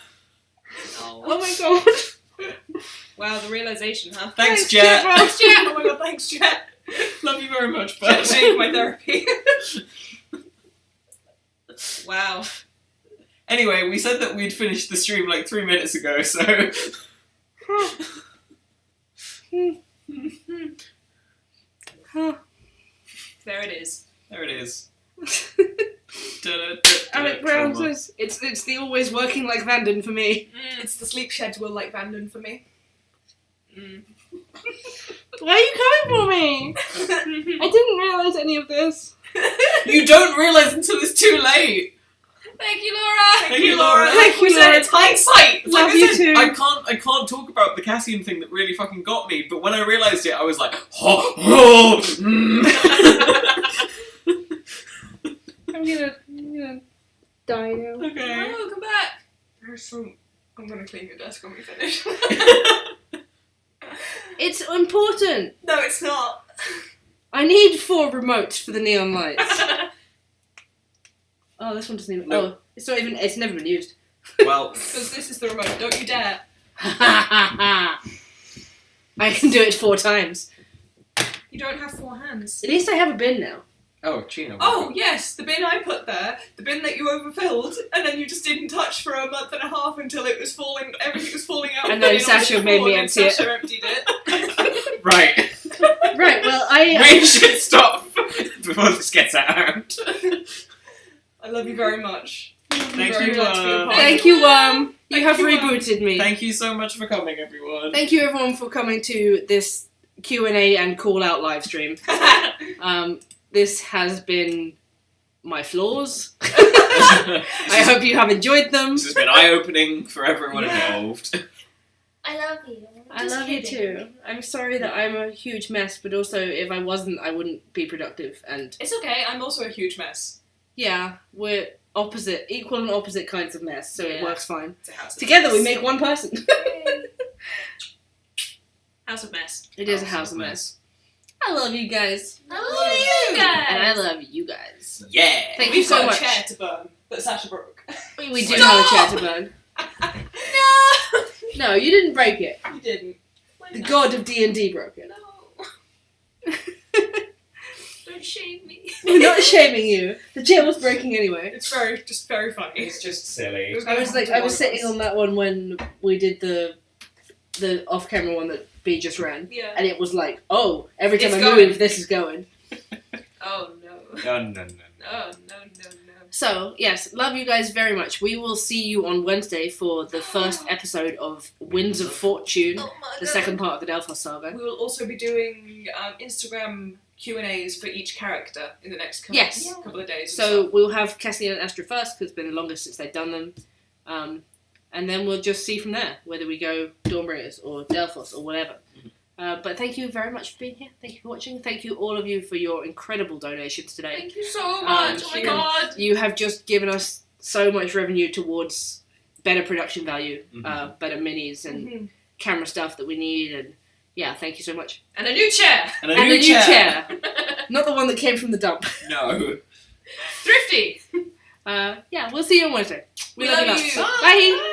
Oh my god. Wow, the realization, huh? Thanks, Jet. Thanks, Jet. Oh my god, thanks, Jet. Love you very much, Jet's bud. paying my therapy. Wow. Anyway, we said that we'd finished the stream like 3 minutes ago, so... There it is. There it is. Alec Brown says it's the always working like Vanden for me. It's the sleep schedule like Vanden for me. Why are you coming for me? I didn't realise any of this. You don't realise until it's too late! Thank you, Laura. Thank you, Laura. Thank We you, said Laura. it's hindsight. It's Love like I you said, too. I can't talk about the Cassian thing that really fucking got me, but when I realised it, I was like, I'm gonna die now. Okay. Oh, come back. There's some... I'm gonna clean your desk when we finish. It's important. No, it's not. I need 4 remotes for the neon lights. Oh, this one doesn't even. No. Oh, it's not even. It's never been used. Well, Because this is the remote. Don't you dare. I can do it 4 times. You don't have 4 hands. At least I have a bin now. oh, Chino. Oh, yes, the bin I put there, the bin that you overfilled, and then you just didn't touch for a month and a half until it was falling, everything was falling out. And then of the bin on Sasha the made floor, me and empty it. Sasha emptied it. Right. Right. Well, I. We should stop before this gets out of hand. I love you very much. Thank Very you, glad to be a part Thank of you. it. You Thank have you, rebooted me. Thank you so much for coming, everyone. Thank you, everyone, for coming to this Q&A and call out live stream. This has been my flaws. I hope you have enjoyed them. This has been eye-opening for everyone involved. I love you. I Just love you kidding. too. I'm sorry that I'm a huge mess, but also if I wasn't, I wouldn't be productive. And It's okay, I'm also a huge mess. yeah, we're equal and opposite kinds of mess, so it Yeah. works fine. It's a house of Together we mess. make one person. House of mess. It is a house of mess. I love you guys. I love you guys. And I love you guys. Yeah. Thank We've you so got much. a chair to burn that Sasha broke. We do Stop! have a chair to burn. No. No, you didn't break it. You didn't. The god of D&D broke it. No. Don't shame me. We're not shaming you. The chair was breaking anyway. It's just very funny. It's just silly. I was sitting on that one when we did the off-camera one that B just ran, Yeah. and it was like, oh, every time It's I going. move, this is going. Oh no. No. Oh no. So, yes, love you guys very much. We will see you on Wednesday for the first episode of Winds of Fortune, Oh my the God. second part of the Delphos Saga. We will also be doing Instagram Q&As for each character in the next couple, Yes. couple of days. So we'll have Cassian and Astra first, because it's been the longest since they've done them. And then we'll just see from there whether we go Dawnbringers or Delphos or whatever. But thank you very much for being here. Thank you for watching. Thank you all of you for your incredible donations today. Thank you so much. Oh my you- god. You have just given us so much revenue towards better production value, better minis and camera stuff that we need. And yeah, thank you so much. And a new chair. And a And new a new chair. Not the one that came from the dump. No. Thrifty. Yeah, we'll see you on Wednesday. We love lots. you. Bye.